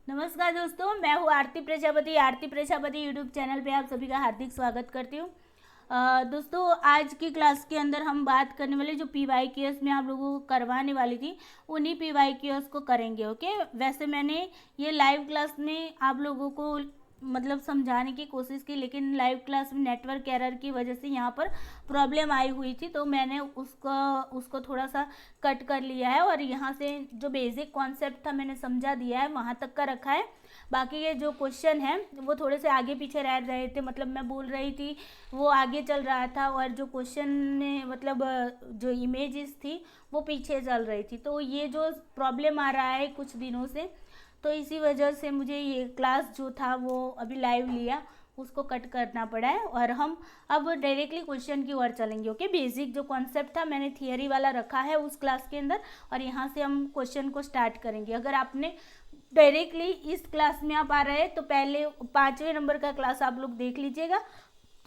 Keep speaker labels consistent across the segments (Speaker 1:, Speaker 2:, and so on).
Speaker 1: नमस्कार दोस्तों, मैं हूँ आरती प्रजापति यूट्यूब चैनल पे आप सभी का हार्दिक स्वागत करती हूँ। दोस्तों, आज की क्लास के अंदर हम बात करने वाले जो PYQs में आप लोगों को करवाने वाली थी उन्हीं PYQs को करेंगे। ओके, वैसे मैंने ये लाइव क्लास में आप लोगों को मतलब समझाने की कोशिश की, लेकिन लाइव क्लास में नेटवर्क एरर की वजह से यहाँ पर प्रॉब्लम आई हुई थी, तो मैंने उसको थोड़ा सा कट कर लिया है और यहाँ से जो बेसिक कॉन्सेप्ट था मैंने समझा दिया है, वहाँ तक का रखा है। बाकी ये जो क्वेश्चन है वो थोड़े से आगे पीछे रह रहे थे, मतलब मैं बोल रही थी वो आगे चल रहा था और जो क्वेश्चन में मतलब जो इमेजेस थी वो पीछे चल रही थी। तो ये जो प्रॉब्लम आ रहा है कुछ दिनों से, तो इसी वजह से मुझे ये क्लास जो था वो अभी लाइव लिया उसको कट करना पड़ा है और हम अब डायरेक्टली क्वेश्चन की ओर चलेंगे। ओके, बेसिक जो कॉन्सेप्ट था मैंने थियरी वाला रखा है उस क्लास के अंदर और यहाँ से हम क्वेश्चन को स्टार्ट करेंगे। अगर आपने डायरेक्टली इस क्लास में आप आ रहे हैं तो पहले 5वें नंबर का क्लास आप लोग देख लीजिएगा,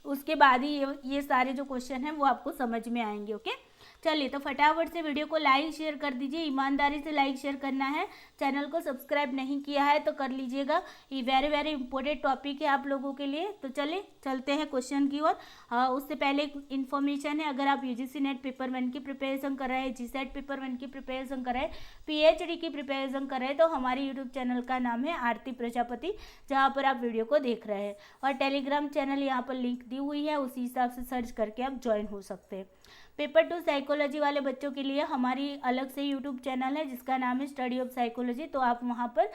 Speaker 1: उसके बाद ही ये सारे जो क्वेश्चन हैं वो आपको समझ में आएंगे। ओके, चलिए तो फटाफट से वीडियो को लाइक शेयर कर दीजिए, ईमानदारी से लाइक शेयर करना है। चैनल को सब्सक्राइब नहीं किया है तो कर लीजिएगा, ये वेरी वेरी इंपॉर्टेंट टॉपिक है आप लोगों के लिए। तो चलिए चलते हैं क्वेश्चन की ओर। उससे पहले एक इन्फॉर्मेशन है, अगर आप UGC नेट पेपर 1 की प्रिपरेशन कर रहे हैं, GSET पेपर 1 की प्रिपरेशन कर रहे हैं, PhD की प्रिपरेशन कर रहे हैं, तो हमारे यूट्यूब चैनल का नाम है आरती प्रजापति, जहाँ पर आप वीडियो को देख रहे हैं। और टेलीग्राम चैनल यहाँ पर लिंक दी हुई है, उसी हिसाब से सर्च करके आप ज्वाइन हो सकते हैं। पेपर 2 साइकोलॉजी वाले बच्चों के लिए हमारी अलग से यूट्यूब चैनल है जिसका नाम है स्टडी ऑफ साइकोलॉजी, तो आप वहाँ पर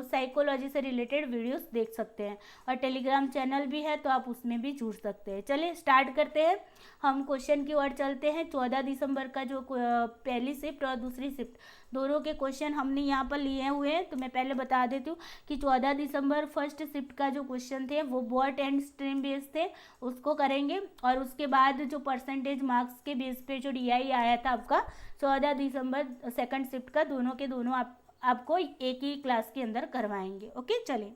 Speaker 1: साइकोलॉजी से रिलेटेड वीडियोस देख सकते हैं। और टेलीग्राम चैनल भी है तो आप उसमें भी जुड़ सकते हैं। चलिए स्टार्ट करते हैं, हम क्वेश्चन की ओर चलते हैं। 14 दिसंबर का जो पहली शिफ्ट और दूसरी शिफ्ट दोनों के क्वेश्चन हमने यहाँ पर लिए हुए हैं। तो मैं पहले बता देती हूँ कि 14 दिसंबर फर्स्ट शिफ्ट का जो क्वेश्चन थे वो बॉट एंड स्ट्रीम बेस थे, उसको करेंगे। और उसके बाद जो परसेंटेज मार्क्स के बेस पे जो DI आया था आपका 14 दिसंबर सेकंड शिफ्ट का, दोनों के दोनों आपको एक ही क्लास के अंदर करवाएंगे। ओके, चलिए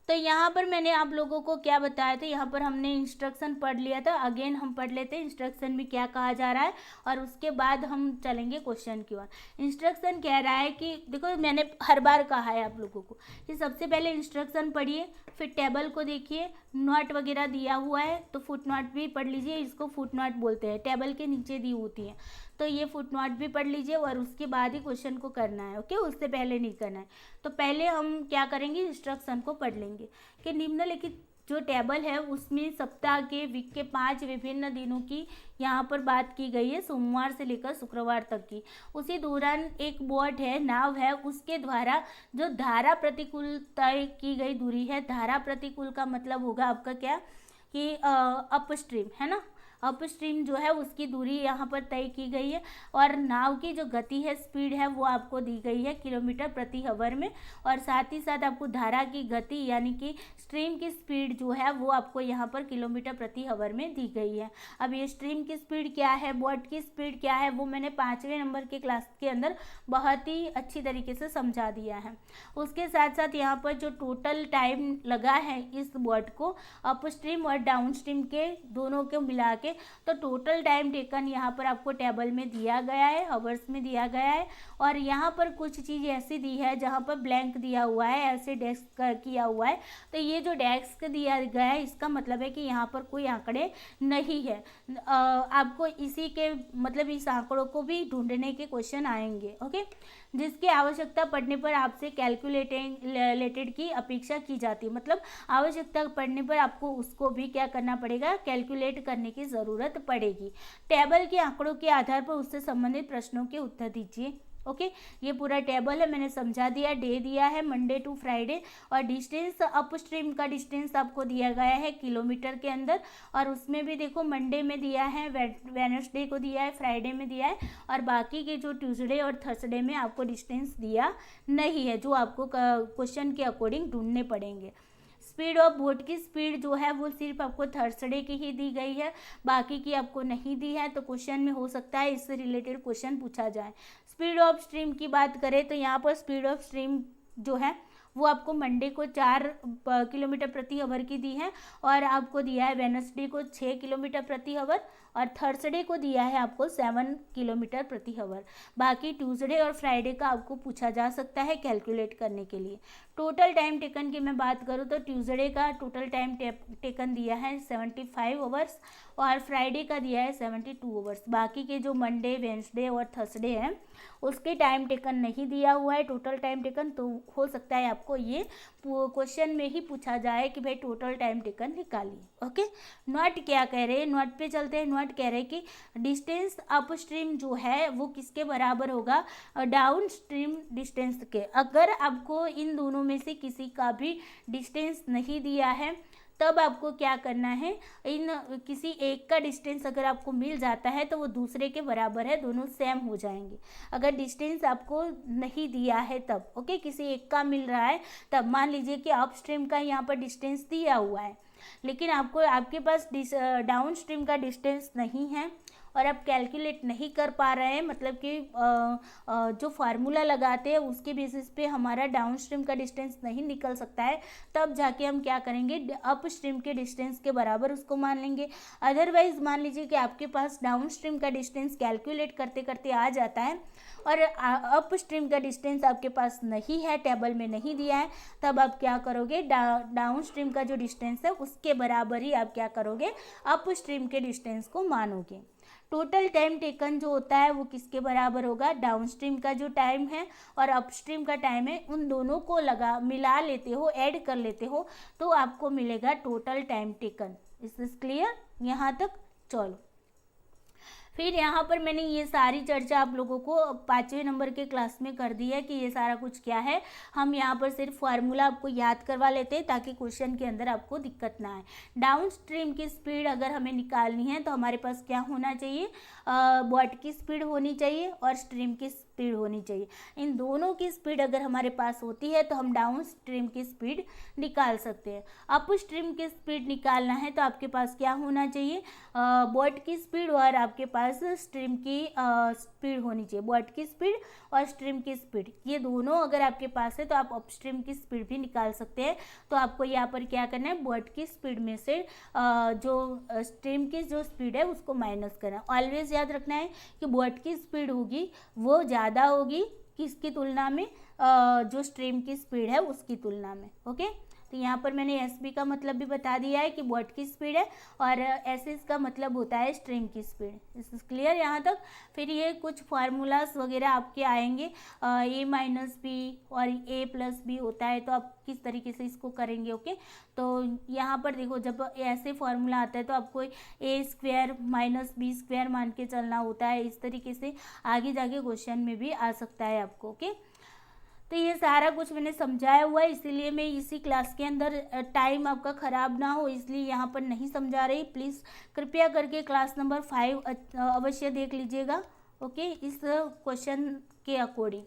Speaker 1: तो यहाँ पर मैंने आप लोगों को क्या बताया था, यहाँ पर हमने इंस्ट्रक्शन पढ़ लिया था। अगेन हम पढ़ लेते हैं इंस्ट्रक्शन में क्या कहा जा रहा है और उसके बाद हम चलेंगे क्वेश्चन की ओर। इंस्ट्रक्शन कह रहा है कि देखो, मैंने हर बार कहा है आप लोगों को कि सबसे पहले इंस्ट्रक्शन पढ़िए, फिर टेबल को देखिए, नोट वगैरह दिया हुआ है तो फुट नोट भी पढ़ लीजिए, इसको फुट नोट बोलते हैं, टेबल के नीचे दी होती हैं, तो ये फुट नोट भी पढ़ लीजिए और उसके बाद ही क्वेश्चन को करना है। ओके, उससे पहले नहीं करना है। तो पहले हम क्या करेंगे, इंस्ट्रक्शन को पढ़ लेंगे कि निम्नलिखित जो टेबल है उसमें सप्ताह के वीक के 5 विभिन्न दिनों की यहाँ पर बात की गई है, सोमवार से लेकर शुक्रवार तक की। उसी दौरान एक बोट है, नाव है, उसके द्वारा जो धारा प्रतिकूल तय की गई दूरी है, धारा प्रतिकूल का मतलब होगा आपका क्या कि अपस्ट्रीम है ना, अपस्ट्रीम जो है उसकी दूरी यहाँ पर तय की गई है। और नाव की जो गति है, स्पीड है, वो आपको दी गई है किलोमीटर प्रति आवर में। और साथ ही साथ आपको धारा की गति यानी कि स्ट्रीम की स्पीड जो है वो आपको यहाँ पर किलोमीटर प्रति आवर में दी गई है। अब ये स्ट्रीम की स्पीड क्या है, बोट की स्पीड क्या है, वो मैंने 5वें नंबर के क्लास के अंदर बहुत ही अच्छी तरीके से समझा दिया है। उसके साथ साथ यहाँ पर जो टोटल टाइम लगा है इस बोट को अपस्ट्रीम और डाउन स्ट्रीम के दोनों को मिला के, तो टोटल टाइम टेकन यहाँ पर आपको टेबल में दिया गया है, हावर्स में दिया गया है। और यहाँ पर कुछ चीज़ ऐसी दी है जहाँ पर ब्लैंक दिया हुआ है, ऐसे डेस्क किया हुआ है, तो ये जो डेस्क दिया गया है इसका मतलब है कि यहाँ पर कोई आंकड़े नहीं है। आपको इसी के मतलब इस आंकड़ों को भी ढूंढने के क्वेश्चन आएंगे। ओके, जिसकी आवश्यकता पड़ने पर आपसे कैलकुलेटेड की अपेक्षा की जाती है, मतलब आवश्यकता पड़ने पर आपको उसको भी क्या करना पड़ेगा, कैलकुलेट करने की ज़रूरत पड़ेगी। टेबल के आंकड़ों के आधार पर उससे संबंधित प्रश्नों के उत्तर दीजिए। ओके, ये पूरा टेबल है, मैंने समझा दिया। डे दिया है मंडे टू फ्राइडे और डिस्टेंस अपस्ट्रीम का डिस्टेंस आपको दिया गया है किलोमीटर के अंदर। और उसमें भी देखो मंडे में दिया है, वेडनेसडे को दिया है, फ्राइडे में दिया है, और बाकी के जो ट्यूसडे और थर्सडे में आपको डिस्टेंस दिया नहीं है, जो आपको क्वेश्चन के अकॉर्डिंग ढूंढने पड़ेंगे। स्पीड ऑफ बोट की स्पीड जो है वो सिर्फ आपको थर्सडे की ही दी गई है, बाकी की आपको नहीं दी है, तो क्वेश्चन में हो सकता है इससे रिलेटेड क्वेश्चन पूछा जाए। स्पीड ऑफ स्ट्रीम की बात करें तो यहाँ पर स्पीड ऑफ स्ट्रीम जो है वो आपको मंडे को 4 किलोमीटर प्रति आवर की दी है और आपको दिया है वेडनेसडे को 6 किलोमीटर प्रति आवर और थर्सडे को दिया है आपको 7 किलोमीटर प्रति आवर। बाकी ट्यूसडे और फ्राइडे का आपको पूछा जा सकता है कैलकुलेट करने के लिए। टोटल टाइम टेकन की मैं बात करूँ तो ट्यूसडे का टोटल टाइम टेकन दिया है 75 आवर्स और फ्राइडे का दिया है 72 आवर्स। बाकी के जो मंडे, वेंसडे और थर्सडे हैं उसके टाइम टेकन नहीं दिया हुआ है टोटल टाइम टेकन, तो हो सकता है आपको ये क्वेश्चन में ही पूछा जाए कि भाई टोटल टाइम टेकन निकालिए। ओके, नॉट क्या कह रहे हैं, नॉट पे चलते हैं। नॉट कह रहे हैं कि डिस्टेंस अपस्ट्रीम जो है वो किसके बराबर होगा, डाउन स्ट्रीम डिस्टेंस के। अगर आपको इन दोनों में से किसी का भी डिस्टेंस नहीं दिया है तब आपको क्या करना है, इन किसी एक का डिस्टेंस अगर आपको मिल जाता है तो वो दूसरे के बराबर है, दोनों सेम हो जाएंगे। अगर डिस्टेंस आपको नहीं दिया है तब, ओके, किसी एक का मिल रहा है तब। मान लीजिए कि अपस्ट्रीम का यहाँ पर डिस्टेंस दिया हुआ है लेकिन आपके पास डाउन स्ट्रीम का डिस्टेंस नहीं है और आप कैलकुलेट नहीं कर पा रहे हैं, मतलब कि जो फार्मूला लगाते हैं उसके बेसिस पे हमारा डाउन स्ट्रीम का डिस्टेंस नहीं निकल सकता है, तब जाके हम क्या करेंगे, अप स्ट्रीम के डिस्टेंस के बराबर उसको मान लेंगे। अदरवाइज मान लीजिए कि आपके पास डाउन स्ट्रीम का डिस्टेंस कैलकुलेट करते करते आ जाता है और अप स्ट्रीम का डिस्टेंस आपके पास नहीं है, टेबल में नहीं दिया है, तब आप क्या करोगे, डाउन स्ट्रीम का जो डिस्टेंस है उसके बराबर ही आप क्या करोगे, अप स्ट्रीम के डिस्टेंस को मानोगे। टोटल टाइम टेकन जो होता है वो किसके बराबर होगा, डाउन स्ट्रीम का जो टाइम है और अपस्ट्रीम का टाइम है, उन दोनों को मिला लेते हो, ऐड कर लेते हो तो आपको मिलेगा total time taken. Is this clear यहाँ तक? चलो, फिर यहाँ पर मैंने ये सारी चर्चा आप लोगों को 5वें नंबर के क्लास में कर दी है कि ये सारा कुछ क्या है। हम यहाँ पर सिर्फ फार्मूला आपको याद करवा लेते हैं ताकि क्वेश्चन के अंदर आपको दिक्कत ना आए। डाउन स्ट्रीम की स्पीड अगर हमें निकालनी है तो हमारे पास क्या होना चाहिए, बॉट की स्पीड होनी चाहिए और स्ट्रीम की स्पीड होनी चाहिए। इन दोनों की स्पीड अगर हमारे पास होती है तो हम डाउन स्ट्रीम की स्पीड निकाल सकते हैं। अप स्ट्रीम की स्पीड निकालना है तो आपके पास क्या होना चाहिए, बॉट की स्पीड और आपके पास स्ट्रीम की स्पीड होनी चाहिए। बॉट की स्पीड और स्ट्रीम की स्पीड, ये दोनों अगर आपके पास है तो आप अपस्ट्रीम की स्पीड भी निकाल सकते हैं। तो आपको यहाँ पर क्या करना है, बॉट की स्पीड में से जो स्ट्रीम की जो स्पीड है उसको माइनस करना। ऑलवेज याद रखना है कि बॉट की स्पीड होगी वो ज़्यादा होगी किसकी तुलना में, जो स्ट्रीम की स्पीड है उसकी तुलना में। ओके, तो यहाँ पर मैंने एस बी का मतलब भी बता दिया है कि बॉट की स्पीड है और एस एस का मतलब होता है स्ट्रीम की स्पीड। इस क्लियर यहाँ तक? फिर ये कुछ फार्मूलाज वगैरह आपके आएंगे, ए माइनस बी और ए प्लस बी होता है, तो आप किस तरीके से इसको करेंगे। ओके, तो यहाँ पर देखो जब ऐसे फार्मूला आता है तो आपको ए स्क्वायर माइनस बी स्क्वायर मान के चलना होता है। इस तरीके से आगे जाके क्वेश्चन में भी आ सकता है आपको। ओके, तो ये सारा कुछ मैंने समझाया हुआ है, इसीलिए मैं इसी क्लास के अंदर टाइम आपका ख़राब ना हो इसलिए यहाँ पर नहीं समझा रही। प्लीज़ कृपया करके क्लास नंबर 5 अवश्य देख लीजिएगा। ओके, इस क्वेश्चन के अकॉर्डिंग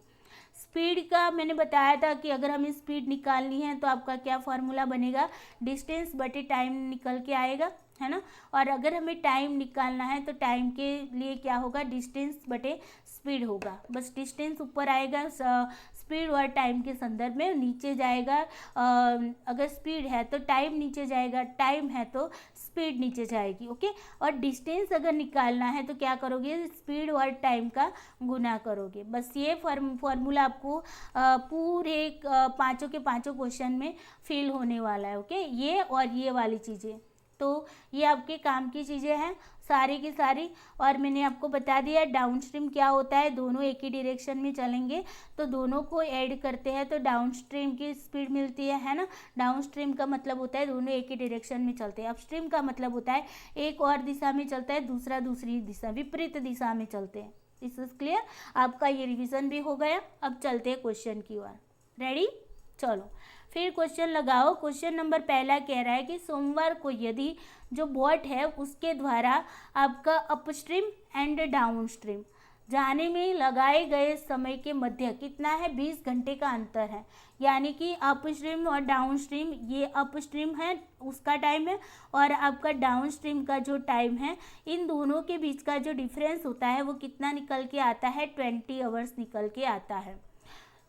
Speaker 1: स्पीड का मैंने बताया था कि अगर हमें स्पीड निकालनी है तो आपका क्या फार्मूला बनेगा, डिस्टेंस बटे टाइम निकल के आएगा, है ना। और अगर हमें टाइम निकालना है तो टाइम के लिए क्या होगा, डिस्टेंस बटे स्पीड होगा। बस डिस्टेंस ऊपर आएगा स्पीड और टाइम के संदर्भ में, नीचे जाएगा अगर स्पीड है तो टाइम नीचे जाएगा, टाइम है तो स्पीड नीचे जाएगी। ओके, और डिस्टेंस अगर निकालना है तो क्या करोगे, स्पीड और टाइम का गुना करोगे। बस ये फार्मूला आपको पूरे पाँचों के पाँचों क्वेश्चन में फिल होने वाला है। ओके, ये और ये वाली चीज़ें, तो ये आपके काम की चीज़ें हैं सारी की सारी। और मैंने आपको बता दिया डाउन स्ट्रीम क्या होता है, दोनों एक ही डायरेक्शन में चलेंगे तो दोनों को ऐड करते हैं तो डाउन स्ट्रीम की स्पीड मिलती है ना। डाउन स्ट्रीम का मतलब होता है दोनों एक ही डायरेक्शन में चलते हैं। अपस्ट्रीम का मतलब होता है एक और दिशा में चलता है, दूसरा दूसरी दिशा, विपरीत दिशा में चलते हैं। इस क्लियर? आपका ये रिविजन भी हो गया। अब चलते हैं क्वेश्चन की ओर। रेडी? चलो फिर क्वेश्चन लगाओ। क्वेश्चन नंबर पहला कह रहा है कि सोमवार को यदि जो बोट है उसके द्वारा आपका अपस्ट्रीम एंड डाउन स्ट्रीम जाने में लगाए गए समय के मध्य कितना है, 20 घंटे का अंतर है। यानी कि अपस्ट्रीम और डाउन स्ट्रीम, ये अपस्ट्रीम है उसका टाइम है और आपका डाउन स्ट्रीम का जो टाइम है, इन दोनों के बीच का जो डिफरेंस होता है वो कितना निकल के आता है, 20 आवर्स निकल के आता है।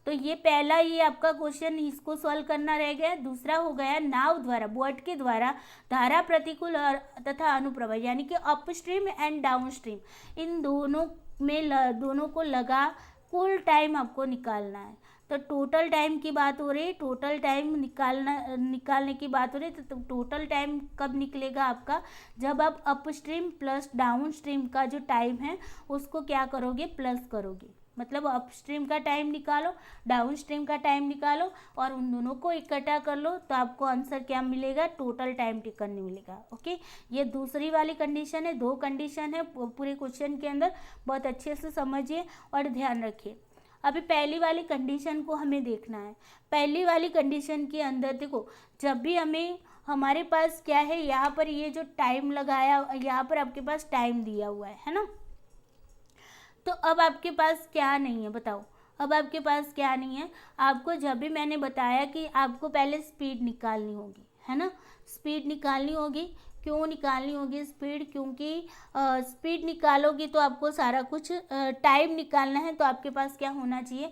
Speaker 1: तो तो ये पहला ये आपका क्वेश्चन, इसको सॉल्व करना रह गया। दूसरा हो गया नाव द्वारा, बोट के द्वारा धारा प्रतिकूल तथा अनुप्रवाह यानी कि अपस्ट्रीम एंड डाउनस्ट्रीम, इन दोनों में दोनों को लगा कुल टाइम आपको निकालना है। तो टोटल टाइम की बात हो रही है, टोटल टाइम निकालने की बात हो रही है। तो टोटल टाइम कब निकलेगा आपका, जब आप अपस्ट्रीम प्लस डाउनस्ट्रीम का जो टाइम है उसको क्या करोगे, प्लस करोगे। मतलब अपस्ट्रीम का टाइम निकालो, डाउनस्ट्रीम का टाइम निकालो और उन दोनों को इकट्ठा कर लो, तो आपको आंसर क्या मिलेगा, टोटल टाइम टेकन मिलेगा। ओके, ये दूसरी वाली कंडीशन है। 2 कंडीशन है पूरे क्वेश्चन के अंदर, बहुत अच्छे से समझिए और ध्यान रखिए। अभी पहली वाली कंडीशन को हमें देखना है। पहली वाली कंडीशन के अंदर देखो, जब भी हमारे पास क्या है, यहाँ पर ये जो टाइम लगाया, यहाँ पर आपके पास टाइम दिया हुआ है ना। तो अब आपके पास क्या नहीं है, बताओ, अब आपके पास क्या नहीं है। आपको जब भी मैंने बताया कि आपको पहले स्पीड निकालनी होगी, है ना, स्पीड निकालनी होगी। क्यों निकालनी होगी स्पीड, क्योंकि स्पीड निकालोगी तो आपको सारा कुछ टाइम निकालना है। तो आपके पास क्या होना चाहिए,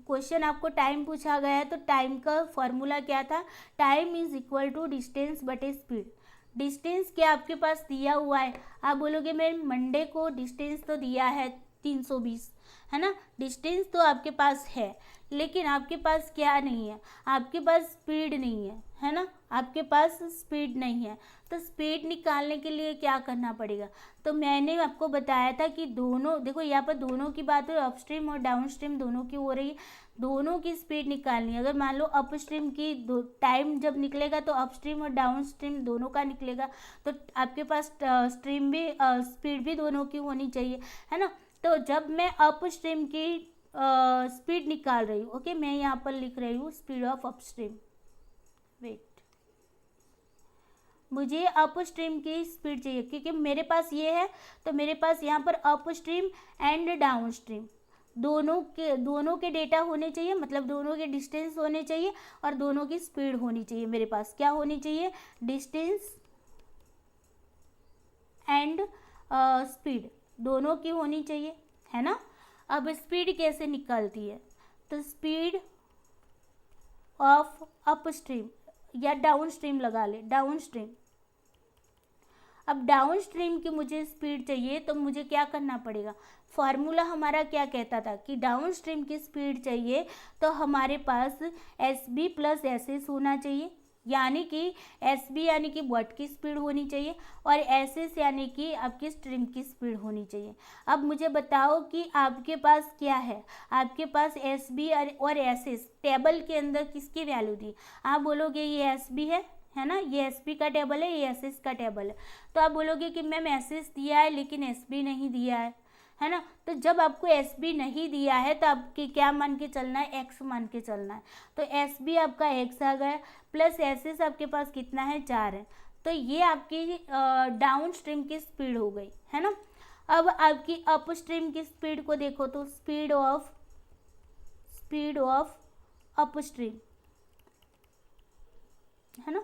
Speaker 1: क्वेश्चन आपको टाइम पूछा गया है तो टाइम का फॉर्मूला क्या था, time is equal to distance बटे स्पीड। डिस्टेंस क्या आपके पास दिया हुआ है, आप बोलोगे मैं मंडे को डिस्टेंस तो दिया है 320, है ना, डिस्टेंस तो आपके पास है, लेकिन आपके पास क्या नहीं है, आपके पास स्पीड नहीं है ना, आपके पास स्पीड नहीं है। तो स्पीड निकालने के लिए क्या करना पड़ेगा, तो मैंने आपको बताया था कि दोनों, देखो यहाँ पर दोनों की बात हो, अपस्ट्रीम और डाउनस्ट्रीम दोनों की हो रही है, दोनों की स्पीड निकालनी है। अगर मान लो अपस्ट्रीम की टाइम जब निकलेगा तो अपस्ट्रीम और डाउनस्ट्रीम दोनों का निकलेगा, तो आपके पास स्ट्रीम भी स्पीड भी दोनों की होनी चाहिए, है ना। तो जब मैं अपस्ट्रीम की स्पीड निकाल रही हूँ, ओके, मैं यहाँ पर लिख रही हूँ स्पीड ऑफ अपस्ट्रीम, वेट, मुझे अपस्ट्रीम की स्पीड चाहिए क्योंकि मेरे पास ये है, तो मेरे पास यहाँ पर अपस्ट्रीम एंड डाउनस्ट्रीम दोनों के डेटा होने चाहिए, मतलब दोनों के डिस्टेंस होने चाहिए और दोनों की स्पीड होनी चाहिए। मेरे पास क्या होनी चाहिए, डिस्टेंस एंड स्पीड दोनों की होनी चाहिए, है ना। अब स्पीड कैसे निकलती है, तो स्पीड ऑफ अपस्ट्रीम या डाउनस्ट्रीम लगा ले, डाउनस्ट्रीम। अब डाउनस्ट्रीम की मुझे स्पीड चाहिए तो मुझे क्या करना पड़ेगा, फार्मूला हमारा क्या कहता था कि डाउनस्ट्रीम की स्पीड चाहिए तो हमारे पास S B plus S S होना चाहिए, यानी कि एस बी यानी कि बॉट की स्पीड होनी चाहिए और एस एस यानी कि आपकी स्ट्रीम की स्पीड होनी चाहिए। अब मुझे बताओ कि आपके पास क्या है, आपके पास एस बी और एस एस टेबल के अंदर किसकी वैल्यू दी, आप बोलोगे ये एस बी है ना, ये एस बी का टेबल है, ये एस एस का टेबल है। तो आप बोलोगे कि मैम एस एस दिया है लेकिन एस बी नहीं दिया है ना। तो जब आपको एस बी नहीं दिया है तो आपकी क्या मान के चलना है, एक्स मान के चलना है। तो एस बी आपका एक्स आ गया, प्लस एस एस आपके पास कितना है, 4 है। तो ये आपकी डाउन स्ट्रीम की स्पीड हो गई, है ना। अब आपकी अप स्ट्रीम की स्पीड को देखो, तो स्पीड ऑफ अप स्ट्रीम, है ना।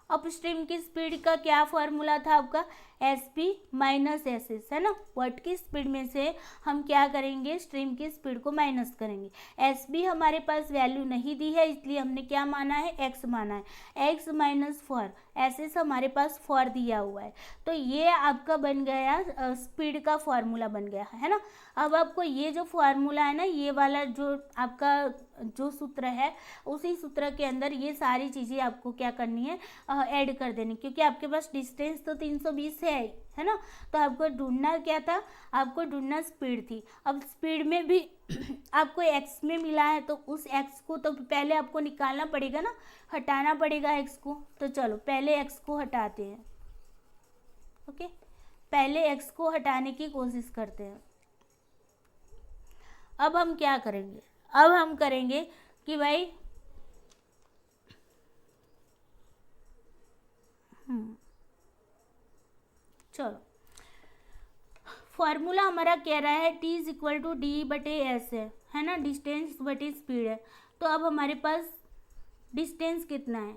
Speaker 1: अप स्ट्रीम की स्पीड का क्या फॉर्मूला था आपका, S P minus S S, है ना। वॉट की स्पीड में से हम क्या करेंगे, स्ट्रीम की स्पीड को माइनस करेंगे। एस बी हमारे पास वैल्यू नहीं दी है इसलिए हमने क्या माना है, एक्स माना है, एक्स माइनस 4, एस एस हमारे पास 4 दिया हुआ है। तो ये आपका बन गया स्पीड का फॉर्मूला बन गया, है ना। अब आपको ये जो फॉर्मूला है ना, ये वाला जो आपका जो सूत्र है, उसी सूत्र के अंदर ये सारी चीज़ें आपको क्या करनी है, ऐड कर देनी, क्योंकि आपके पास डिस्टेंस तो 320 है ना। तो आपको ढूंढना क्या था, आपको ढूंढना स्पीड थी। अब स्पीड में भी आपको एक्स में मिला है तो उस एक्स को तो पहले आपको निकालना पड़ेगा ना, हटाना पड़ेगा एक्स को। तो चलो पहले एक्स को हटाते हैं, ओके, पहले एक्स को हटाने की कोशिश करते हैं। अब हम क्या करेंगे, अब हम करेंगे कि भाई चलो फॉर्मूला हमारा कह रहा है T is equal to D बटे एस है ना, डिस्टेंस बटे स्पीड है। तो अब हमारे पास डिस्टेंस कितना है,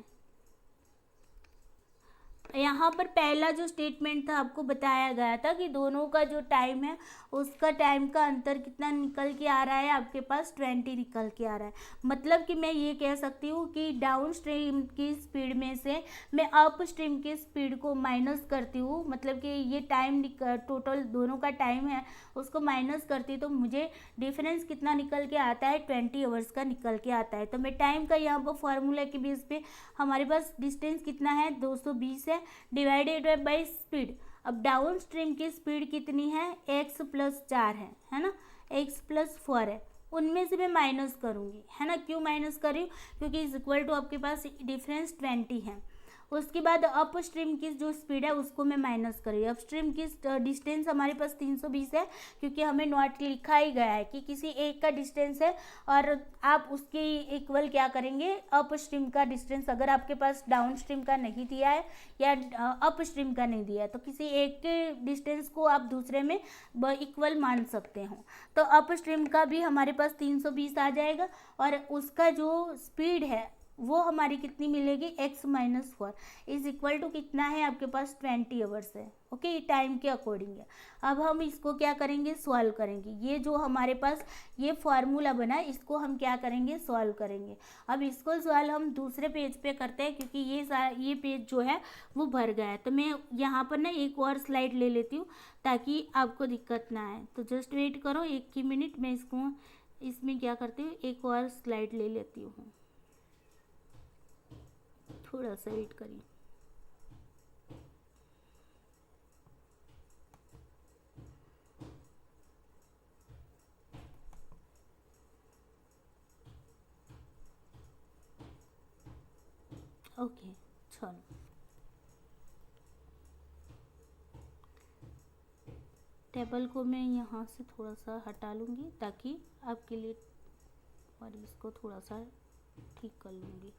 Speaker 1: यहाँ पर पहला जो स्टेटमेंट था आपको बताया गया था कि दोनों का जो टाइम है उसका टाइम का अंतर कितना निकल के आ रहा है, आपके पास 20 निकल के आ रहा है। मतलब कि मैं ये कह सकती हूँ कि डाउन स्ट्रीम की स्पीड में से मैं अप स्ट्रीम की स्पीड को माइनस करती हूँ, मतलब कि ये टाइम टोटल दोनों का टाइम है उसको माइनस करती तो मुझे डिफरेंस कितना निकल के आता है, 20 आवर्स का निकल के आता है। तो मैं टाइम का यहाँ पर फॉर्मूला के बेस पे हमारे पास डिस्टेंस कितना है, 220 है, डिवाइडेड बाई स्पीड। अब डाउन स्ट्रीम की स्पीड कितनी है, x+4 है ना, x+4 है, उनमें से मैं माइनस करूँगी, है ना। क्यों माइनस कर रही हूँ, क्योंकि इज इक्वल टू आपके पास डिफरेंस 20 है। उसके बाद अप स्ट्रीम की जो स्पीड है उसको मैं माइनस कर रही हूँ। अप स्ट्रीम की डिस्टेंस हमारे पास 320 है, क्योंकि हमें नोट लिखा ही गया है कि किसी एक का डिस्टेंस है और आप उसके इक्वल क्या करेंगे, अप स्ट्रीम का डिस्टेंस। अगर आपके पास डाउन स्ट्रीम का नहीं दिया है या अप स्ट्रीम का नहीं दिया है तो किसी एक के डिस्टेंस को आप दूसरे में इक्वल मान सकते हो। तो अप स्ट्रीम का भी हमारे पास 320 आ जाएगा और उसका जो स्पीड है वो हमारी कितनी मिलेगी, x-4 इज इक्वल टू कितना है आपके पास, 20 आवर्स है। ओके, टाइम के अकॉर्डिंग है। अब हम इसको क्या करेंगे, सॉल्व करेंगे। ये जो हमारे पास ये फार्मूला बना है इसको हम क्या करेंगे, सॉल्व करेंगे। अब इसको सॉल्व हम दूसरे पेज पे करते हैं, क्योंकि ये पेज जो है वो भर गया है। तो मैं यहाँ पर ना एक और स्लाइड ले लेती हूँ ताकि आपको दिक्कत ना आए। तो जस्ट वेट करो 1 मिनट, मैं इसमें क्या करती हूँ, एक और स्लाइड ले लेती हूँ। थोड़ा सा वेट करिए। ओके, चलो टेबल को मैं यहाँ से थोड़ा सा हटा लूँगी ताकि आपके लिए, और इसको थोड़ा सा ठीक कर लूँगी।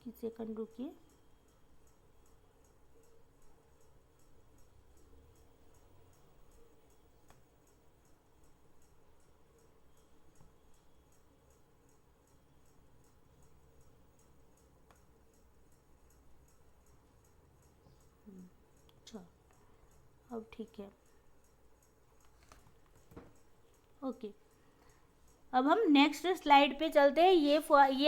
Speaker 1: 1 सेकंड रुकिए। चलो अब ठीक है। ओके, अब हम नेक्स्ट स्लाइड पे चलते हैं। ये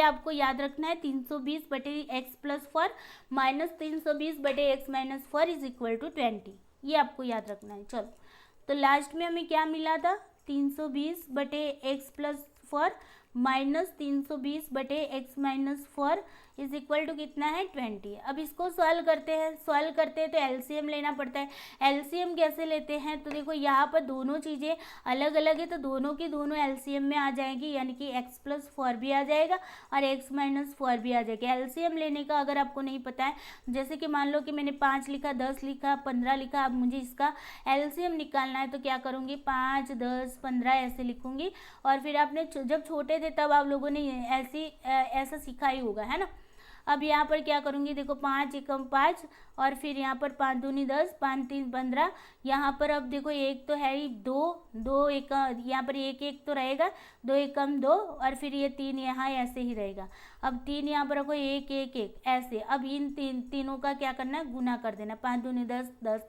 Speaker 1: आपको याद रखना है, 320/x+4 minus 320/x-4 is equal to 20। ये आपको याद रखना है। चलो, तो लास्ट में हमें क्या मिला था, 320/x+4 minus 320/x-4 is equal to कितना है, 20। अब इसको सॉल्व करते हैं तो एलसीएम लेना पड़ता है। एलसीएम कैसे लेते हैं, तो देखो यहाँ पर दोनों चीज़ें अलग अलग है तो दोनों की दोनों एलसीएम में आ जाएंगी, यानी कि x+4 भी आ जाएगा और x-4 भी आ जाएगा। एलसीएम लेने का अगर आपको नहीं पता है, जैसे कि मान लो कि मैंने 5 लिखा, 10 लिखा, 15 लिखा, अब मुझे इसका एलसीएम निकालना है तो क्या करूँगी, 5, 10, 15 ऐसे लिखूँगी। और फिर आपने जब छोटे थे तब आप लोगों ने ऐसा सीखा ही होगा, है ना। अब यहाँ पर क्या करूँगी, देखो 5 एकम 5 और फिर यहाँ पर 5 दूनी 10, 5 3 15। यहाँ पर अब देखो एक तो है ही 2 एक, यहाँ पर एक तो रहेगा, 2 एकम 2 और फिर ये 3 यहाँ ऐसे ही रहेगा। अब 3 यहाँ पर रखो, 1 1 1 ऐसे। अब इन तीनों का क्या करना है, गुना कर देना, 5 दूनी 10, 10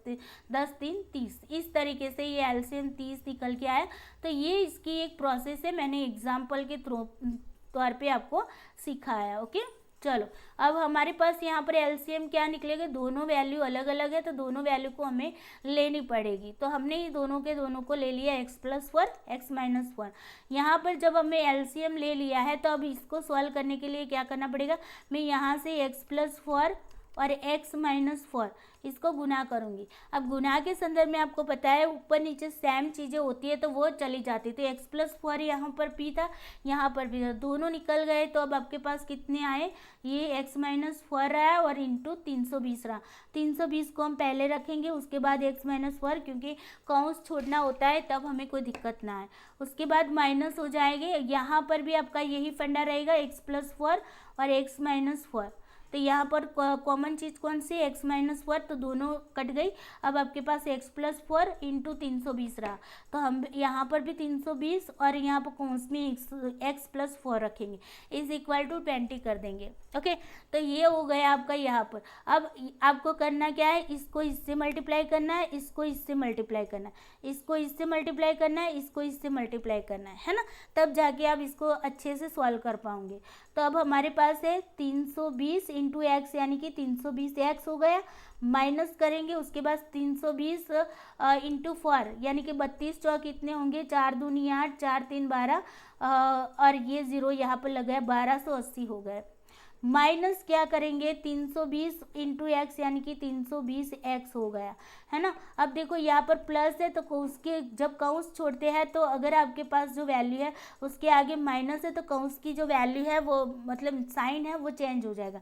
Speaker 1: 3 30। इस तरीके से ये एलसीएम 30 निकल के आया। तो ये इसकी एक प्रोसेस है, मैंने एग्जाम्पल के तौर पे आपको सिखाया। ओके, चलो अब हमारे पास यहाँ पर एलसीएम क्या निकलेगा, दोनों वैल्यू अलग अलग है तो दोनों वैल्यू को हमें लेनी पड़ेगी। तो हमने ये दोनों को ले लिया, x+4 x-4। यहाँ पर जब हमें एलसीएम ले लिया है तो अब इसको सॉल्व करने के लिए क्या करना पड़ेगा, मैं यहाँ से x+4 और x-4 इसको गुना करूँगी। अब गुना के संदर्भ में आपको पता है ऊपर नीचे सेम चीज़ें होती है तो वो चली जाती। तो x+4 यहाँ पर p था, यहाँ पर भी था, दोनों निकल गए। तो अब आपके पास कितने आए, ये x-4 रहा और इंटू 320 रहा। 320 को हम पहले रखेंगे, उसके बाद x-4, क्योंकि कौंस छोड़ना होता है तब हमें कोई दिक्कत ना आए। उसके बाद माइनस हो जाएंगे, यहाँ पर भी आपका यही फंडा रहेगा, x+4 और x-4। तो यहाँ पर कॉमन चीज़ कौन सी, x माइनस 4, तो दोनों कट गई। अब आपके पास x प्लस 4 इंटू 320 रहा, तो हम यहाँ पर भी 320 और यहाँ पर कौन में x प्लस 4 रखेंगे, इज इक्वल टू 20 कर देंगे। ओके, तो ये हो गया आपका यहाँ पर। अब आपको करना क्या है, इसको इससे मल्टीप्लाई करना है, इसको इससे मल्टीप्लाई करना है, इसको इससे मल्टीप्लाई करना है, इसको इससे मल्टीप्लाई करना है ना, तब जाके आप इसको अच्छे से सॉल्व कर पाओगे। तो अब हमारे पास है 320 इंटू एक्स यानी कि 320x हो गया, माइनस करेंगे उसके बाद 320 इंटू 4 यानी कि 32 चौक कितने होंगे, 4 दूनी 8, 4 3 12 और ये ज़ीरो यहाँ पर लगा है, 1280 हो गए। माइनस क्या करेंगे, 320 इंटू एक्स यानी कि 320x हो गया, है ना। अब देखो यहाँ पर प्लस है तो कौंस के जब कौंस छोड़ते हैं तो अगर आपके पास जो वैल्यू है उसके आगे माइनस है तो कौंस की जो वैल्यू है वो मतलब साइन है वो चेंज हो जाएगा।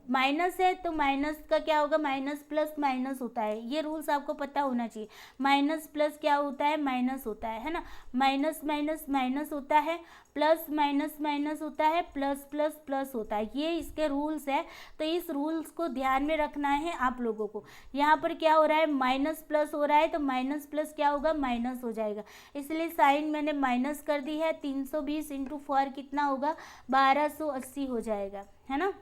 Speaker 1: माइनस है तो माइनस का क्या होगा, माइनस प्लस माइनस होता है, ये रूल्स आपको पता होना चाहिए। माइनस प्लस क्या होता है, माइनस होता है ना। माइनस माइनस माइनस होता है, प्लस माइनस माइनस होता है, प्लस प्लस प्लस होता है, ये इसके रूल्स है। तो इस रूल्स को ध्यान में रखना है आप लोगों को। यहाँ पर क्या हो रहा है, माइनस प्लस हो रहा है तो माइनस प्लस क्या होगा, माइनस हो जाएगा, इसलिए साइन मैंने माइनस कर दी है। 320 इंटू 4 कितना होगा, 1280 हो जाएगा, है ना।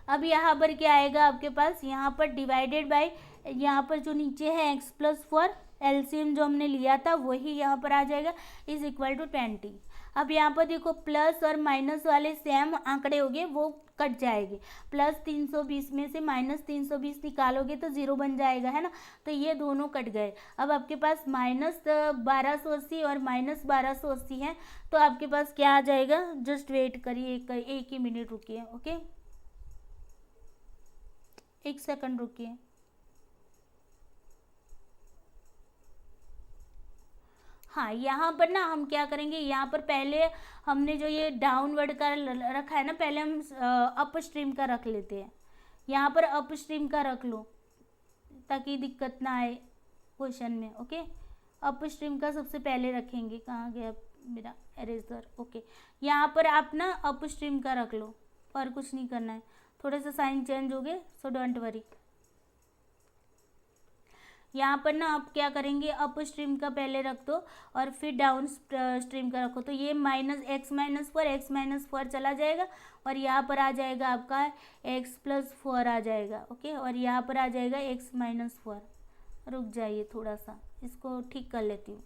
Speaker 1: अब यहाँ पर क्या आएगा आपके पास, यहाँ पर डिवाइडेड बाय यहाँ पर जो नीचे है x प्लस 4 एलसीएम जो हमने लिया था वही यहाँ पर आ जाएगा, इज इक्वल टू 20। अब यहाँ पर देखो प्लस और माइनस वाले सेम आंकड़े हो गए, वो कट जाएंगे। प्लस 320 में से माइनस 320 निकालोगे तो जीरो बन जाएगा, है ना, तो ये दोनों कट गए। अब आपके पास माइनस 1280 और माइनस 1280 है, तो आपके पास क्या आ जाएगा, जस्ट वेट करिए, एक ही मिनट रुकिए, ओके, एक सेकंड रुकिए। हाँ, यहाँ पर ना हम क्या करेंगे, यहाँ पर पहले हमने जो ये डाउनवर्ड का रखा है ना, पहले हम अप स्ट्रीम का रख लेते हैं। यहाँ पर अप स्ट्रीम का रख लो ताकि दिक्कत ना आए क्वेश्चन में। ओके, अप स्ट्रीम का सबसे पहले रखेंगे, कहाँ गया मेरा एरेजर। ओके, यहाँ पर आप ना अप स्ट्रीम का रख लो और कुछ नहीं करना है, थोड़े से साइन चेंज हो गए, सो डोंट वरी। यहाँ पर ना आप क्या करेंगे, अप स्ट्रीम का पहले रख दो और फिर डाउन स्ट्रीम का रखो, तो ये माइनस एक्स माइनस 4 चला जाएगा और यहाँ पर आ जाएगा आपका x प्लस 4 आ जाएगा। ओके, और यहाँ पर आ जाएगा x माइनस 4। रुक जाइए थोड़ा सा, इसको ठीक कर लेती हूँ।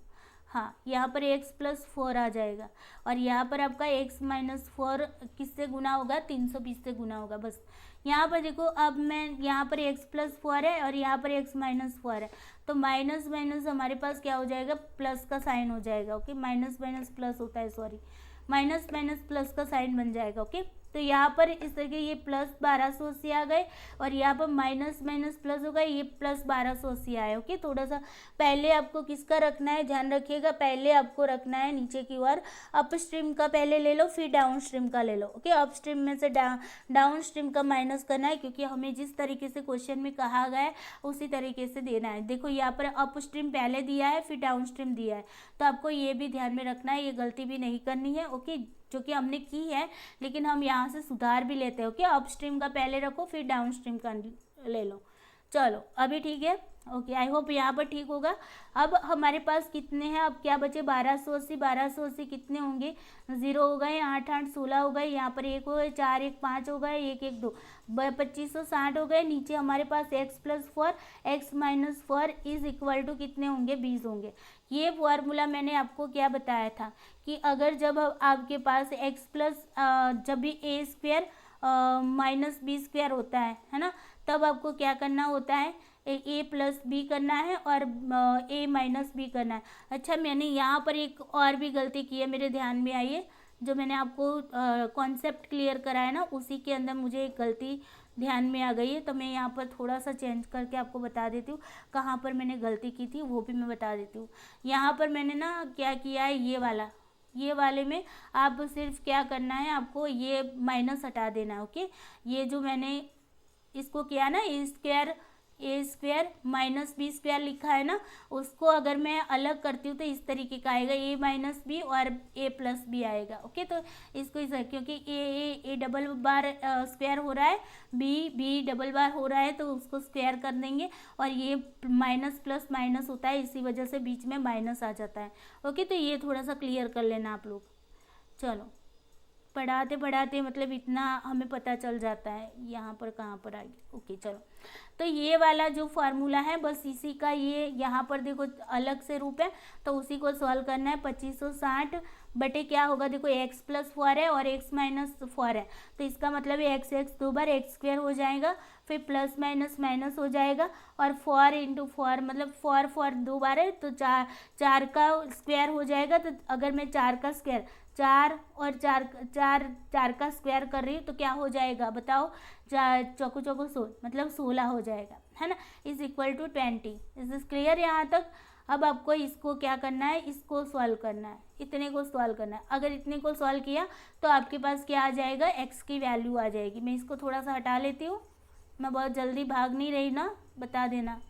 Speaker 1: हाँ, यहाँ पर x प्लस 4 आ जाएगा और यहाँ पर आपका x माइनस 4 किससे गुना होगा, 320 से गुना होगा। बस यहाँ पर देखो, अब मैं यहाँ पर x प्लस 4 है और यहाँ पर x माइनस 4 है, तो माइनस माइनस हमारे पास क्या हो जाएगा, प्लस का साइन हो जाएगा। ओके, माइनस माइनस प्लस होता है, सॉरी, माइनस माइनस प्लस का साइन बन जाएगा। ओके, तो यहाँ पर इस तरीके ये प्लस 1280 आ गए और यहाँ पर माइनस माइनस प्लस हो गए, ये प्लस 1280 आए। ओके, थोड़ा सा पहले आपको किसका रखना है, ध्यान रखिएगा, पहले आपको रखना है नीचे की ओर अप स्ट्रीम का पहले ले लो, फिर डाउन स्ट्रीम का ले लो। ओके, अप स्ट्रीम में से डाउन स्ट्रीम का माइनस करना है, क्योंकि हमें जिस तरीके से क्वेश्चन में कहा गया है उसी तरीके से देना है। देखो यहाँ पर अप स्ट्रीम पहले दिया है, फिर डाउन स्ट्रीम दिया है, तो आपको ये भी ध्यान में रखना है, ये गलती भी नहीं करनी है। ओके, जो कि हमने की है, लेकिन हम यहाँ से सुधार भी लेते हैं। ओके, अप स्ट्रीम का पहले रखो, फिर डाउन स्ट्रीम का ले लो। चलो, अभी ठीक है। ओके, आई होप यहाँ पर ठीक होगा। अब हमारे पास कितने हैं, अब क्या बचे, 1280 कितने होंगे, 0 हो गए, 8 8 16 हो गए, यहाँ पर 1 हो गए, 4 1 5 हो गए, 1 1 2 2560 हो गए। नीचे हमारे पास x plus 4 x minus 4 is equal to कितने होंगे, 20 होंगे। ये फॉर्मूला मैंने आपको क्या बताया था कि अगर जब आपके पास x प्लस जब भी a square minus B square होता है ना, तब आपको क्या करना होता है, a प्लस बी करना है और a माइनस बी करना है। अच्छा, मैंने यहाँ पर एक और भी गलती की है, मेरे ध्यान में आई है, जो मैंने आपको कॉन्सेप्ट क्लियर कराया ना, उसी के अंदर मुझे एक गलती ध्यान में आ गई है, तो मैं यहाँ पर थोड़ा सा चेंज करके आपको बता देती हूँ कहाँ पर मैंने गलती की थी, वो भी मैं बता देती हूँ। यहाँ पर मैंने ना क्या किया है, ये वाले में आप सिर्फ क्या करना है, आपको ये माइनस हटा देना है। ओके, ये जो मैंने इसको किया ना, ए स्क्वायर ए स्क्वायर माइनस बी स्क्वायर लिखा है ना, उसको अगर मैं अलग करती हूँ तो इस तरीके का आएगा, ए माइनस बी और ए प्लस बी आएगा। ओके, तो इसको इस क्योंकि ए डबल बार स्क्वायर हो रहा है, बी डबल बार हो रहा है, तो उसको स्क्वायर कर देंगे और ये माइनस प्लस माइनस होता है, इसी वजह से बीच में माइनस आ जाता है। ओके, तो ये थोड़ा सा क्लियर कर लेना आप लोग। चलो, पढ़ाते पढ़ाते मतलब इतना हमें पता चल जाता है यहाँ पर कहाँ पर आ गया। ओके, चलो, तो ये वाला जो फार्मूला है बस इसी का ये यहाँ पर देखो अलग से रूप है, तो उसी को सॉल्व करना है। 2560 बटे क्या होगा, देखो x प्लस 4 है और x माइनस 4 है, तो इसका मतलब है x दो बार एक्स स्क्वायर हो जाएगा, फिर प्लस माइनस माइनस हो जाएगा, और 4 इंटू 4 मतलब 4 दो बार है, तो चार का स्क्वायर हो जाएगा। तो अगर मैं 4 का स्क्वायर, 4 और 4 का स्क्वायर कर रही हूँ तो क्या हो जाएगा बताओ, चौको 16 मतलब 16 हो जाएगा, है ना, is equal to 20। Is is clear यहाँ तक। अब आपको इसको क्या करना है, इसको सॉल्व करना है, इतने को सॉल्व करना है। अगर इतने को सॉल्व किया तो आपके पास क्या आ जाएगा, एक्स की वैल्यू आ जाएगी। मैं इसको थोड़ा सा हटा लेती हूँ, मैं बहुत जल्दी भाग नहीं रही ना, बता देना।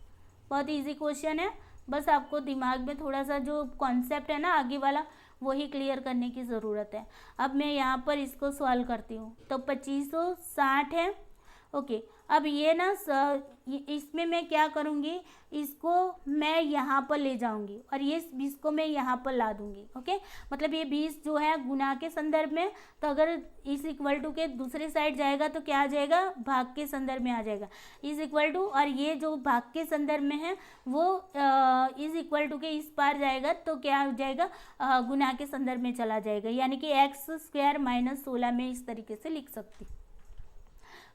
Speaker 1: बहुत इजी क्वेश्चन है, बस आपको दिमाग में थोड़ा सा जो कॉन्सेप्ट है ना आगे वाला, वही क्लियर करने की ज़रूरत है। अब मैं यहाँ पर इसको सॉल्व करती हूँ, तो 2560 है। ओके, अब ये ना इसमें मैं क्या करूँगी, इसको मैं यहाँ पर ले जाऊँगी और ये 20 को मैं यहाँ पर ला दूँगी। ओके, मतलब ये 20 जो है गुना के संदर्भ में, तो अगर इस इक्वल टू के दूसरे साइड जाएगा तो क्या आ जाएगा, भाग के संदर्भ में आ जाएगा, इज इक्वल टू, और ये जो भाग के संदर्भ में है वो इज इक्वल टू के इस पार जाएगा तो क्या हो जाएगा, गुना के संदर्भ में चला जाएगा, यानी कि एक्स स्क्वायर माइनस 16 में इस तरीके से लिख सकती।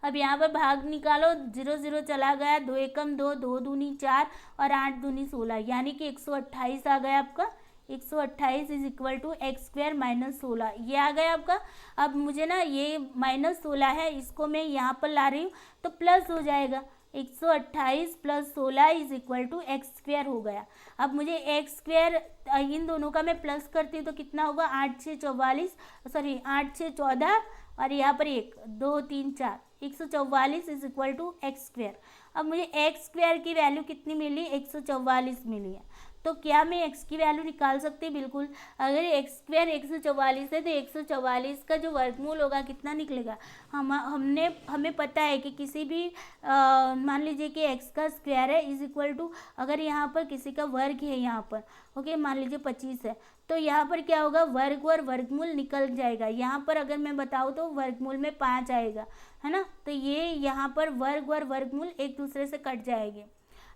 Speaker 1: अब यहाँ पर भाग निकालो, 0 0 चला गया, 2 एकम 2, 2 दूनी 4 और 8 दूनी 16, यानी कि 128 आ गया आपका। 128 is equal to X square minus 16, ये आ गया आपका। अब मुझे ना ये माइनस 16 है, इसको मैं यहाँ पर ला रही हूँ तो प्लस हो जाएगा, 128 plus 16 is equal to X square हो गया। अब मुझे एक्स स्क्वायर इन दोनों का मैं प्लस करती हूँ तो कितना होगा, 8 6 44, सॉरी 8 6 14 और यहाँ पर 1 2 3 4, 144 is equal to X square. अब मुझे एक्स स्क्वायर की वैल्यू कितनी मिली, 144 मिली है, तो क्या मैं एक्स की वैल्यू निकाल सकती, बिल्कुल। अगर एक्स स्क्वायर 144 है तो 144 का जो वर्गमूल होगा कितना निकलेगा, हमें पता है कि किसी भी मान लीजिए कि एक्स का स्क्वायर है इज इक्वल टू, अगर यहाँ पर किसी का वर्ग है यहाँ पर, ओके, मान लीजिए 25 है, तो यहाँ पर क्या होगा, वर्ग और वर्गमूल निकल जाएगा। यहाँ पर अगर मैं बताऊँ तो वर्गमूल में 5 आएगा, है ना, तो ये यहाँ पर वर्ग और वर्गमूल एक दूसरे से कट जाएंगे।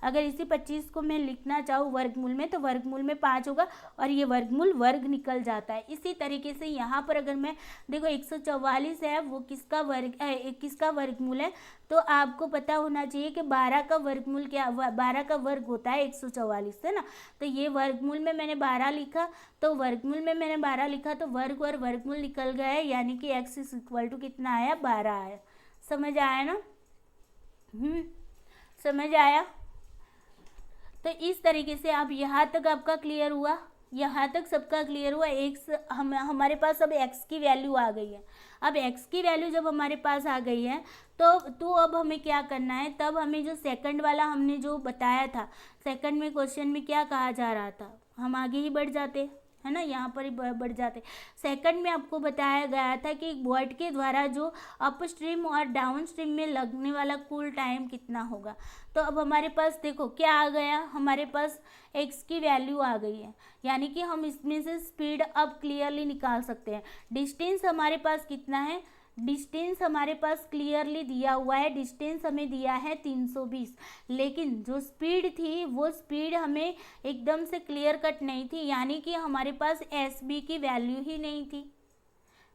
Speaker 1: अगर इसी 25 को मैं लिखना चाहूँ वर्गमूल में तो वर्गमूल में 5 होगा और ये वर्गमूल वर्ग निकल जाता है। इसी तरीके से यहाँ पर अगर मैं देखो 144 है, वो किसका वर्गमूल है, तो आपको पता होना चाहिए कि 12 का वर्गमूल क्या, 12 का वर्ग होता है 144, है ना, तो ये वर्गमूल में मैंने 12 लिखा, तो वर्गमूल में मैंने 12 लिखा तो वर्ग और वर्गमूल निकल गया है, यानी कि x इज इक्वल टू कितना आया, 12 आया। समझ आया ना, समझ आया। तो इस तरीके से आप यहाँ तक आपका क्लियर हुआ, यहाँ तक सबका क्लियर हुआ। हमारे पास अब x की वैल्यू आ गई है। अब x की वैल्यू जब हमारे पास आ गई है तो अब हमें क्या करना है, तब हमें जो सेकंड वाला हमने जो बताया था, सेकंड में क्वेश्चन में क्या कहा जा रहा था, हम आगे ही बढ़ जाते, है ना, यहाँ पर ही बढ़ जाते। सेकंड में आपको बताया गया था कि बॉट के द्वारा जो अप स्ट्रीम और डाउन स्ट्रीम में लगने वाला कुल टाइम कितना होगा। तो अब हमारे पास देखो क्या आ गया, हमारे पास x की वैल्यू आ गई है, यानी कि हम इसमें से स्पीड अब क्लियरली निकाल सकते हैं। डिस्टेंस हमारे पास कितना है, डिस्टेंस हमारे पास क्लियरली दिया हुआ है, डिस्टेंस हमें दिया है 320, लेकिन जो स्पीड थी वो स्पीड हमें एकदम से क्लियर कट नहीं थी, यानी कि हमारे पास एस बी की वैल्यू ही नहीं थी,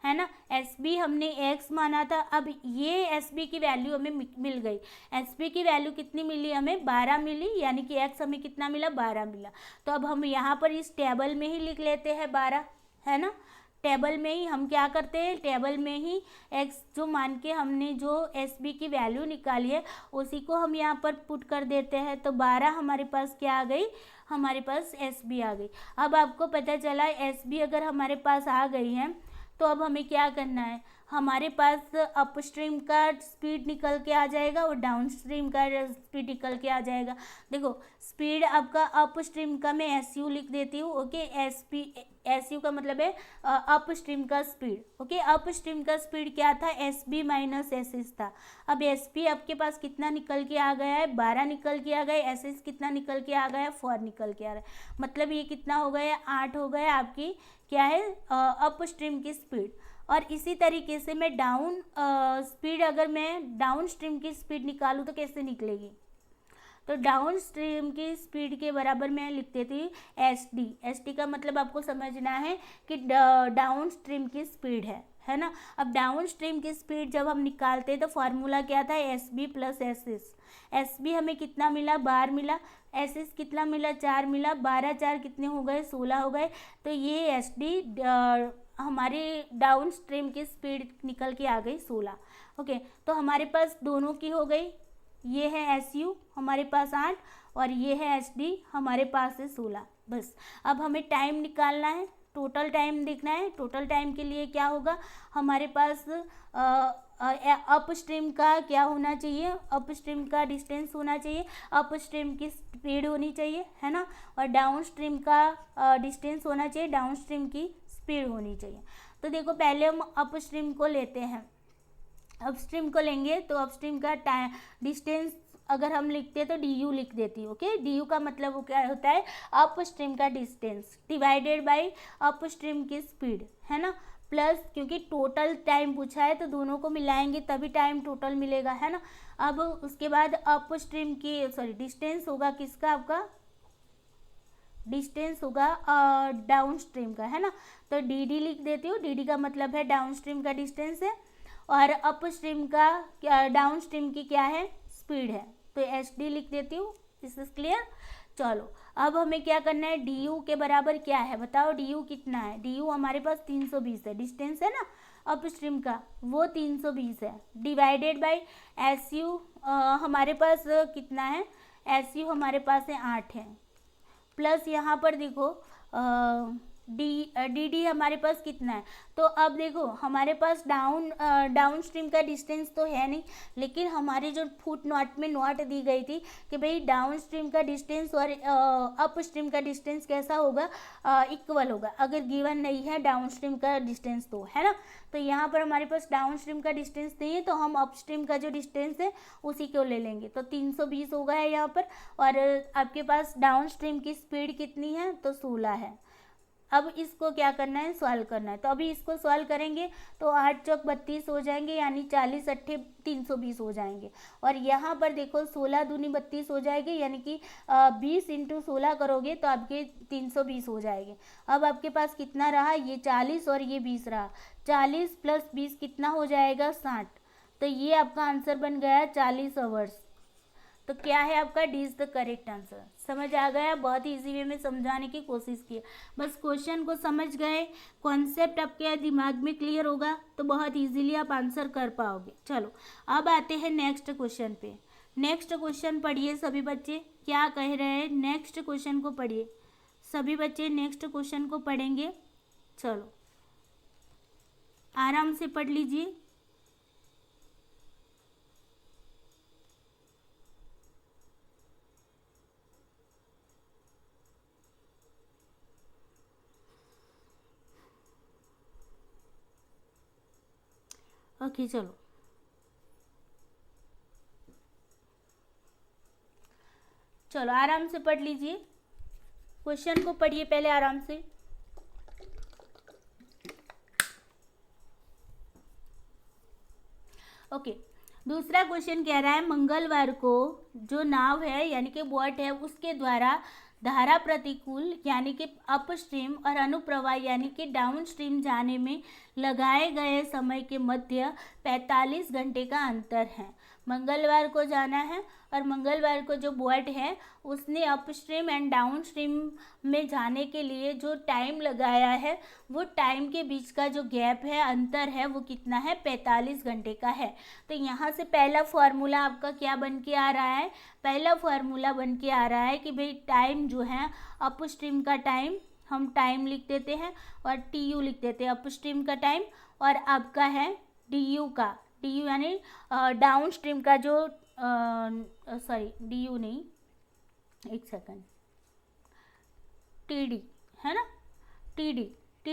Speaker 1: है ना। एस बी हमने x माना था, अब ये एस बी की वैल्यू हमें मिल गई। एस बी की वैल्यू कितनी मिली हमें, 12 मिली, यानी कि x हमें कितना मिला, 12 मिला। तो अब हम यहाँ पर इस टेबल में ही लिख लेते हैं 12, है ना, टेबल में ही हम क्या करते हैं, टेबल में ही x जो मान के हमने जो एस बी की वैल्यू निकाली है उसी को हम यहाँ पर पुट कर देते हैं। तो 12 हमारे पास क्या आ गई, हमारे पास एस बी आ गई। अब आपको पता चला एस बी अगर हमारे पास आ गई है तो अब हमें क्या करना है, हमारे पास अपस्ट्रीम का स्पीड निकल के आ जाएगा और डाउनस्ट्रीम का स्पीड निकल के आ जाएगा। देखो स्पीड आपका अपस्ट्रीम का मैं एस यू लिख देती हूँ, ओके। एस यू का मतलब है अपस्ट्रीम का स्पीड, ओके। अपस्ट्रीम का स्पीड क्या था, S B minus S S था। अब एस बी आपके पास कितना निकल के आ गया है, 12 निकल के आ गए। एस एस कितना निकल के आ गया है, 4 निकल के आ रहा है। मतलब ये कितना हो गया, 8 हो गया आपकी क्या है अपस्ट्रीम की स्पीड। और इसी तरीके से मैं डाउन स्पीड, अगर मैं डाउन स्ट्रीम की स्पीड निकालूँ तो कैसे निकलेगी, तो डाउन स्ट्रीम की स्पीड के बराबर मैं लिख देती हूँ एस डी। एस डी का मतलब आपको समझना है कि डाउन स्ट्रीम की स्पीड है ना। अब डाउन स्ट्रीम की स्पीड जब हम निकालते हैं तो फार्मूला क्या था, S B plus S S. S B हमें कितना मिला, 12 मिला। एस एस कितना मिला, 4 मिला। 12 4 कितने हो गए, 16 हो गए। तो ये एस डी हमारी डाउन स्ट्रीम की स्पीड निकल के आ गई 16, ओके। तो हमारे पास दोनों की हो गई, ये है एस यू हमारे पास 8 और ये है एस डी हमारे पास है 16। बस अब हमें टाइम निकालना है, टोटल टाइम देखना है। टोटल टाइम के लिए क्या होगा, हमारे पास अप स्ट्रीम का क्या होना चाहिए, अप स्ट्रीम का डिस्टेंस होना चाहिए, अप स्ट्रीम की स्पीड होनी चाहिए, है ना। और डाउन स्ट्रीम का डिस्टेंस होना चाहिए, डाउन स्ट्रीम की स्पीड होनी चाहिए। तो देखो पहले हम अप स्ट्रीम को लेते हैं। अपस्ट्रीम को लेंगे तो अपस्ट्रीम का टाइम डिस्टेंस अगर हम लिखते हैं तो डी यू लिख देती हूँ, ओके। डी यू का मतलब वो क्या होता है, अपस्ट्रीम का डिस्टेंस डिवाइडेड बाय अपस्ट्रीम की स्पीड, है ना। प्लस क्योंकि टोटल टाइम पूछा है तो दोनों को मिलाएंगे तभी टाइम टोटल मिलेगा, है ना। अब उसके बाद अपस्ट्रीम की डिस्टेंस होगा किसका, आपका डिस्टेंस होगा डाउन स्ट्रीम का, है ना। तो डी डी लिख देती हूँ। डी डी का मतलब है डाउन स्ट्रीम का डिस्टेंस है और अप स्ट्रीम का क्या, डाउन स्ट्रीम की क्या है, स्पीड है। तो एच डी लिख देती हूँ। This is clear. चलो अब हमें क्या करना है, डी यू के बराबर क्या है बताओ, डी यू कितना है। डी यू हमारे पास 320 है, डिस्टेंस है ना अप स्ट्रीम का, वो 320 है। डिवाइडेड बाय एस यू हमारे पास कितना है, एस यू हमारे पास है 8 है। प्लस यहाँ पर देखो डी डी हमारे पास कितना है। तो अब देखो हमारे पास डाउन स्ट्रीम का डिस्टेंस तो है नहीं, लेकिन हमारे जो फुट नोट में नोट दी गई थी कि भाई डाउन स्ट्रीम का डिस्टेंस और अप स्ट्रीम का डिस्टेंस कैसा होगा, इक्वल होगा। अगर गिवन नहीं है डाउन स्ट्रीम का डिस्टेंस तो, है ना। तो यहाँ पर हमारे पास डाउन स्ट्रीम का डिस्टेंस नहीं है तो हम अप स्ट्रीम का जो डिस्टेंस है उसी को ले लेंगे। तो 320 होगा है यहाँ पर। और आपके पास डाउन स्ट्रीम की स्पीड कितनी है, तो 16 है। अब इसको क्या करना है, सॉल्व करना है। तो अभी इसको सॉल्व करेंगे तो 8 चौक 32 हो जाएंगे, यानी 40 अट्ठे 320 हो जाएंगे। और यहाँ पर देखो 16 दूनी 32 हो जाएगी, यानी कि 20 इंटू 16 करोगे तो आपके 320 हो जाएंगे। अब आपके पास कितना रहा, ये 40 और ये 20 रहा। 40 प्लस 20 कितना हो जाएगा, 60। तो ये आपका आंसर बन गया 40 आवर्स। तो क्या है आपका, D is the correct answer. समझ आ गया, बहुत ही इजी वे में समझाने की कोशिश की। बस क्वेश्चन को समझ गए, कॉन्सेप्ट आपके दिमाग में क्लियर होगा तो बहुत इजीली आप आंसर कर पाओगे। चलो अब आते हैं नेक्स्ट क्वेश्चन पे। नेक्स्ट क्वेश्चन पढ़िए सभी बच्चे, क्या कह रहे हैं, नेक्स्ट क्वेश्चन को पढ़िए सभी बच्चे, नेक्स्ट क्वेश्चन को पढ़ेंगे। चलो आराम से पढ़ लीजिए। ओके चलो चलो आराम से पढ़ लीजिए, क्वेश्चन को पढ़िए पहले आराम से। ओके दूसरा क्वेश्चन कह रहा है, मंगलवार को जो नाव है यानी कि बोट है उसके द्वारा धारा प्रतिकूल यानी कि अपस्ट्रीम और अनुप्रवाह यानी कि डाउन स्ट्रीम जाने में लगाए गए समय के मध्य 45 घंटे का अंतर है। मंगलवार को जाना है और मंगलवार को जो बोट है उसने अपस्ट्रीम एंड डाउन स्ट्रीम में जाने के लिए जो टाइम लगाया है वो टाइम के बीच का जो गैप है, अंतर है, वो कितना है, 45 घंटे का है। तो यहाँ से पहला फार्मूला आपका क्या बन के आ रहा है, पहला फार्मूला बन के आ रहा है कि भाई टाइम जो है अपस्ट्रीम का टाइम हम टाइम लिख देते हैं और टी यू लिख देते हैं, अपस्ट्रीम का टाइम, और आपका है डी यू यानी डाउन स्ट्रीम का जो सॉरी डी यू नहीं, एक सेकंड, टी डी है ना, टी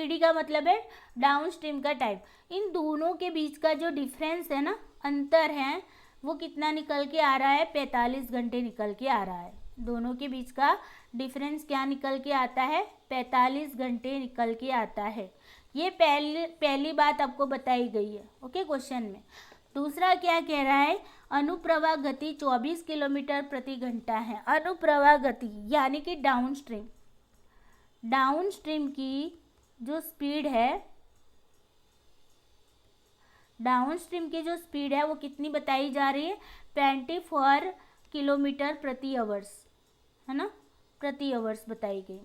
Speaker 1: डी का मतलब है डाउन स्ट्रीम का टाइम। इन दोनों के बीच का जो डिफरेंस है ना, अंतर है, वो कितना निकल के आ रहा है, 45 घंटे निकल के आ रहा है। दोनों के बीच का डिफरेंस क्या निकल के आता है, 45 घंटे निकल के आता है। ये पहली बात आपको बताई गई है, ओके, क्वेश्चन में। दूसरा क्या कह रहा है, अनुप्रवाह गति 24 किलोमीटर प्रति घंटा है। अनुप्रवाह गति यानी कि डाउन स्ट्रीम की जो स्पीड है, डाउन स्ट्रीम की जो स्पीड है वो कितनी बताई जा रही है, 24 किलोमीटर प्रति आवर्स, है ना, प्रति आवर्स बताई गई।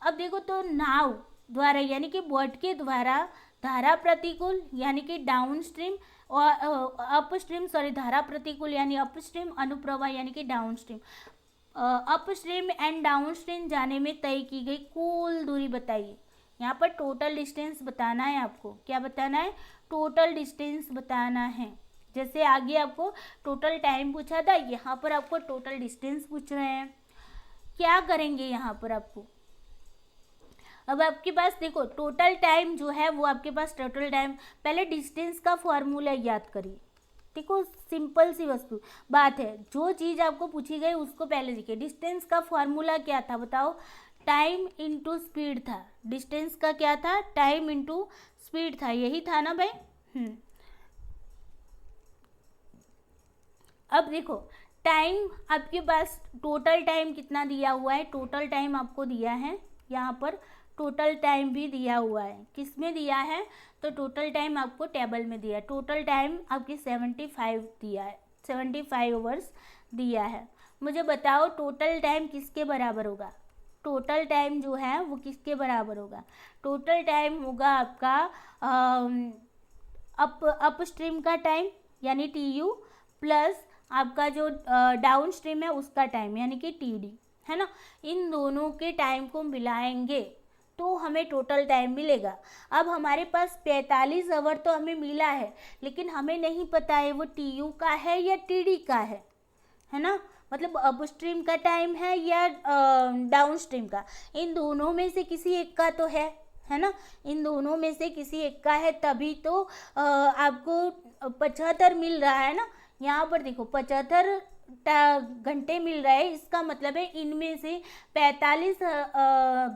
Speaker 1: अब देखो, तो नाव द्वारा यानी कि बोट के द्वारा धारा प्रतिकूल यानी कि डाउन स्ट्रीम और अप स्ट्रीम, सॉरी, धारा प्रतिकूल यानी अप स्ट्रीम, अनुप्रवाह यानी कि down stream, up stream and down stream जाने में तय की गई कुल दूरी बताइए। यहाँ पर टोटल डिस्टेंस बताना है आपको। क्या बताना है, टोटल डिस्टेंस बताना है। जैसे आगे आपको टोटल टाइम पूछा था, यहाँ पर आपको टोटल डिस्टेंस पूछ रहे हैं। क्या करेंगे यहाँ पर आपको, अब आपके पास देखो टोटल टाइम जो है वो आपके पास टोटल टाइम, पहले डिस्टेंस का फॉर्मूला याद करिए। देखो सिंपल सी वस्तु बात है, जो चीज़ आपको पूछी गई उसको पहले लिखिए। डिस्टेंस का फॉर्मूला क्या था बताओ, टाइम इंटू स्पीड था। डिस्टेंस का क्या था, टाइम इंटू स्पीड था, यही था ना भाई। अब देखो टाइम आपके पास टोटल टाइम कितना दिया हुआ है, टोटल टाइम आपको दिया है, यहाँ पर टोटल टाइम भी दिया हुआ है। किस में दिया है, तो टोटल टाइम आपको टेबल में दिया है। टोटल टाइम आपकी 75 दिया है, 75 आवर्स दिया है। मुझे बताओ टोटल टाइम किसके बराबर होगा, टोटल टाइम जो है वो किसके बराबर होगा, टोटल टाइम होगा आपका अप स्ट्रीम का टाइम यानी टी यू प्लस आपका जो डाउन स्ट्रीम है उसका टाइम यानी कि टी डी, है ना। इन दोनों के टाइम को मिलाएंगे तो हमें टोटल टाइम मिलेगा। अब हमारे पास 45 आवर तो हमें मिला है, लेकिन हमें नहीं पता है वो टी यू का है या टी डी का है ना, मतलब अप स्ट्रीम का टाइम है या डाउन स्ट्रीम का। इन दोनों में से किसी एक का तो है ना, इन दोनों में से किसी एक का है, तभी तो आपको 75 मिल रहा है ना। यहाँ पर देखो 75 घंटे मिल रहा है, इसका मतलब है इनमें से 45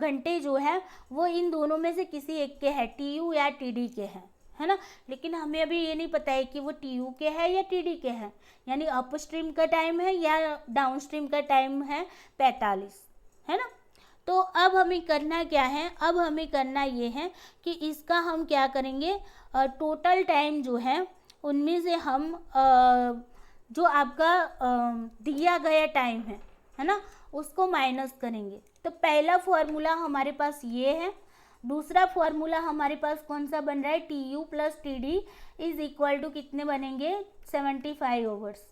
Speaker 1: घंटे जो है वो इन दोनों में से किसी एक के है, टी यू या टी डी के हैं, है ना। लेकिन हमें अभी ये नहीं पता है कि वो टी यू के है या टी डी के हैं, यानी अप स्ट्रीम का टाइम है या डाउन स्ट्रीम का टाइम है 45, है ना। तो अब हमें करना क्या है, अब हमें करना ये है कि इसका हम क्या करेंगे, टोटल टाइम जो है उनमें से हम जो आपका दिया गया टाइम है ना, उसको माइनस करेंगे। तो पहला फॉर्मूला हमारे पास ये है, दूसरा फॉर्मूला हमारे पास कौन सा बन रहा है, T U plus T D is equal to कितने बनेंगे, 75 आवर्स।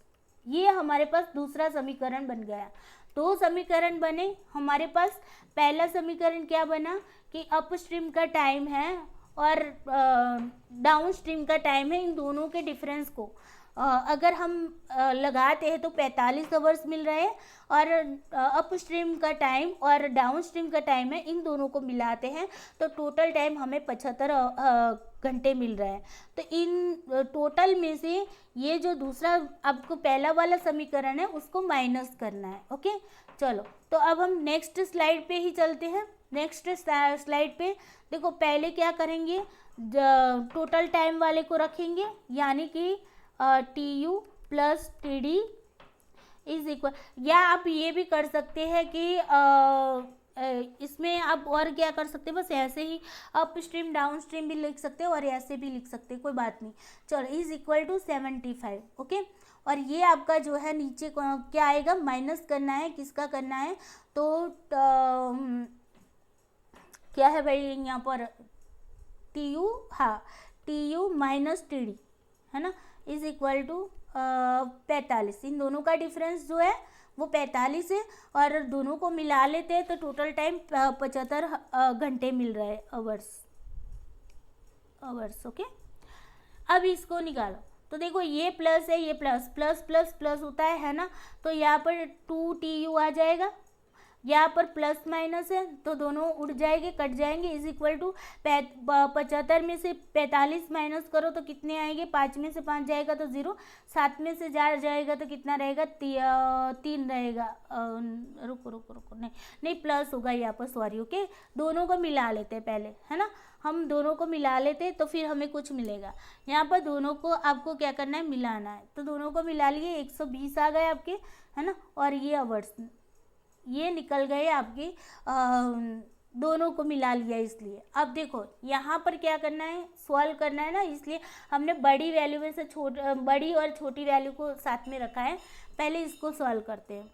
Speaker 1: ये हमारे पास दूसरा समीकरण बन गया। दो समीकरण बने हमारे पास। पहला समीकरण क्या बना कि अप स्ट्रीम का टाइम है और डाउन स्ट्रीम का टाइम है, इन दोनों के डिफरेंस को अगर हम लगाते हैं तो 45 आवर्स मिल रहे हैं, और अप स्ट्रीम का टाइम और डाउन स्ट्रीम का टाइम है, इन दोनों को मिलाते हैं तो टोटल टाइम हमें 75 घंटे मिल रहा है। तो इन टोटल में से ये जो दूसरा आपको पहला वाला समीकरण है उसको माइनस करना है, ओके। चलो तो अब हम नेक्स्ट स्लाइड पे ही चलते हैं। नेक्स्ट स्लाइड पे देखो, पहले क्या करेंगे, टोटल टाइम वाले को रखेंगे यानी कि T U plus T D is equal, या आप ये भी कर सकते हैं कि इसमें आप और क्या कर सकते हैं, बस ऐसे ही अप स्ट्रीम डाउन स्ट्रीम भी लिख सकते हैं और ऐसे भी लिख सकते हैं, कोई बात नहीं। चलो इज इक्वल टू 75, ओके। और ये आपका जो है नीचे क्या आएगा, माइनस करना है, किसका करना है, तो क्या है भाई यहाँ पर टी यू, हाँ T U minus T D, है ना, इज इक्वल टू 45। इन दोनों का डिफरेंस जो है वो 45 है, और दोनों को मिला लेते हैं तो टोटल टाइम 75 घंटे मिल रहा है, आवर्स, ओके। अब इसको निकालो तो देखो ये प्लस है, ये प्लस प्लस प्लस प्लस होता है ना, तो यहाँ पर 2TU आ जाएगा, यहाँ पर प्लस माइनस है तो दोनों उड़ जाएंगे, कट जाएंगे, इज इक्वल टू 75 में से 45 माइनस करो तो कितने आएंगे, 5 में से 5 जाएगा तो 0, 7 में से 4 जाएगा तो कितना रहेगा, 3 रहेगा। रुको रुको रुको, नहीं प्लस होगा यहाँ पर, सॉरी। ओके, दोनों को मिला लेते हैं पहले, है ना, हम दोनों को मिला लेते तो फिर हमें कुछ मिलेगा। यहाँ पर दोनों को आपको क्या करना है, मिलाना है, तो दोनों को मिला लिए, 120 आ गए आपके, है ना, और ये आवर्स ये निकल गए आपके, दोनों को मिला लिया इसलिए। अब देखो यहाँ पर क्या करना है, सॉल्व करना है ना, इसलिए हमने बड़ी वैल्यू में से बड़ी और छोटी वैल्यू को साथ में रखा है। पहले इसको सॉल्व करते हैं।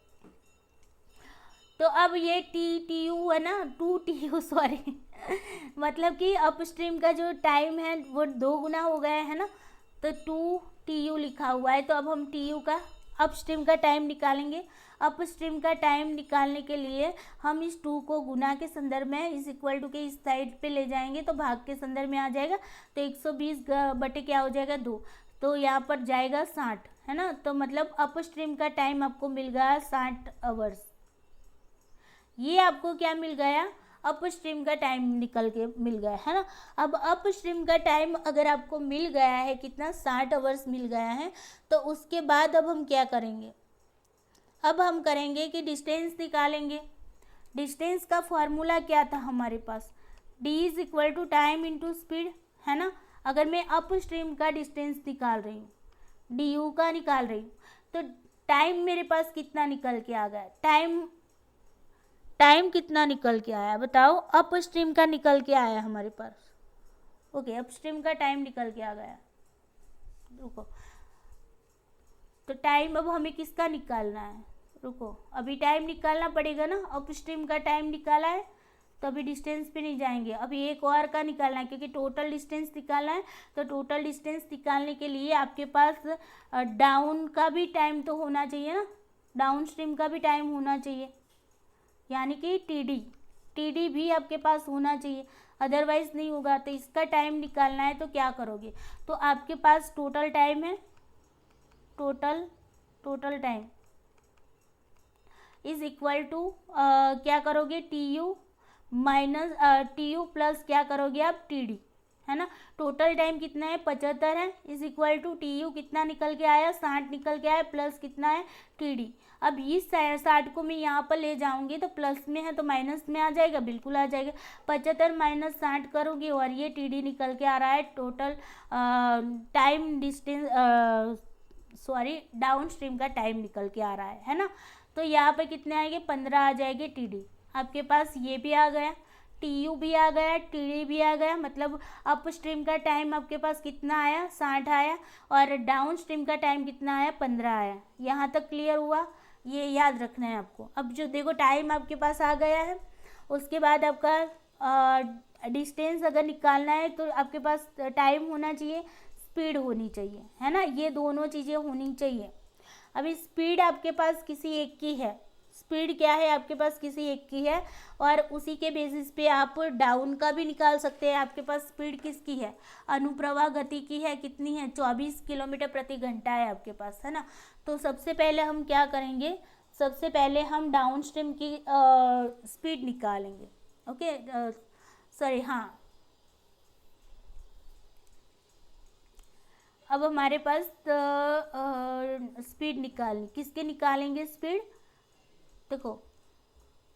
Speaker 1: तो अब ये TU है ना, 2TU सॉरी मतलब कि अपस्ट्रीम का जो टाइम है वो 2 गुना हो गया है ना, तो 2TU लिखा हुआ है। तो अब हम TU का अपस्ट्रीम का टाइम निकालेंगे। अपस्ट्रीम का टाइम निकालने के लिए हम इस 2 को गुना के संदर्भ में इस इक्वल टू के इस साइड पे ले जाएंगे तो भाग के संदर्भ में आ जाएगा, तो 120 बटे क्या हो जाएगा, 2, तो यहाँ पर जाएगा 60, है ना, तो मतलब अपस्ट्रीम का टाइम आपको मिल गया 60 आवर्स। ये आपको क्या मिल गया, अपस्ट्रीम का टाइम निकल के मिल गया, है ना। अब अपस्ट्रीम का टाइम अगर आपको मिल गया है कितना, 60 आवर्स मिल गया है, तो उसके बाद अब हम क्या करेंगे, अब हम करेंगे कि डिस्टेंस निकालेंगे। डिस्टेंस का फॉर्मूला क्या था हमारे पास, D is equal to time into speed, है ना। अगर मैं अपस्ट्रीम का डिस्टेंस निकाल रही हूँ, DU का निकाल रही हूँ, तो टाइम मेरे पास कितना निकल के आ गया, टाइम कितना निकल के आया बताओ, अपस्ट्रीम का निकल के आया हमारे पास। ओके, अपस्ट्रीम का टाइम निकल के आ गया। रुको, तो टाइम अब हमें किसका निकालना है, रुको अभी टाइम निकालना पड़ेगा ना, अपस्ट्रीम का टाइम निकाला है तो अभी डिस्टेंस पे नहीं जाएंगे, अभी एक और का निकालना है, क्योंकि टोटल डिस्टेंस निकालना है। तो टोटल डिस्टेंस निकालने के लिए आपके पास डाउन का भी टाइम तो होना चाहिए ना, डाउन स्ट्रीम का भी टाइम होना चाहिए, यानी कि TD भी आपके पास होना चाहिए, अदरवाइज नहीं होगा। तो इसका टाइम निकालना है तो क्या करोगे, तो आपके पास टोटल टाइम है, total time is equal to क्या करोगे, TU माइनस TU प्लस क्या करोगे आप, TD, है ना। टोटल टाइम कितना है, 75 है, इज इक्वल टू TU कितना निकल के आया, 60 निकल के आया, प्लस कितना है, TD। अब इस 60 को मैं यहाँ पर ले जाऊंगी तो प्लस में है तो माइनस में आ जाएगा, बिल्कुल आ जाएगा। 75 माइनस 60 करोगे और ये TD निकल के आ रहा है, total time distance sorry down stream का टाइम निकल के आ रहा है ना। तो यहाँ पे कितने आएंगे, 15 आ जाएंगे TD। आपके पास ये भी आ गया, TU भी आ गया, TD भी आ गया, मतलब अप स्ट्रीम का टाइम आपके पास कितना आया, 60 आया, और डाउन स्ट्रीम का टाइम कितना आया, 15 आया। यहाँ तक क्लियर हुआ, ये याद रखना है आपको। अब जो देखो टाइम आपके पास आ गया है, उसके बाद आपका डिस्टेंस अगर निकालना है तो आपके पास टाइम होना चाहिए, स्पीड होनी चाहिए, है ना, ये दोनों चीज़ें होनी चाहिए। अभी स्पीड आपके पास किसी एक की है, स्पीड क्या है आपके पास, किसी एक की है, और उसी के बेसिस पे आप डाउन का भी निकाल सकते हैं। आपके पास स्पीड किसकी है, अनुप्रवाह गति की है, कितनी है, 24 किलोमीटर प्रति घंटा है आपके पास, है ना। तो सबसे पहले हम क्या करेंगे, सबसे पहले हम डाउन स्ट्रीम की स्पीड निकालेंगे। ओके, सॉरी, हाँ, अब हमारे पास स्पीड निकालनी, किसके निकालेंगे स्पीड, देखो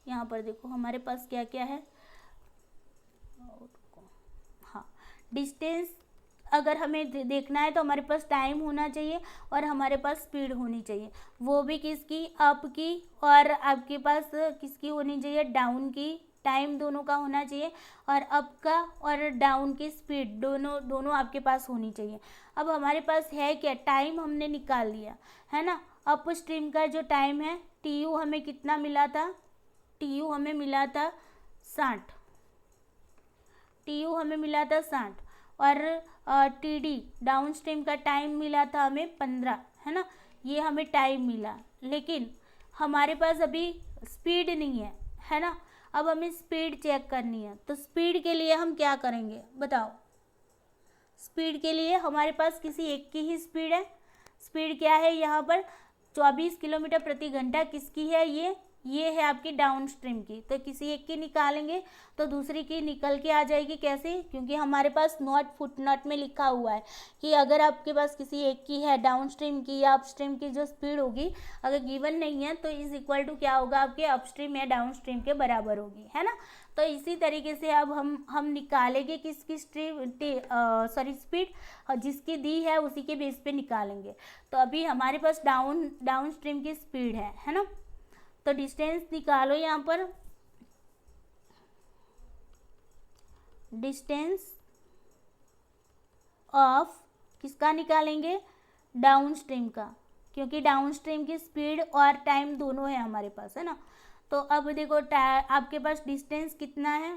Speaker 1: यहाँ पर देखो हमारे पास क्या क्या है, हाँ, डिस्टेंस अगर हमें देखना है तो हमारे पास टाइम होना चाहिए और हमारे पास स्पीड होनी चाहिए, वो भी किसकी, अप की, और आपके पास किसकी होनी चाहिए, डाउन की, टाइम दोनों का होना चाहिए, और अप का और डाउन की स्पीड दोनों आपके पास होनी चाहिए। अब हमारे पास है क्या, टाइम हमने निकाल लिया, है ना। अप स्ट्रीम का जो टाइम है, TU हमें कितना मिला था, TU हमें मिला था 60, TU हमें मिला था 60, और TD डाउन स्ट्रीम का टाइम मिला था हमें 15, है ना, ये हमें टाइम मिला, लेकिन हमारे पास अभी स्पीड नहीं है ना। अब हमें स्पीड चेक करनी है, तो स्पीड के लिए हम क्या करेंगे बताओ, स्पीड के लिए हमारे पास किसी एक की ही स्पीड है। स्पीड क्या है यहाँ पर 24 किलोमीटर प्रति घंटा किसकी है, ये है आपकी डाउन स्ट्रीम की। तो किसी एक की निकालेंगे तो दूसरी की निकल के आ जाएगी। कैसे? क्योंकि हमारे पास नोट फुट नोट में लिखा हुआ है कि अगर आपके पास किसी एक की है डाउन स्ट्रीम की या अपस्ट्रीम की जो स्पीड होगी अगर गिवन नहीं है तो इज इक्वल टू क्या होगा, आपके अपस्ट्रीम या डाउन स्ट्रीम के बराबर होगी, है ना। तो इसी तरीके से अब हम निकालेंगे किसकी स्पीड जिसकी दी है उसी के बेस पे निकालेंगे। तो अभी हमारे पास डाउन स्ट्रीम की स्पीड है ना। तो डिस्टेंस निकालो यहाँ पर, डिस्टेंस ऑफ किसका निकालेंगे, डाउन स्ट्रीम का, क्योंकि डाउन स्ट्रीम की स्पीड और टाइम दोनों है हमारे पास, है ना। तो अब देखो आपके पास डिस्टेंस कितना है,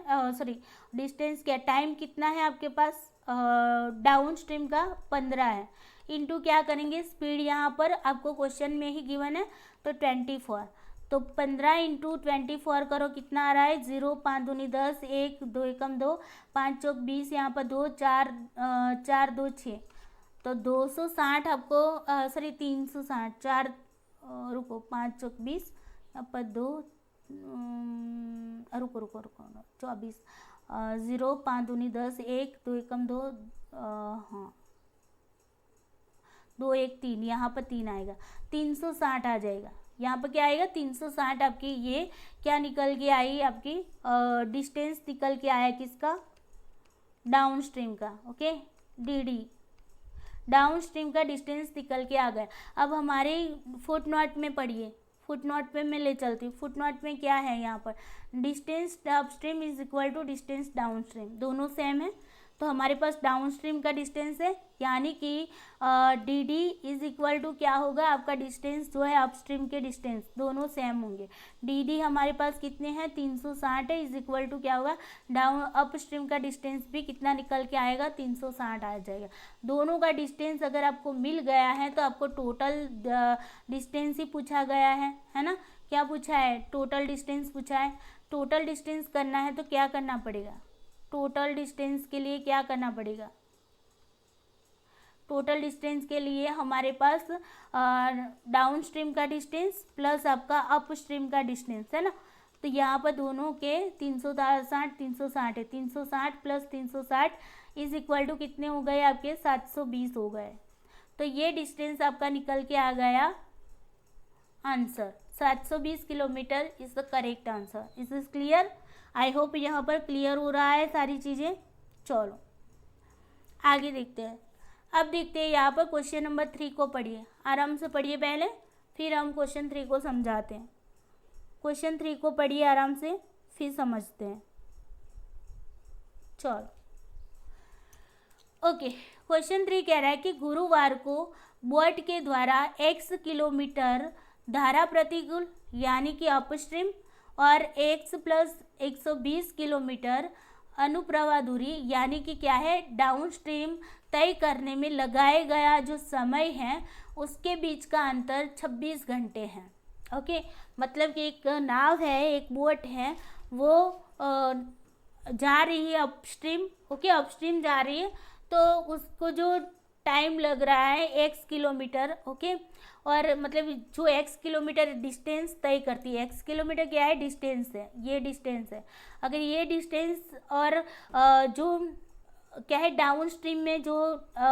Speaker 1: डिस्टेंस क्या, टाइम कितना है आपके पास, डाउन स्ट्रीम का 15 है, इनटू क्या करेंगे स्पीड, यहाँ पर आपको क्वेश्चन में ही गिवन है तो 24। तो 15 इंटू 24 करो कितना आ रहा है, 0, 5 दूनी 10, 1 2 एकम 2, 5 चौक 20, यहाँ पर 2 4 4 2 6, तो 260 आपको 360, 4 रुको 5 चौक 20, यहाँ पर 2 रुको 24, 0 5 दूनी 10, 1 2 एकम 2, हाँ 2 1 3, यहाँ पर 3 आएगा, 360 आ जाएगा। यहाँ पर क्या आएगा 360, आपकी ये क्या निकल के आई, आपकी डिस्टेंस निकल के आया किसका, डाउन स्ट्रीम का। ओके, डी डाउन स्ट्रीम का डिस्टेंस निकल के आ गया। अब हमारे फुट नोट में पढ़िए, फुट नोट पे मैं ले चलती हूँ। फुट नोट में क्या है यहाँ पर, distance upstream is equal to distance downstream, दोनों सेम है। तो हमारे पास डाउन स्ट्रीम का डिस्टेंस है, यानी कि D D is equal to क्या होगा, आपका डिस्टेंस जो है अपस्ट्रीम के डिस्टेंस दोनों सेम होंगे। डी डी हमारे पास कितने हैं 360 है, इज इक्वल टू क्या होगा, डाउन अपस्ट्रीम का डिस्टेंस भी कितना निकल के आएगा 360 आ जाएगा। दोनों का डिस्टेंस अगर आपको मिल गया है तो आपको टोटल डिस्टेंस ही पूछा गया है ना। क्या पूछा है, टोटल डिस्टेंस पूछा है। टोटल डिस्टेंस करना है तो क्या करना पड़ेगा, टोटल डिस्टेंस के लिए क्या करना पड़ेगा, टोटल डिस्टेंस के लिए हमारे पास डाउन स्ट्रीम का डिस्टेंस प्लस आपका अप स्ट्रीम का डिस्टेंस, है ना। तो यहाँ पर दोनों के 360 है, 360 प्लस 360 इज इक्वल टू कितने हो गए आपके 720 हो गए। तो ये डिस्टेंस आपका निकल के आ गया answer, 720 kilometre is the correct answer. Is this clear? I hope यहाँ पर क्लियर हो रहा है सारी चीज़ें। चलो आगे देखते हैं। अब देखते हैं यहाँ पर क्वेश्चन नंबर 3 को पढ़िए, आराम से पढ़िए पहले, फिर हम क्वेश्चन 3 को समझाते हैं। क्वेश्चन 3 को पढ़िए आराम से, फिर समझते हैं। चलो ओके, क्वेश्चन 3 कह रहा है कि गुरुवार को बोट के द्वारा x किलोमीटर धारा प्रतिकूल यानी कि अपस्ट्रीम और x प्लस 120 किलोमीटर अनुप्रवाह दूरी यानी कि क्या है डाउन स्ट्रीम तय करने में लगाए गया जो समय है उसके बीच का अंतर 26 घंटे है। ओके, मतलब कि एक नाव है, एक बोट है, वो जा रही है अपस्ट्रीम। ओके, अपस्ट्रीम जा रही है तो उसको जो टाइम लग रहा है x किलोमीटर। ओके, और मतलब जो x किलोमीटर डिस्टेंस तय करती है, x किलोमीटर क्या है, डिस्टेंस है, ये डिस्टेंस है। अगर ये डिस्टेंस और जो क्या है डाउन स्ट्रीम में जो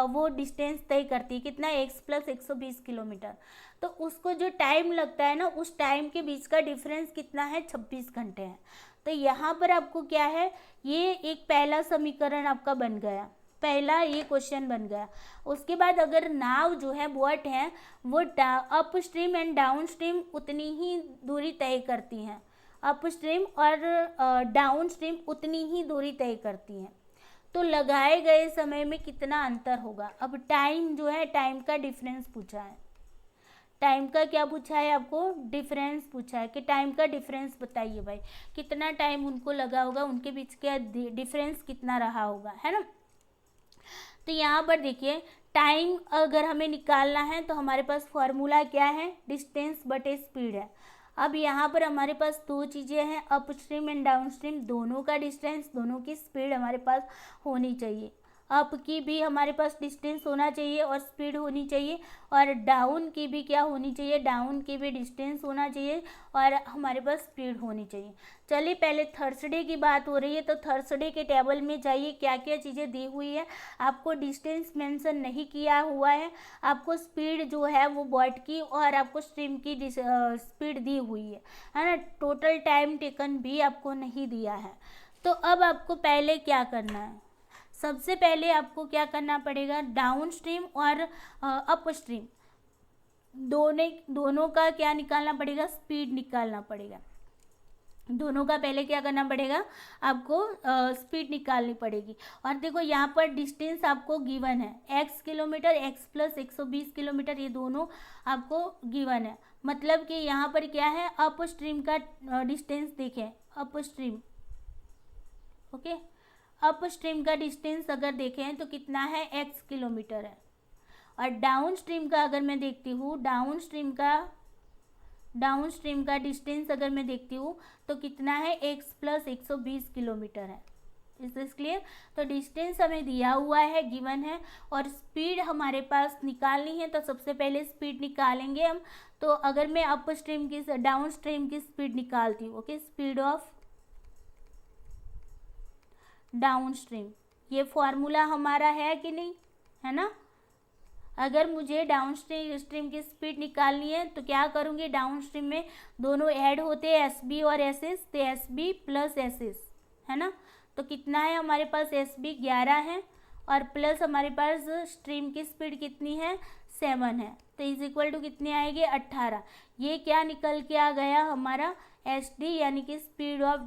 Speaker 1: वो डिस्टेंस तय करती है कितना, x प्लस 120 किलोमीटर, तो उसको जो टाइम लगता है ना उस टाइम के बीच का डिफरेंस कितना है 26 घंटे है। तो यहाँ पर आपको क्या है, ये एक पहला समीकरण आपका बन गया, पहला ये क्वेश्चन बन गया। उसके बाद अगर नाव जो है बोट है वो up stream and down stream उतनी ही दूरी तय करती हैं, अप स्ट्रीम और डाउन स्ट्रीम उतनी ही दूरी तय करती हैं, तो लगाए गए समय में कितना अंतर होगा। अब टाइम जो है, टाइम का डिफरेंस पूछा है, टाइम का क्या पूछा है आपको, डिफरेंस पूछा है कि टाइम का डिफरेंस बताइए भाई, कितना टाइम उनको लगा होगा, उनके बीच का डिफरेंस कितना रहा होगा, है ना। तो यहाँ पर देखिए टाइम अगर हमें निकालना है तो हमारे पास फॉर्मूला क्या है, डिस्टेंस बटे स्पीड है। अब यहाँ पर हमारे पास दो चीज़ें हैं, up stream and down stream, दोनों का डिस्टेंस, दोनों की स्पीड हमारे पास होनी चाहिए। अप की भी हमारे पास डिस्टेंस होना चाहिए और स्पीड होनी चाहिए, और डाउन की भी क्या होनी चाहिए, डाउन की भी डिस्टेंस होना चाहिए और हमारे पास स्पीड होनी चाहिए। चलिए पहले थर्सडे की बात हो रही है, तो थर्सडे के टेबल में जाइए, क्या क्या चीज़ें दी हुई है। आपको डिस्टेंस मेंशन नहीं किया हुआ है, आपको स्पीड जो है वो बॉट की और आपको स्ट्रीम की स्पीड दी हुई है ना। टोटल टाइम टेकन भी आपको नहीं दिया है। तो अब आपको पहले क्या करना है, सबसे पहले आपको क्या करना पड़ेगा, डाउन स्ट्रीम और अप स्ट्रीम दोनों का क्या निकालना पड़ेगा, स्पीड निकालना पड़ेगा। दोनों का पहले क्या करना पड़ेगा, आपको स्पीड निकालनी पड़ेगी। और देखो यहाँ पर डिस्टेंस आपको गिवन है, x kilometre, x plus 120 kilometre, ये दोनों आपको गिवन है। मतलब कि यहाँ पर क्या है, अप स्ट्रीम का डिस्टेंस देखें, up stream, okay, up stream का डिस्टेंस अगर देखें तो कितना है, x किलोमीटर है। और डाउन स्ट्रीम का अगर मैं देखती हूँ, डाउन स्ट्रीम का डिस्टेंस अगर मैं देखती हूँ तो कितना है, x प्लस 120 किलोमीटर है। Is this clear. तो डिस्टेंस हमें दिया हुआ है, गिवन है, और स्पीड हमारे पास निकालनी है। तो सबसे पहले स्पीड निकालेंगे हम। तो अगर मैं अप स्ट्रीम की, डाउन स्ट्रीम की स्पीड निकालती हूँ, okay, speed of down stream, ये फॉर्मूला हमारा है कि नहीं, है ना। अगर मुझे डाउन स्ट्रीम की स्पीड निकालनी है तो क्या करूँगी, डाउन स्ट्रीम में दोनों ऐड होते हैं, एस बी और एस एस, तो S B plus S S, है ना। तो कितना है हमारे पास, एस बी 11 है और प्लस हमारे पास स्ट्रीम की स्पीड कितनी है, 7 है। तो इज इक्वल टू कितनी आएगी, 18। ये क्या निकल के आ गया हमारा, एस डी, यानी कि स्पीड ऑफ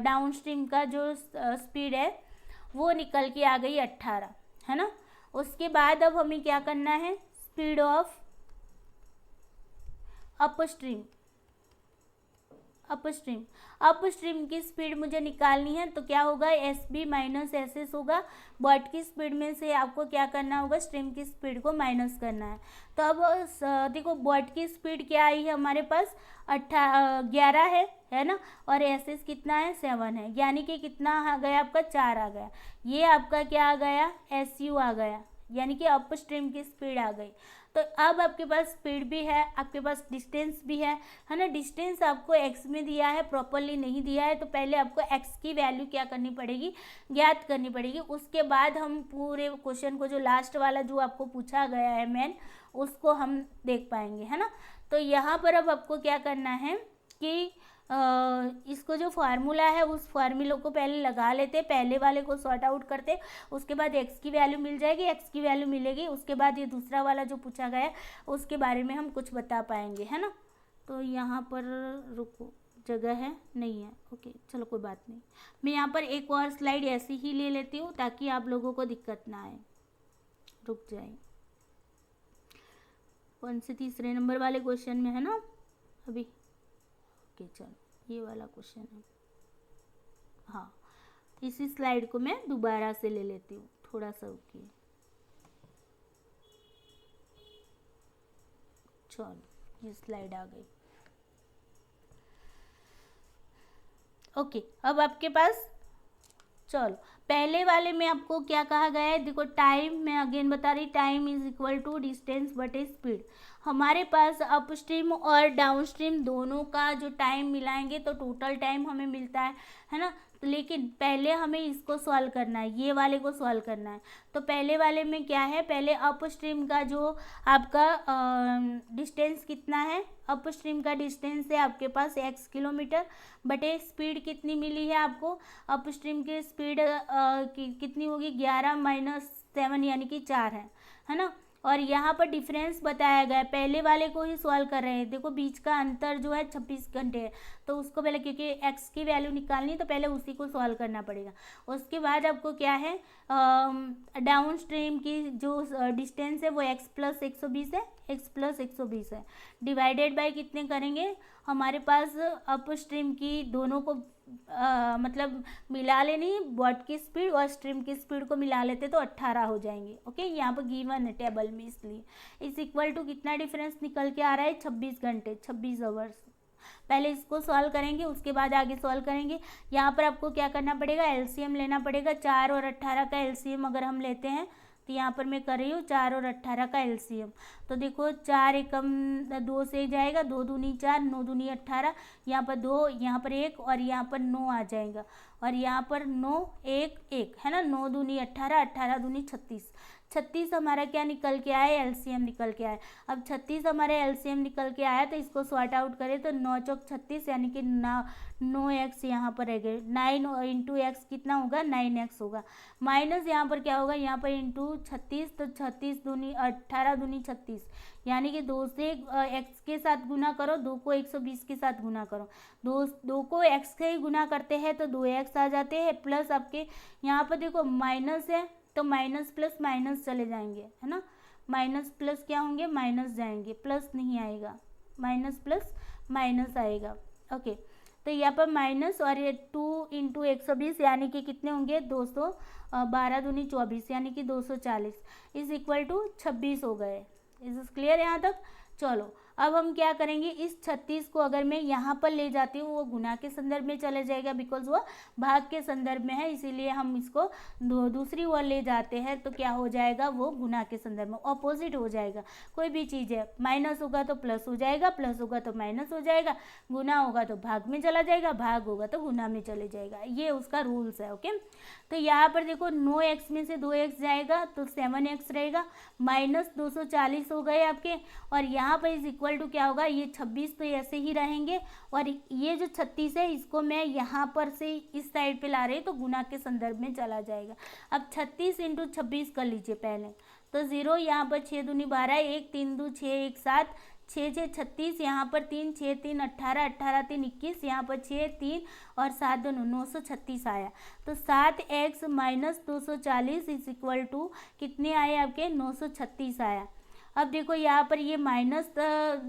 Speaker 1: डाउन स्ट्रीम का जो स्पीड है वो निकल के आ गई 18, है ना। उसके बाद अब हमें क्या करना है, स्पीड ऑफ अप स्ट्रीम की स्पीड मुझे निकालनी है। तो क्या होगा, S B minus S S होगा। बॉट की स्पीड में से आपको क्या करना होगा, स्ट्रीम की स्पीड को माइनस करना है। तो अब देखो बॉट की स्पीड क्या आई है हमारे पास, 11 है ना, और एस एस कितना है, 7 है, यानी कि कितना आ गया आपका, 4 आ गया। ये आपका क्या आ गया, एस यू आ गया, यानी कि अप स्ट्रीम की स्पीड आ गई। तो अब आपके पास स्पीड भी है, आपके पास डिस्टेंस भी है ना। डिस्टेंस आपको एक्स में दिया है, प्रॉपरली नहीं दिया है, तो पहले आपको एक्स की वैल्यू क्या करनी पड़ेगी, ज्ञात करनी पड़ेगी। उसके बाद हम पूरे क्वेश्चन को, जो लास्ट वाला जो आपको पूछा गया है मेन, उसको हम देख पाएंगे, है ना। तो यहाँ पर अब आपको क्या करना है कि इसको जो फार्मूला है उस फार्मूले को पहले लगा लेते, पहले वाले को सॉर्ट आउट करते, उसके बाद एक्स की वैल्यू मिल जाएगी, एक्स की वैल्यू मिलेगी, उसके बाद ये दूसरा वाला जो पूछा गया है उसके बारे में हम कुछ बता पाएंगे, है ना। तो यहाँ पर रुको, जगह है नहीं है, ओके चलो कोई बात नहीं। मैं यहाँ पर एक और स्लाइड ऐसी ही ले लेती हूँ ताकि आप लोगों को दिक्कत ना आए, रुक जाए। कौन से, तीसरे नंबर वाले क्वेश्चन में है ना अभी, ओके चलो ये वाला क्वेश्चन है। हाँ, इसी स्लाइड को मैं दोबारा से ले लेती हूँ, थोड़ा सा रुकिए। चलो ये स्लाइड आ गई, ओके। अब आपके पास, चलो पहले वाले में आपको क्या कहा गया है, देखो टाइम, मैं अगेन बता रही, time is equal to distance बटे स्पीड। हमारे पास अप स्ट्रीम और डाउन स्ट्रीम दोनों का जो टाइम मिलाएंगे तो टोटल टाइम हमें मिलता है ना। लेकिन पहले हमें इसको सॉल्व करना है, ये वाले को सॉल्व करना है। तो पहले वाले में क्या है, पहले अप स्ट्रीम का जो आपका डिस्टेंस कितना है, अप स्ट्रीम का डिस्टेंस है आपके पास x किलोमीटर, बटे स्पीड कितनी मिली है आपको, अप स्ट्रीम की स्पीड कितनी होगी, 11 माइनस 7 यानी कि 4 है ना। और यहाँ पर डिफरेंस बताया गया है, पहले वाले को ही सॉल्व कर रहे हैं। देखो बीच का अंतर जो है 26 घंटे है, तो उसको पहले, क्योंकि x की वैल्यू निकालनी है तो पहले उसी को सॉल्व करना पड़ेगा। उसके बाद आपको क्या है, डाउन स्ट्रीम की जो डिस्टेंस है वो x प्लस 120 है, x प्लस 120 है, डिवाइडेड बाय कितने करेंगे, हमारे पास अप स्ट्रीम की दोनों को मतलब मिला लेनी, बॉट की स्पीड और स्ट्रीम की स्पीड को मिला लेते तो 18 हो जाएंगे, ओके। यहाँ पर गिवन है टेबल में, इसलिए इस इक्वल टू कितना डिफरेंस निकल के आ रहा है, 26 घंटे, 26 आवर्स। पहले इसको सॉल्व करेंगे, उसके बाद आगे सॉल्व करेंगे। यहाँ पर आपको क्या करना पड़ेगा, एलसीएम लेना पड़ेगा। 4 और 18 का एलसीएम अगर हम लेते हैं तो यहाँ पर मैं कर रही हूँ 4 और 18 का एलसीएम। तो देखो 4 एकम 2 से जाएगा, 2 दूनी 4, 9 दूनी 18, यहाँ पर 2, यहाँ पर 1 और यहाँ पर 9 आ जाएगा। और यहाँ पर 9 1 1 है ना, 9 दूनी 18, 18 दूनी 36। 36 हमारा क्या निकल के आया, एलसीएम निकल के आया। अब 36 हमारा एलसीएम निकल के आया तो इसको सॉर्ट आउट करें तो 9 चौक 36 यानी कि 9x यहाँ पर रह गए। 9 इंटू एक्स कितना होगा, 9x होगा। माइनस यहाँ पर क्या होगा, यहाँ पर इंटू 36, तो 36 दूनी 18 दूनी 36 यानी कि 2 से x के साथ गुना करो, 2 को 120 के साथ गुना करो। 2 को x से ही गुना करते हैं तो 2x आ जाते हैं, प्लस आपके यहाँ पर देखो माइनस है तो माइनस प्लस माइनस चले जाएंगे, है ना। माइनस प्लस क्या होंगे, माइनस जाएंगे, प्लस नहीं आएगा, माइनस प्लस माइनस आएगा। ओके, तो यहाँ पर माइनस और ये 2 इंटू 120 यानी कि कितने होंगे, 212 दूनी 24 यानी कि 240 इज इक्वल टू 26 हो गए। इज क्लियर यहाँ तक। चलो अब हम क्या करेंगे, इस 36 को अगर मैं यहाँ पर ले जाती हूँ वो गुना के संदर्भ में चले जाएगा, बिकॉज वो भाग के संदर्भ में है, इसीलिए हम इसको दूसरी ओर ले जाते हैं तो क्या हो जाएगा, वो गुना के संदर्भ में ऑपोजिट हो जाएगा। कोई भी चीज़ है, माइनस होगा तो प्लस हो जाएगा, प्लस होगा तो माइनस हो जाएगा, गुना होगा तो भाग में चला जाएगा, भाग होगा तो गुना में चले जाएगा, ये उसका रूल्स है। ओके, तो यहाँ पर देखो 9x में से 2x जाएगा तो 7x रहेगा, माइनस 240 हो गए आपके, और यहाँ पर इज इक्वल टू क्या होगा, ये 26 तो ऐसे ही रहेंगे, और ये जो 36 है इसको मैं यहाँ पर से इस साइड पे ला रही तो गुना के संदर्भ में चला जाएगा। अब 36 इंटू 26 कर लीजिए पहले, तो 0 यहाँ पर 6 दूनी 12, 1 3 2 6 1 7, 6 6 36, यहाँ पर 3 6 3 18, 18 3 21, यहाँ पर 6 3 और 7 दोनों 936 आया। तो 7x minus 240 is equal to कितने आए आपके, 936 आया। अब देखो यहाँ पर ये माइनस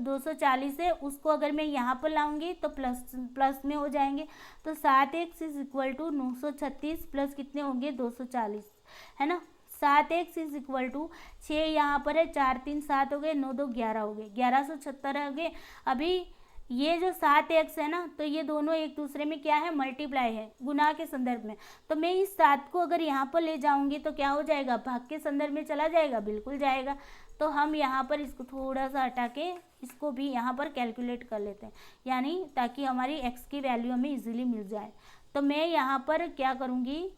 Speaker 1: 240 है, उसको अगर मैं यहाँ पर लाऊंगी तो प्लस में हो जाएंगे, तो 7x is equal to 936 plus कितने होंगे, 240, है ना। 7x इज इक्वल टू 6 यहाँ पर है, 4 3 7 हो गए, 9 2 11 हो गए, 1176 हो गए। अभी ये जो 7x है ना, तो ये दोनों एक दूसरे में क्या है, मल्टीप्लाई है गुना के संदर्भ में। तो मैं इस 7 को अगर यहाँ पर ले जाऊंगी तो क्या हो जाएगा, भाग के संदर्भ में चला जाएगा, बिल्कुल जाएगा। तो हम यहाँ पर इसको थोड़ा सा हटा के इसको भी यहाँ पर कैलकुलेट कर लेते हैं, यानी ताकि हमारी x की वैल्यू हमें इजीली मिल जाए। तो मैं यहाँ पर क्या करूँगी,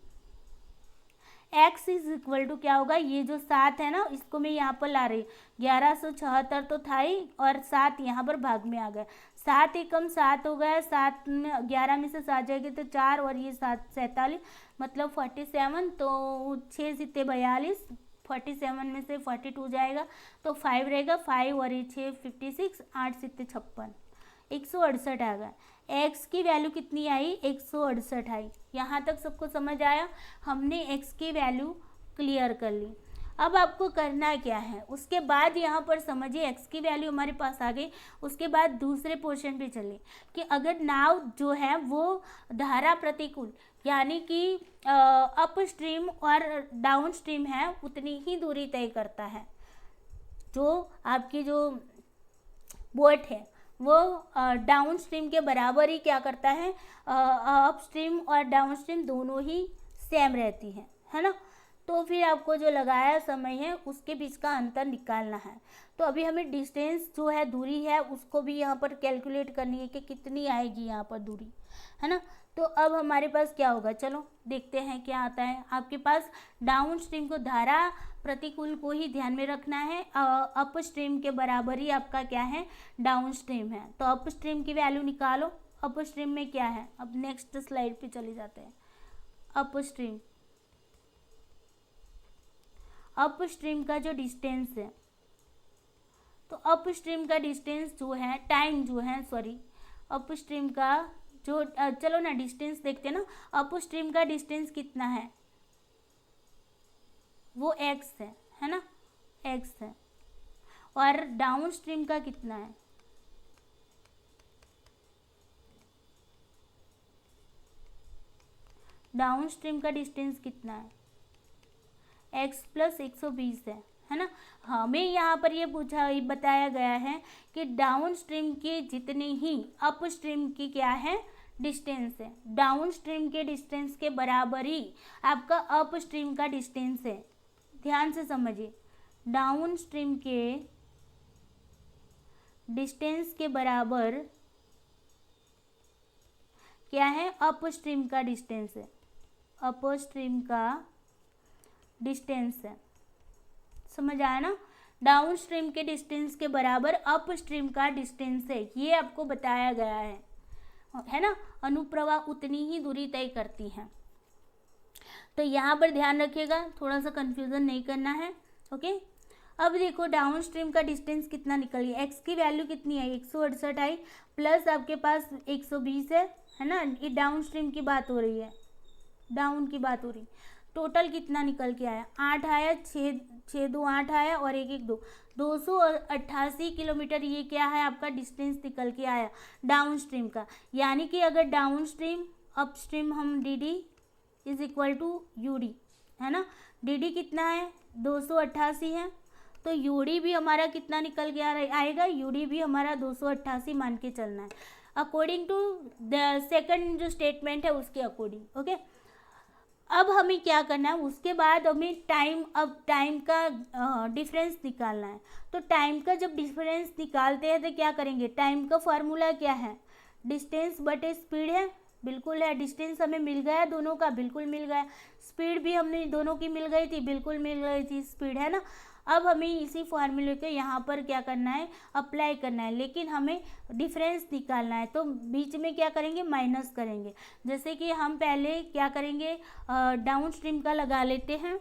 Speaker 1: x इज इक्वल टू क्या होगा, ये जो 7 है ना इसको मैं यहाँ पर ला रही, 1176 तो था ही, और 7 यहाँ पर भाग में आ गया, 7 एकम 7 हो गया, 7 में 11 में से 7 जाएगी तो 4 और ये 7 47 मतलब 47, तो 6 सित्ते 42, 47 में से 42 जाएगा तो 5 रहेगा, 5 और ये 6 56, 8 सित्ते 56, 168 आ गया। x की वैल्यू कितनी आई, 168 आई। यहाँ तक सबको समझ आया, हमने x की वैल्यू क्लियर कर ली। अब आपको करना क्या है, उसके बाद यहाँ पर समझिए x की वैल्यू हमारे पास आ गई, उसके बाद दूसरे पोर्शन पे चले कि अगर नाव जो है वो धारा प्रतिकूल यानी कि अप स्ट्रीम और डाउन स्ट्रीम है उतनी ही दूरी तय करता है, जो आपकी जो बोट है वो डाउन स्ट्रीम के बराबर ही क्या करता है, अप स्ट्रीम और डाउन स्ट्रीम दोनों ही सेम रहती है ना। तो फिर आपको जो लगाया समय है उसके बीच का अंतर निकालना है। तो अभी हमें डिस्टेंस जो है, दूरी है, उसको भी यहाँ पर कैलकुलेट करनी है कि कितनी आएगी यहाँ पर दूरी, है ना। तो अब हमारे पास क्या होगा, चलो देखते हैं क्या आता है। आपके पास डाउन स्ट्रीम को धारा प्रतिकूल को ही ध्यान में रखना है, अप स्ट्रीम के बराबर ही आपका क्या है, डाउन स्ट्रीम है। तो अप स्ट्रीम की वैल्यू निकालो, अप स्ट्रीम में क्या है, अब नेक्स्ट स्लाइड पे चले जाते हैं। अप स्ट्रीम का जो डिस्टेंस है, तो अप स्ट्रीम का डिस्टेंस जो है, टाइम जो है, सॉरी अप स्ट्रीम का जो चलो ना डिस्टेंस देखते हैं ना, अप स्ट्रीम का डिस्टेंस कितना है, वो x है ना, x है, और डाउन स्ट्रीम का कितना है, डाउन स्ट्रीम का डिस्टेंस कितना है, x प्लस 120 है है ना। हमें यहाँ पर ये बताया गया है कि डाउन स्ट्रीम के जितने ही अप स्ट्रीम की क्या है, डिस्टेंस है, डाउन स्ट्रीम के डिस्टेंस के बराबर ही आपका अप स्ट्रीम का डिस्टेंस है। ध्यान से समझिए, डाउन स्ट्रीम के डिस्टेंस के बराबर क्या है, अप स्ट्रीम का डिस्टेंस है, अप स्ट्रीम का डिस्टेंस है। समझ आया ना, डाउन स्ट्रीम के डिस्टेंस के बराबर अप स्ट्रीम का डिस्टेंस है, ये आपको बताया गया है ना। अनुप्रवाह उतनी ही दूरी तय करती है। तो यहाँ पर ध्यान रखिएगा, थोड़ा सा कंफ्यूजन नहीं करना है। ओके, अब देखो डाउन स्ट्रीम का डिस्टेंस कितना निकल गया, एक्स की वैल्यू कितनी है, 168 आई, प्लस आपके पास 120 है ना। ये डाउन स्ट्रीम की बात हो रही है, डाउन की बात हो रही। टोटल कितना निकल के आया, 8 आया, 6 2 8 आया और 1 1 2, 288 किलोमीटर ये क्या है आपका डिस्टेंस निकल के आया डाउन स्ट्रीम का। यानी कि अगर डाउन स्ट्रीम अप स्ट्रीम हम D D is equal to U D, है ना। डी डी कितना है, 288 है, तो यू डी भी हमारा कितना निकल के आएगा, यू डी भी हमारा 288 मान के चलना है अकॉर्डिंग टू द सेकंड जो स्टेटमेंट है उसके अकॉर्डिंग। ओके, अब हमें क्या करना है, उसके बाद हमें टाइम का डिफरेंस निकालना है। तो टाइम का जब डिफरेंस निकालते हैं तो क्या करेंगे, टाइम का फार्मूला क्या है, डिस्टेंस बटे स्पीड है, बिल्कुल है। डिस्टेंस हमें मिल गया दोनों का, बिल्कुल मिल गया। स्पीड भी हमने दोनों की मिल गई थी, बिल्कुल मिल गई थी स्पीड, है ना। अब हमें इसी फार्मूले को यहाँ पर क्या करना है, अप्लाई करना है, लेकिन हमें डिफरेंस निकालना है। तो बीच में क्या करेंगे, माइनस करेंगे। जैसे कि हम पहले क्या करेंगे, डाउन स्ट्रीम का लगा लेते हैं।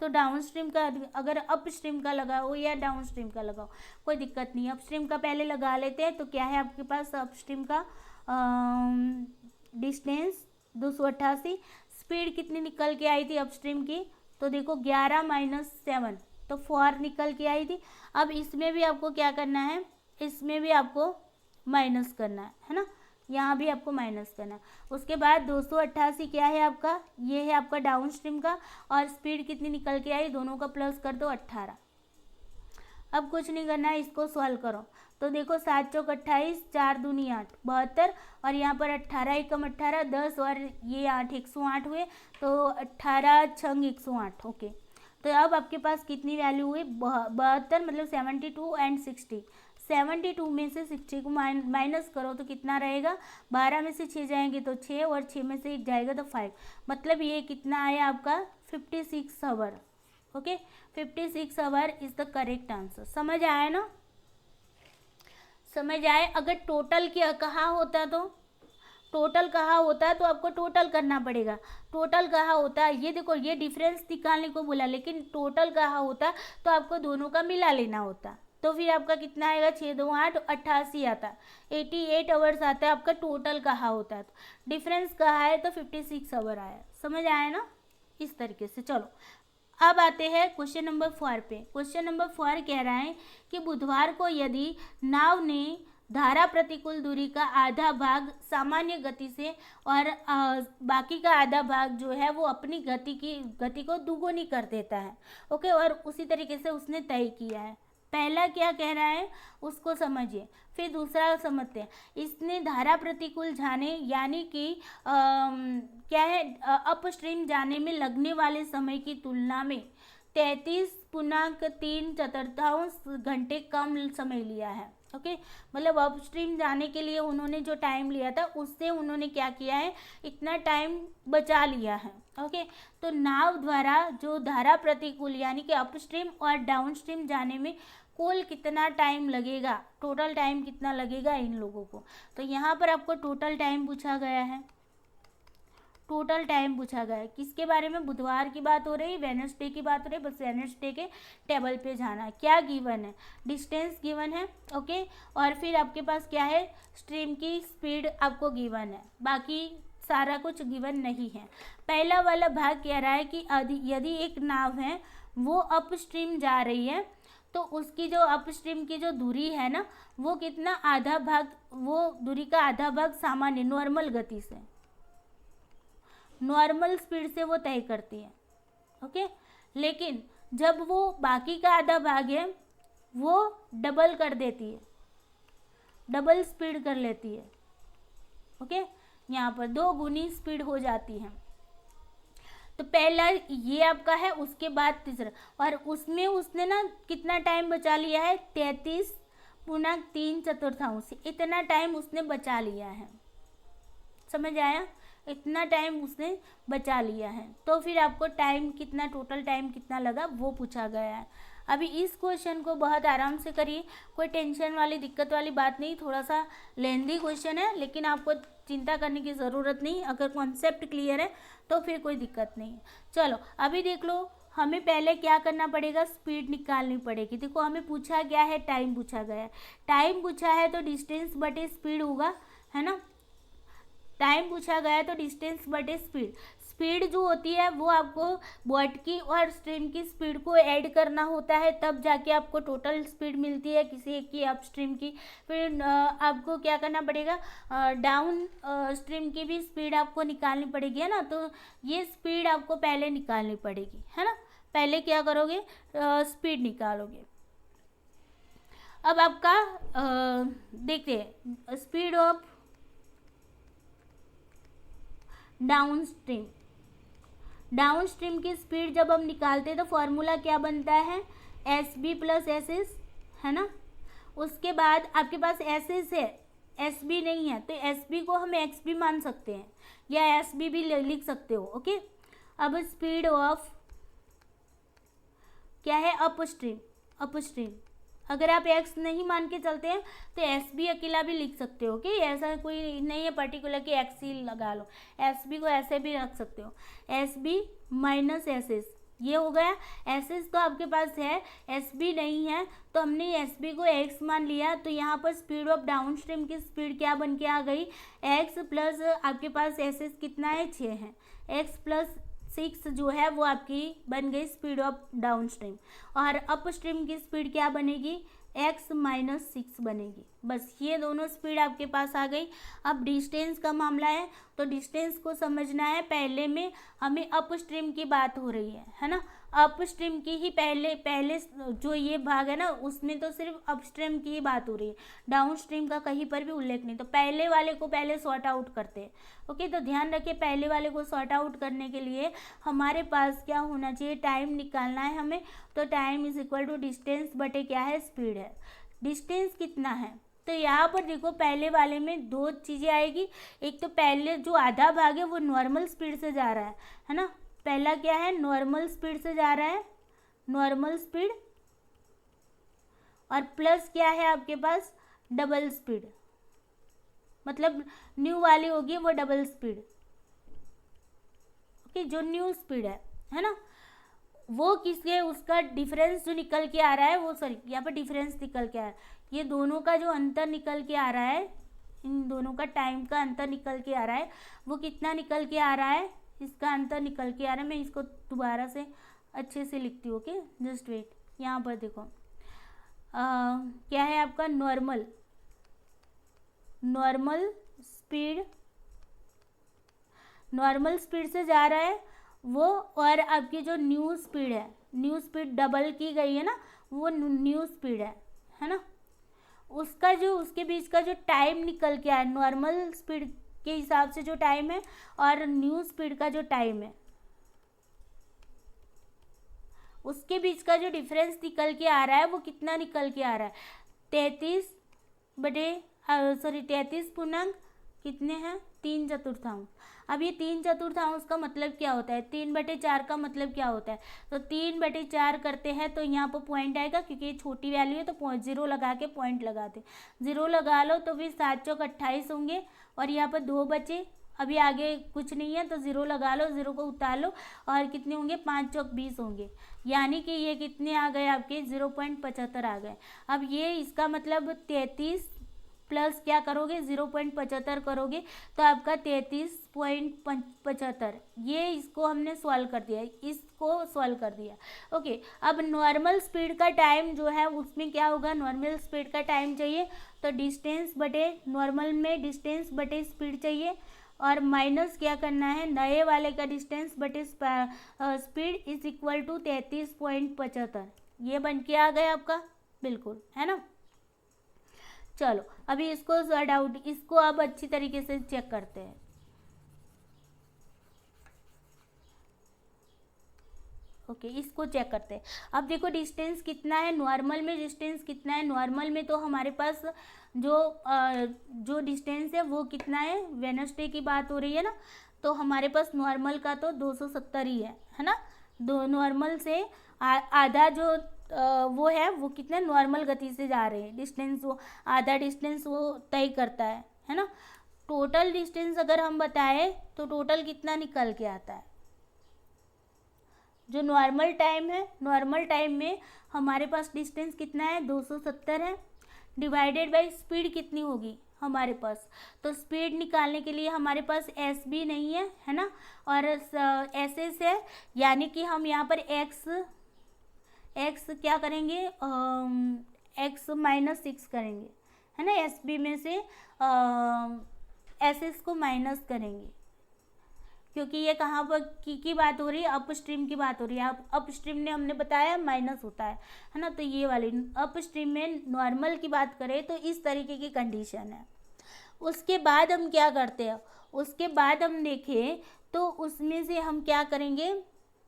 Speaker 1: तो डाउन स्ट्रीम का अगर अप स्ट्रीम का लगाओ या डाउन स्ट्रीम का लगाओ कोई दिक्कत नहीं, अप स्ट्रीम का पहले लगा लेते हैं। तो क्या है आपके पास अप स्ट्रीम का डिस्टेंस 288, स्पीड कितनी निकल के आई थी अप स्ट्रीम की, तो देखो 11 - 7, तो 4 निकल के आई थी। अब इसमें भी आपको क्या करना है, इसमें भी आपको माइनस करना है ना, यहाँ भी आपको माइनस करना है। उसके बाद 288 क्या है आपका, ये है आपका डाउन स्ट्रीम का, और स्पीड कितनी निकल के आई, दोनों का प्लस कर दो 18। अब कुछ नहीं करना है, इसको सॉल्व करो। तो देखो 7 चौक 28, 4 दूनी 8, 72, और यहाँ पर 18 एकम 18, 10 और ये 8, 108 हुए। तो 18 छंग 108। ओके, तो अब आपके पास कितनी वैल्यू हुई, 72 मतलब 72 एंड 60। 72 में से 60 को माइनस करो तो कितना रहेगा, 12 में से 6 जाएंगे तो 6, और 6 में से 1 जाएगा तो 5। मतलब ये कितना आया आपका 56 hour. Okay, 56 hour is the correct answer. समझ आया ना, समझ आए। अगर टोटल क्या कहा होता तो टोटल कहा होता तो आपको टोटल करना पड़ेगा। टोटल कहा होता, ये देखो ये डिफरेंस निकालने को बोला, लेकिन टोटल कहा होता तो आपको दोनों का मिला लेना होता। तो फिर आपका कितना आएगा, 6 2 8 88 आता, 88 आवर्स आता है आपका टोटल कहा होता है। तो डिफरेंस कहा है तो 56 आवर आया। समझ आया ना, इस तरीके से। चलो अब आते हैं क्वेश्चन नंबर 4 पे। क्वेश्चन नंबर 4 कह रहा है कि बुधवार को यदि नाव ने धारा प्रतिकूल दूरी का आधा भाग सामान्य गति से और बाकी का आधा भाग जो है वो अपनी गति को दुगुनी कर देता है। ओके, और उसी तरीके से उसने तय किया है। पहला क्या कह रहा है उसको समझिए, फिर दूसरा समझते हैं। इसने धारा प्रतिकूल जाने यानी कि क्या है अप स्ट्रीम जाने में लगने वाले समय की तुलना में 33.3 घंटे कम समय लिया है। ओके, मतलब अप स्ट्रीम जाने के लिए उन्होंने जो टाइम लिया था उससे उन्होंने क्या किया है, इतना टाइम बचा लिया है। ओके, तो नाव द्वारा जो धारा प्रतिकूल यानी कि अप स्ट्रीम और डाउन स्ट्रीम जाने में कुल कितना टाइम लगेगा, टोटल टाइम कितना लगेगा इन लोगों को। तो यहाँ पर आपको टोटल टाइम पूछा गया है। टोटल टाइम पूछा गया है किसके बारे में, बुधवार की बात हो रही, वेडनेसडे की बात हो रही। बस वेडनेसडे के टेबल पे जाना है। क्या गिवन है, डिस्टेंस गिवन है। ओके, और फिर आपके पास क्या है, स्ट्रीम की स्पीड आपको गिवन है, बाकी सारा कुछ गिवन नहीं है। पहला वाला भाग कह रहा है कि यदि एक नाव है वो अप स्ट्रीम जा रही है तो उसकी जो अप स्ट्रीम की जो दूरी है ना वो कितना, आधा भाग, वो दूरी का आधा भाग सामान्य नॉर्मल गति से, नॉर्मल स्पीड से वो तय करती है। ओके, लेकिन जब वो बाकी का आधा भाग है वो डबल कर देती है, डबल स्पीड कर लेती है। ओके, यहाँ पर 2 गुनी स्पीड हो जाती है। तो पहला ये आपका है, उसके बाद तीसरा, और उसमें उसने ना कितना टाइम बचा लिया है, 33.3 इतना टाइम उसने बचा लिया है। समझ आया, इतना टाइम उसने बचा लिया है। तो फिर आपको टाइम कितना, टोटल टाइम कितना लगा वो पूछा गया है। अभी इस क्वेश्चन को बहुत आराम से करिए, कोई टेंशन वाली दिक्कत वाली बात नहीं। थोड़ा सा लेंथी क्वेश्चन है लेकिन आपको चिंता करने की ज़रूरत नहीं, अगर कॉन्सेप्ट क्लियर है तो फिर कोई दिक्कत नहीं है। चलो अभी देख लो, हमें पहले क्या करना पड़ेगा, स्पीड निकालनी पड़ेगी। देखो हमें पूछा गया है, टाइम पूछा गया है। टाइम पूछा है तो डिस्टेंस बटे स्पीड होगा, है ना। टाइम पूछा गया है तो डिस्टेंस बटे स्पीड। स्पीड जो होती है वो आपको बॉट की और स्ट्रीम की स्पीड को ऐड करना होता है, तब जाके आपको टोटल स्पीड मिलती है किसी एक की, अप स्ट्रीम की। फिर आपको क्या करना पड़ेगा, डाउन स्ट्रीम की भी स्पीड आपको निकालनी पड़ेगी, है ना। तो ये स्पीड आपको पहले निकालनी पड़ेगी, है ना। पहले क्या करोगे, स्पीड निकालोगे। अब आपका देखिए speed of downstream, downstream की स्पीड जब हम निकालते हैं तो फॉर्मूला क्या बनता है, S B plus S S, है ना। उसके बाद आपके पास एस एस है, एस बी नहीं है, तो एस बी को हम एक्स बी मान सकते हैं या एस बी भी लिख सकते हो। ओके, अब स्पीड ऑफ क्या है, अप स्ट्रीम, अप स्ट्रीम। अगर आप एक्स नहीं मान के चलते हैं तो एस बी अकेला भी लिख सकते हो। ओके, ऐसा कोई नहीं है पर्टिकुलर कि एक्स ही लगा लो, एस बी को ऐसे भी रख सकते हो, S B minus S S, ये हो गया। एस एस तो आपके पास है, एस बी नहीं है, तो हमने एस बी को एक्स मान लिया। तो यहाँ पर स्पीड ऑफ डाउन स्ट्रीम की स्पीड क्या बन के आ गई, एक्स प्लस आपके पास एस एस कितना है, 6 है, एक्स प्लस 6 जो है वो आपकी बन गई स्पीड ऑफ डाउन स्ट्रीम। और अप स्ट्रीम की स्पीड क्या बनेगी, x माइनस 6 बनेगी। बस ये दोनों स्पीड आपके पास आ गई। अब डिस्टेंस का मामला है तो डिस्टेंस को समझना है, पहले में हमें अप स्ट्रीम की बात हो रही है ना। अप स्ट्रीम की ही पहले जो ये भाग है ना उसमें तो सिर्फ अप स्ट्रीम की ही बात हो रही है, डाउन स्ट्रीम का कहीं पर भी उल्लेख नहीं। तो पहले वाले को पहले सॉर्ट आउट करते हैं। ओके, तो ध्यान रखिए पहले वाले को सॉर्ट आउट करने के लिए हमारे पास क्या होना चाहिए, टाइम निकालना है हमें। तो time is equal to distance बटे क्या है, स्पीड है। डिस्टेंस कितना है, तो यहाँ पर देखो पहले वाले में 2 चीज़ें आएगी। एक तो पहले जो आधा भाग है वो नॉर्मल स्पीड से जा रहा है ना। पहला क्या है, नॉर्मल स्पीड से जा रहा है, नॉर्मल स्पीड, और प्लस क्या है आपके पास, डबल स्पीड, मतलब न्यू वाली होगी वो डबल स्पीड। ओके, जो न्यू स्पीड है ना, वो किसके, उसका डिफरेंस जो निकल के आ रहा है वो, सॉरी यहाँ पर डिफरेंस निकल के आ रहा है, ये दोनों का जो अंतर निकल के आ रहा है, इन दोनों का टाइम का अंतर निकल के आ रहा है, वो कितना निकल के आ रहा है, इसका अंतर निकल के आ रहा है। मैं इसको दोबारा से अच्छे से लिखती हूँ। ओके, जस्ट वेट, यहाँ पर देखो क्या है आपका, normal, normal speed, normal speed से जा रहा है वो, और आपकी जो न्यू स्पीड है, न्यू स्पीड डबल की गई है ना, वो न्यू स्पीड है ना, उसका जो उसके बीच का जो टाइम निकल के आया, नॉर्मल स्पीड के हिसाब से जो टाइम है और न्यू स्पीड का जो टाइम है, उसके बीच का जो डिफरेंस निकल के आ रहा है वो कितना निकल के आ रहा है, 33 बटे 33 पूर्णांक कितने हैं, 3/4। अब ये 3/4 का मतलब क्या होता है, 3/4 का मतलब क्या होता है, तो 3/4 करते हैं तो यहाँ पर पॉइंट आएगा, क्योंकि ये छोटी वैल्यू है तो 0 लगा के पॉइंट लगाते, 0 लगा लो तो फिर 7 चौक 28 होंगे, और यहाँ पर 2 बचे, अभी आगे कुछ नहीं है तो 0 लगा लो, 0 को उतार लो, और कितने होंगे, 5 चौक 20 होंगे, यानी कि ये कितने आ गए आपके, 0.75 आ गए। अब ये इसका मतलब 33 प्लस क्या करोगे, 0.75 करोगे तो आपका 33.75, ये इसको हमने सॉल्व कर दिया, इसको सॉल्व कर दिया। ओके, अब नॉर्मल स्पीड का टाइम जो है उसमें क्या होगा, नॉर्मल स्पीड का टाइम चाहिए तो डिस्टेंस बटे, नॉर्मल में डिस्टेंस बटे स्पीड चाहिए, और माइनस क्या करना है, नए वाले का डिस्टेंस बटे स्पीड इज इक्वल टू 33.75। ये बन के आ गया आपका, बिल्कुल, है ना। चलो अभी इसको सॉर्ट आउट, इसको अब अच्छी तरीके से चेक करते हैं। ओके, इसको चेक करते हैं। अब देखो डिस्टेंस कितना है नॉर्मल में, डिस्टेंस कितना है नॉर्मल में, तो हमारे पास जो डिस्टेंस है वो कितना है, वेडनेसडे की बात हो रही है ना, तो हमारे पास नॉर्मल का तो 270 ही है ना। दो नॉर्मल से आधा जो वो है वो कितने नॉर्मल गति से जा रहे हैं, डिस्टेंस वो आधा डिस्टेंस वो तय करता है ना। टोटल डिस्टेंस अगर हम बताएं तो टोटल कितना निकल के आता है, जो नॉर्मल टाइम है, नॉर्मल टाइम में हमारे पास डिस्टेंस कितना है 270 है, डिवाइडेड बाय स्पीड कितनी होगी हमारे पास, तो स्पीड निकालने के लिए हमारे पास एस भी नहीं है ना, और एस एस है, यानी कि हम यहाँ पर एक्स क्या करेंगे, एक्स -6 करेंगे, है ना। एस बी में से एस एस को माइनस करेंगे, क्योंकि ये कहाँ पर की बात हो रही है, अप स्ट्रीम की बात हो रही है। अप स्ट्रीम ने हमने बताया माइनस होता है ना, तो ये वाली अप स्ट्रीम में नॉर्मल की बात करें तो इस तरीके की कंडीशन है। उसके बाद हम क्या करते हैं, उसके बाद हम देखें तो उसमें से हम क्या करेंगे,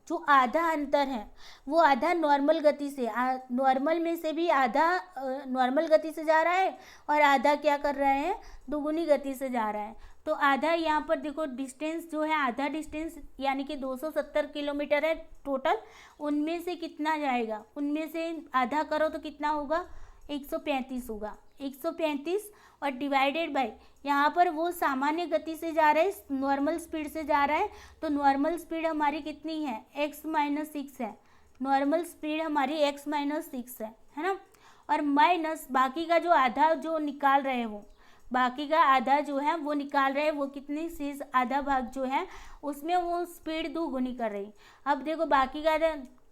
Speaker 1: जो आधा अंतर है वो आधा नॉर्मल गति से, नॉर्मल में से भी आधा नॉर्मल गति से जा रहा है और आधा क्या कर रहे हैं, दुगुनी गति से जा रहा है। तो आधा यहाँ पर देखो डिस्टेंस जो है, आधा डिस्टेंस यानी कि 270 किलोमीटर है टोटल, उनमें से कितना जाएगा, उनमें से आधा करो तो कितना होगा, 135 होगा, 135 और डिवाइडेड बाय यहाँ पर वो सामान्य गति से जा रहा है, नॉर्मल स्पीड से जा रहा है, तो नॉर्मल स्पीड हमारी कितनी है, x-6 है, नॉर्मल स्पीड हमारी x-6 है ना। और माइनस बाकी का जो आधा जो निकाल रहे हैं वो, बाकी का आधा जो है वो निकाल रहे हैं, वो कितनी शेष आधा भाग जो है उसमें वो स्पीड दोगुनी कर रही। अब देखो बाकी का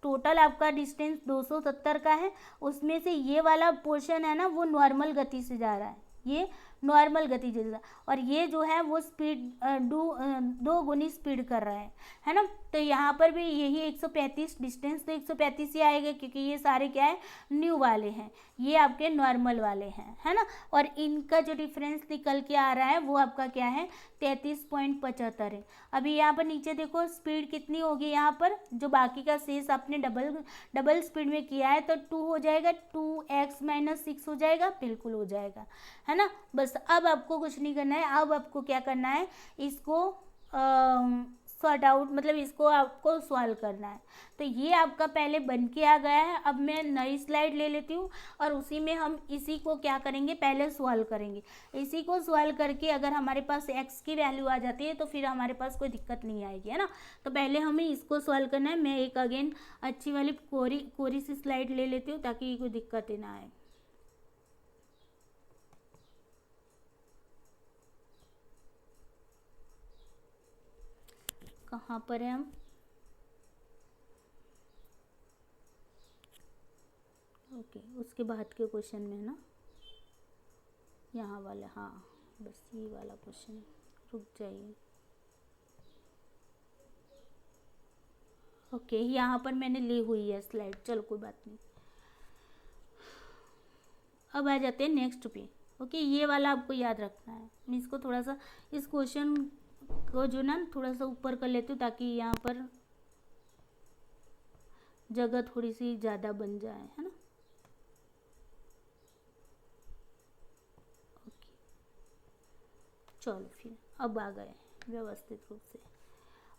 Speaker 1: टोटल आपका डिस्टेंस 270 का है, उसमें से ये वाला पोर्शन है ना वो नॉर्मल गति से जा रहा है, ये नॉर्मल गति से, और ये जो है वो स्पीड दो गुनी स्पीड कर रहा है ना। तो यहाँ पर भी यही 135 डिस्टेंस, तो 135 ही आएगा क्योंकि ये सारे क्या है, न्यू वाले हैं, ये आपके नॉर्मल वाले हैं, है ना। और इनका जो डिफरेंस निकल के आ रहा है वो आपका क्या है, 33.75 है। अभी यहाँ पर नीचे देखो स्पीड कितनी होगी, यहाँ पर जो बाकी का शेष आपने डबल स्पीड में किया है तो 2 हो जाएगा, 2x-6 हो जाएगा, बिल्कुल हो जाएगा, है ना। बस अब आपको कुछ नहीं करना है, अब आपको क्या करना है, इसको सॉर्ट आउट, मतलब इसको आपको सॉल्व करना है। तो ये आपका पहले बन के आ गया है, अब मैं नई स्लाइड ले लेती हूँ और उसी में हम इसी को क्या करेंगे, पहले सॉल्व करेंगे। इसी को सॉल्व करके अगर हमारे पास x की वैल्यू आ जाती है तो फिर हमारे पास कोई दिक्कत नहीं आएगी, है ना। तो पहले हमें इसको सॉल्व करना है। मैं एक अगेन अच्छी वाली कोरी सी स्लाइड ले लेती हूँ ताकि कोई दिक्कत ना आए। कहाँ पर है हम, ओके उसके बाद के क्वेश्चन में ना, यहाँ वाला, हाँ बस ये वाला क्वेश्चन, रुक जाइए। ओके यहाँ पर मैंने ली हुई है स्लाइड, चलो कोई बात नहीं। अब आ जाते हैं नेक्स्ट पे। ओके ये वाला आपको याद रखना है। मैं इसको थोड़ा सा इस क्वेश्चन को जो ना थोड़ा सा ऊपर कर लेती हूँ ताकि यहाँ पर जगह थोड़ी सी ज़्यादा बन जाए, है ना। ओके चलो फिर अब आ गए व्यवस्थित रूप से।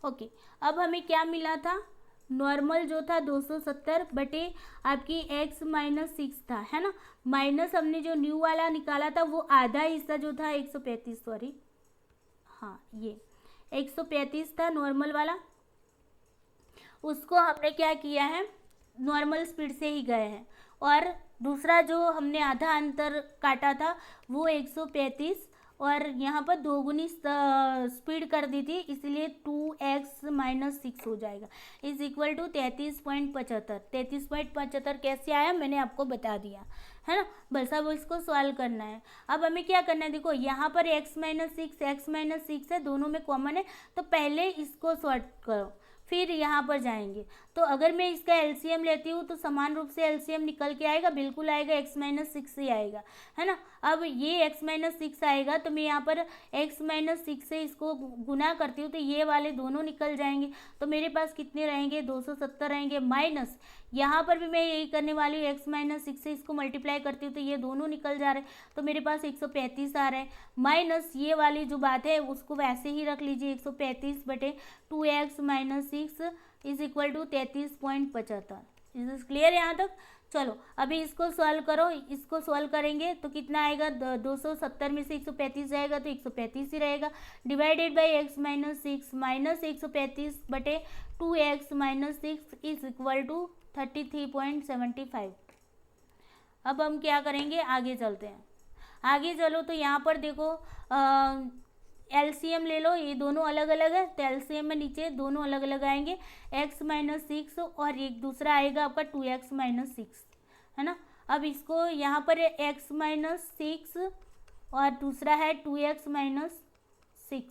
Speaker 1: ओके अब हमें क्या मिला था, नॉर्मल जो था 270 बटे आपकी x-6 था, है ना। माइनस हमने जो न्यू वाला निकाला था वो आधा हिस्सा जो था 135, सॉरी हाँ ये 135 था नॉर्मल वाला, उसको हमने क्या किया है, नॉर्मल स्पीड से ही गए हैं। और दूसरा जो हमने आधा अंतर काटा था वो 135 और यहाँ पर दोगुनी स्पीड कर दी थी, इसलिए 2x माइनस 6 हो जाएगा इज इक्वल टू 33.75। 33.75 कैसे आया मैंने आपको बता दिया है ना। बस अब इसको सॉल्व करना है। अब हमें क्या करना है, देखो यहाँ पर x माइनस 6 है, दोनों में कॉमन है, तो पहले इसको सॉल्व करो फिर यहाँ पर जाएंगे। तो अगर मैं इसका एलसीएम लेती हूँ तो समान रूप से एलसीएम निकल के आएगा, बिल्कुल आएगा, x माइनस 6 ही आएगा है ना। अब ये x माइनस 6 आएगा तो मैं यहाँ पर x माइनस 6 से इसको गुना करती हूँ तो ये वाले दोनों निकल जाएंगे, तो मेरे पास कितने रहेंगे 270 रहेंगे, माइनस यहाँ पर भी मैं यही करने वाली हूँ, x माइनस 6 से इसको मल्टीप्लाई करती हूँ तो ये दोनों निकल जा रहे हैं, तो मेरे पास 135 आ रहा है, माइनस ये वाली जो बात है उसको वैसे ही रख लीजिए, 135 बटे 2x minus 6 is equal to 33.75। Is clear यहाँ तक। चलो अभी इसको सॉल्व करो, इसको सॉल्व करेंगे तो कितना आएगा, 270 में से 135 जाएगा तो 135 ही रहेगा, divided by x minus 6 minus 135 बटे 2x minus 6 is equal to 33.75। अब हम क्या करेंगे, आगे चलते हैं। आगे चलो तो यहाँ पर देखो एलसीएम ले लो, ये दोनों अलग अलग है तो एलसीएम में नीचे दोनों अलग अलग आएंगे, x माइनस 6 और एक दूसरा आएगा आपका 2x माइनस 6 है ना। अब इसको यहाँ पर x माइनस 6 और दूसरा है 2x माइनस 6,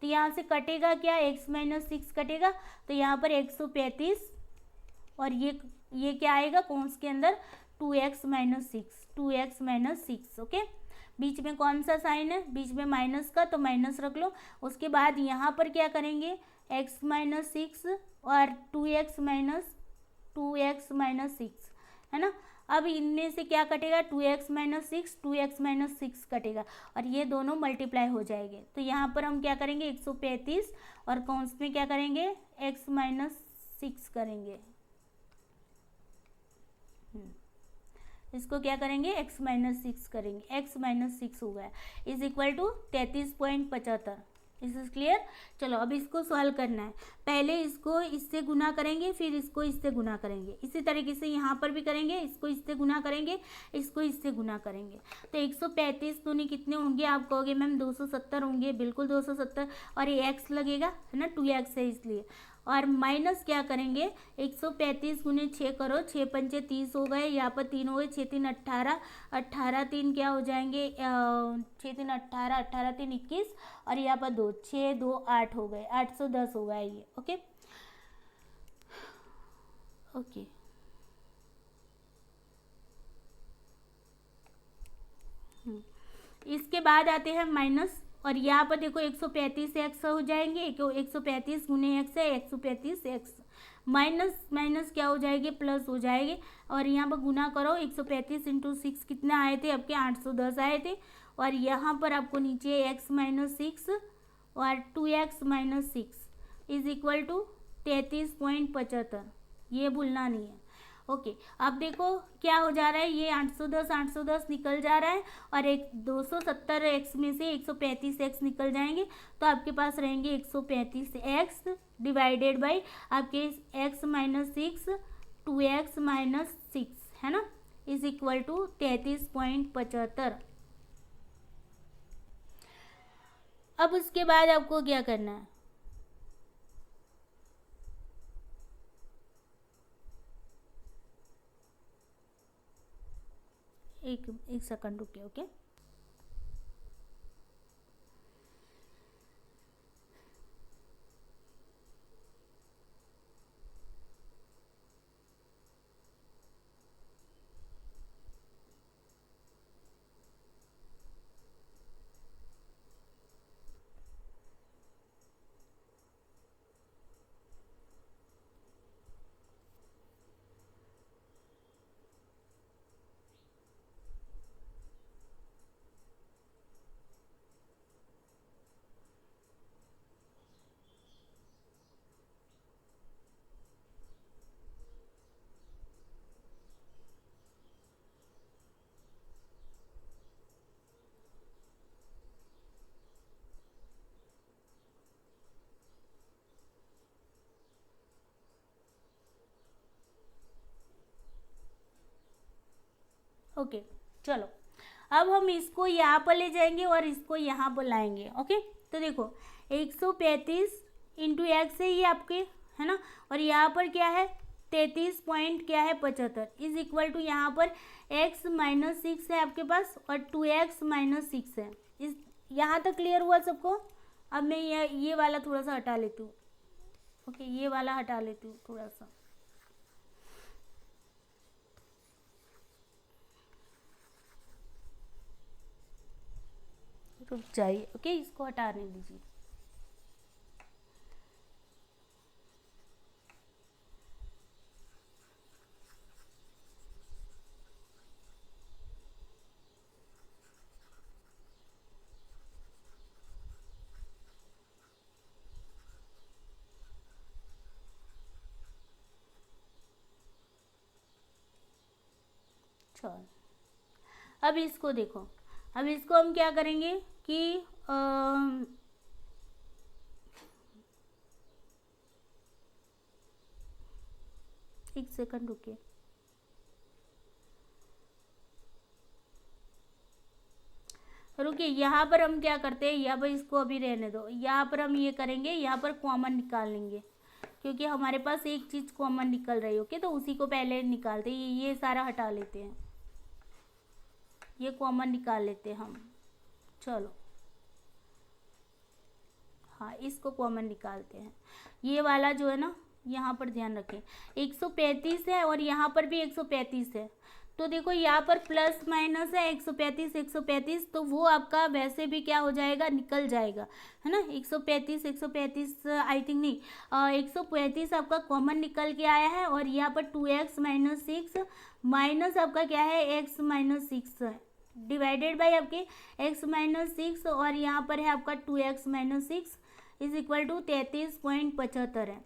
Speaker 1: तो यहाँ से कटेगा क्या, x माइनस 6 कटेगा तो यहाँ पर 135 और ये क्या आएगा कौंस के अंदर 2x माइनस 6 ओके। बीच में कौन सा साइन है, बीच में माइनस का, तो माइनस रख लो। उसके बाद यहाँ पर क्या करेंगे, x माइनस 6 और 2x माइनस 6 है ना। अब इनमें से क्या कटेगा, 2x माइनस 6 कटेगा और ये दोनों मल्टीप्लाई हो जाएंगे, तो यहाँ पर हम क्या करेंगे 135 और कौंस में क्या करेंगे x माइनस 6 करेंगे, इसको क्या करेंगे x माइनस 6 करेंगे, x माइनस 6 हो गया इज इक्वल टू 33.75। इस इज क्लियर। चलो अब इसको सॉल्व करना है, पहले इसको इससे गुना करेंगे फिर इसको इससे गुना करेंगे, इसी तरीके से यहाँ पर भी करेंगे, इसको इससे गुना करेंगे इसको इससे गुना करेंगे, तो 135 दूनी कितने होंगे, आप कहोगे मैम 270 होंगे, बिल्कुल 270, और ये x लगेगा है ना, 2x है इसलिए, और माइनस क्या करेंगे 135 गुने 6 करो, 6 पंचे 30 हो गए, यहाँ पर 3 हो गए, 6 3 18, 18 3 क्या हो जाएंगे 6 3 18, 18 3 21 और यहाँ पर 2 6 2 8 हो गए, 810 हो गया ये ओके ओके। इसके बाद आते हैं माइनस, और यहाँ पर देखो 135 एक्स हो जाएंगे, 135 गुने एक्स है 135 एक्स, माइनस माइनस क्या हो जाएगी प्लस हो जाएगी, और यहाँ पर गुना करो 135 इंटू 6 कितने आए थे आपके 810 आए थे, और यहाँ पर आपको नीचे x माइनस 6 और 2x minus 6 is equal to 33.75, ये भूलना नहीं है ओके। अब देखो क्या हो जा रहा है, ये 810 निकल जा रहा है और एक 270 एक्स में से 135 एक्स निकल जाएंगे, तो आपके पास रहेंगे 135 एक्स डिवाइडेड बाई आपके x माइनस 6 2x माइनस 6 है ना, इज इक्वल टू 33.75। अब उसके बाद आपको क्या करना है, एक सेकंड रुकिए ओके। ओके चलो अब हम इसको यहाँ पर ले जाएंगे और इसको यहाँ पर लाएंगे। ओके, तो देखो 135 इंटू एक्स है ये आपके, है ना, और यहाँ पर क्या है 33 पॉइंट क्या है 75 इज इक्वल टू यहाँ पर x माइनस 6 है आपके पास और 2x माइनस 6 है। इस यहाँ तक क्लियर हुआ सबको? अब मैं ये वाला थोड़ा सा हटा लेती हूँ। ओके, ये वाला हटा लेती हूँ थोड़ा सा। रुक जाइए। ओके, इसको हटाने दीजिए। चलो, अब इसको देखो। अब इसको हम क्या करेंगे कि एक सेकंड रुकिए। रुकिए, यहाँ पर हम क्या करते हैं, यहाँ पर इसको अभी रहने दो। यहाँ पर हम ये करेंगे, यहाँ पर कॉमन निकाल लेंगे क्योंकि हमारे पास एक चीज़ कॉमन निकल रही है। ओके, तो उसी को पहले निकालते हैं। ये सारा हटा लेते हैं, ये कॉमन निकाल लेते हैं हम। चलो, हाँ, इसको कॉमन निकालते हैं। ये वाला जो है ना, यहाँ पर ध्यान रखें 135 है और यहाँ पर भी 135 है। तो देखो यहाँ पर प्लस माइनस है 135 135, तो वो आपका वैसे भी क्या हो जाएगा, निकल जाएगा, है ना। 135 135 आई थिंक नहीं, 135 आपका कॉमन निकल के आया है और यहाँ पर 2x माइनस 6 माइनस आपका क्या है x माइनस 6 है, डिवाइडेड बाई आपके x माइनस 6 और यहाँ पर है आपका 2x minus 6 is equal to 33.75 है।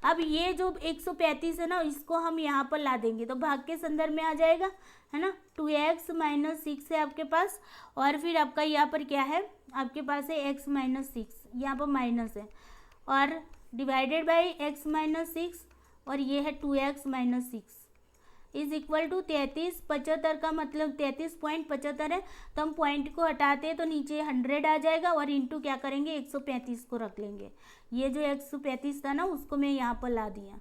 Speaker 1: अब ये जो 135 है ना, इसको हम यहाँ पर ला देंगे तो भाग के संदर्भ में आ जाएगा, है ना। 2x माइनस 6 है आपके पास और फिर आपका यहाँ पर क्या है, आपके पास है x माइनस 6, यहाँ पर माइनस है और डिवाइडेड बाई x माइनस 6 और ये है 2x minus 6 is equal to 33.75 का मतलब 33.75 है। तो हम पॉइंट को हटाते हैं तो नीचे 100 आ जाएगा और इंटू क्या करेंगे 135 को रख लेंगे। ये जो 135 था ना, उसको मैं यहाँ पर ला दिया।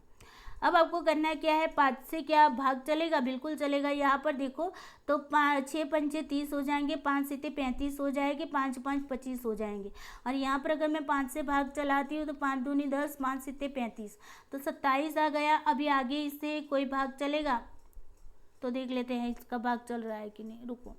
Speaker 1: अब आपको करना है क्या है, 5 से क्या भाग चलेगा, बिल्कुल चलेगा। यहाँ पर देखो तो 6 पंचे 30 हो जाएंगे, 5 से 35 हो जाएंगे, 5 5 25 हो जाएंगे। और यहाँ पर अगर मैं 5 से भाग चलाती हूँ तो 5 दूनी 10, 5 से 35 तो 27 आ गया। अभी आगे इससे कोई भाग चलेगा तो देख लेते हैं इसका भाग चल रहा है कि नहीं। रुको,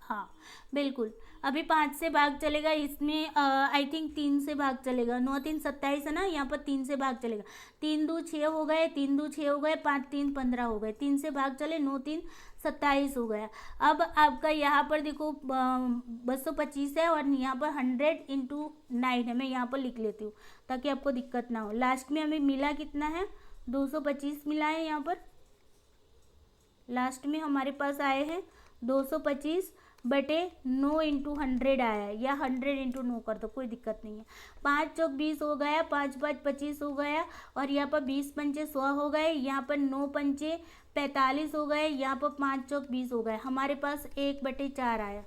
Speaker 1: हाँ बिल्कुल, अभी 5 से भाग चलेगा, इसमें आई थिंक 3 से भाग चलेगा। 9 3 27 है ना, यहाँ पर 3 से भाग चलेगा। 3 2 6 हो गए, 3 2 6 हो गए, 5 3 15 हो गए, 3 से भाग चले, 9 3 27 हो गया। अब आपका यहाँ पर देखो 225 है और यहाँ पर 100 इंटू 9 है। मैं यहाँ पर लिख लेती हूँ ताकि आपको दिक्कत ना हो। लास्ट में हमें मिला कितना है, 225 मिला है। यहाँ पर लास्ट में हमारे पास आए हैं 225 बटे 9 इंटू 100 आया है, या 100 इंटू 9 कर दो, कोई दिक्कत नहीं है। 5 चौक 20 हो गया, 5 5 25 हो गया और यहाँ पर 20 पंचे 100 हो गए, यहाँ पर 9 पंचे 45 हो गए, यहाँ पर 5 चौक 20 हो गए। हमारे पास 1/4 आया।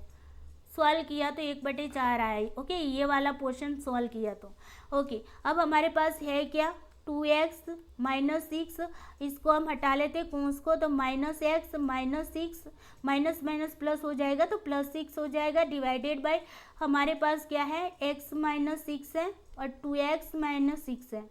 Speaker 1: सॉल्व किया तो 1/4 आया। ओके, ये वाला पोर्शन सॉल्व किया तो ओके। अब हमारे पास है क्या, 2x माइनस 6, इसको हम हटा लेते हैं कौंस को, तो minus x minus 6 minus minus plus हो जाएगा तो प्लस 6 हो जाएगा, डिवाइडेड बाय हमारे पास क्या है x माइनस 6 है और 2x माइनस 6 है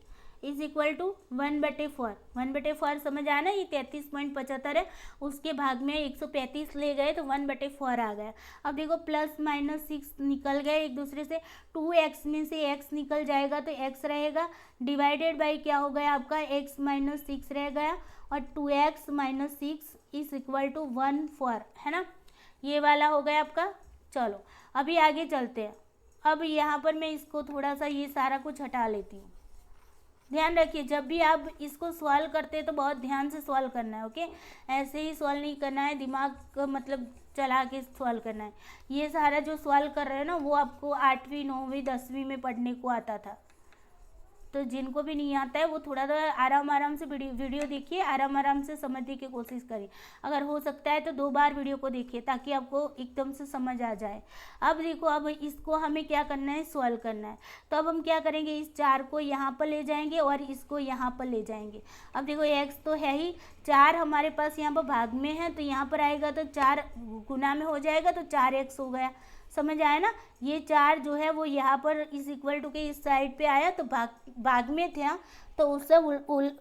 Speaker 1: इज इक्वल टू 1/4। 1/4 समझ आया ना, ये 33.75 है, उसके भाग में 135 ले गए तो 1/4 आ गया। अब देखो प्लस माइनस 6 निकल गए एक दूसरे से, 2x में से x निकल जाएगा तो x रहेगा, डिवाइडेड बाई क्या हो गया आपका x माइनस 6 रह गया और 2x minus 6 is equal to 1/4, है ना। ये वाला हो गया आपका। चलो अभी आगे चलते हैं। अब यहाँ पर मैं इसको थोड़ा सा ये सारा कुछ हटा लेती हूँ। ध्यान रखिए, जब भी आप इसको सॉल्व करते हैं तो बहुत ध्यान से सॉल्व करना है। ओके, ऐसे ही सॉल्व नहीं करना है, दिमाग मतलब चला के सॉल्व करना है। ये सारा जो सॉल्व कर रहे हैं ना, वो आपको 8वीं 9वीं 10वीं में पढ़ने को आता था। तो जिनको भी नहीं आता है वो थोड़ा सा आराम से वीडियो देखिए, आराम से समझने की कोशिश करिए। अगर हो सकता है तो 2 बार वीडियो को देखिए ताकि आपको एकदम से समझ आ जाए। अब देखो, अब इसको हमें क्या करना है, सॉल्व करना है। तो अब हम क्या करेंगे, इस 4 को यहाँ पर ले जाएंगे और इसको यहाँ पर ले जाएंगे। अब देखो x तो है ही, 4 हमारे पास यहाँ पर भाग में है, तो यहाँ पर आएगा तो 4 गुना में हो जाएगा, तो 4x हो गया। समझ आया ना। ये 4 जो है वो यहाँ पर इस इक्वल टू के इस साइड पे आया, तो भाग में था तो उससे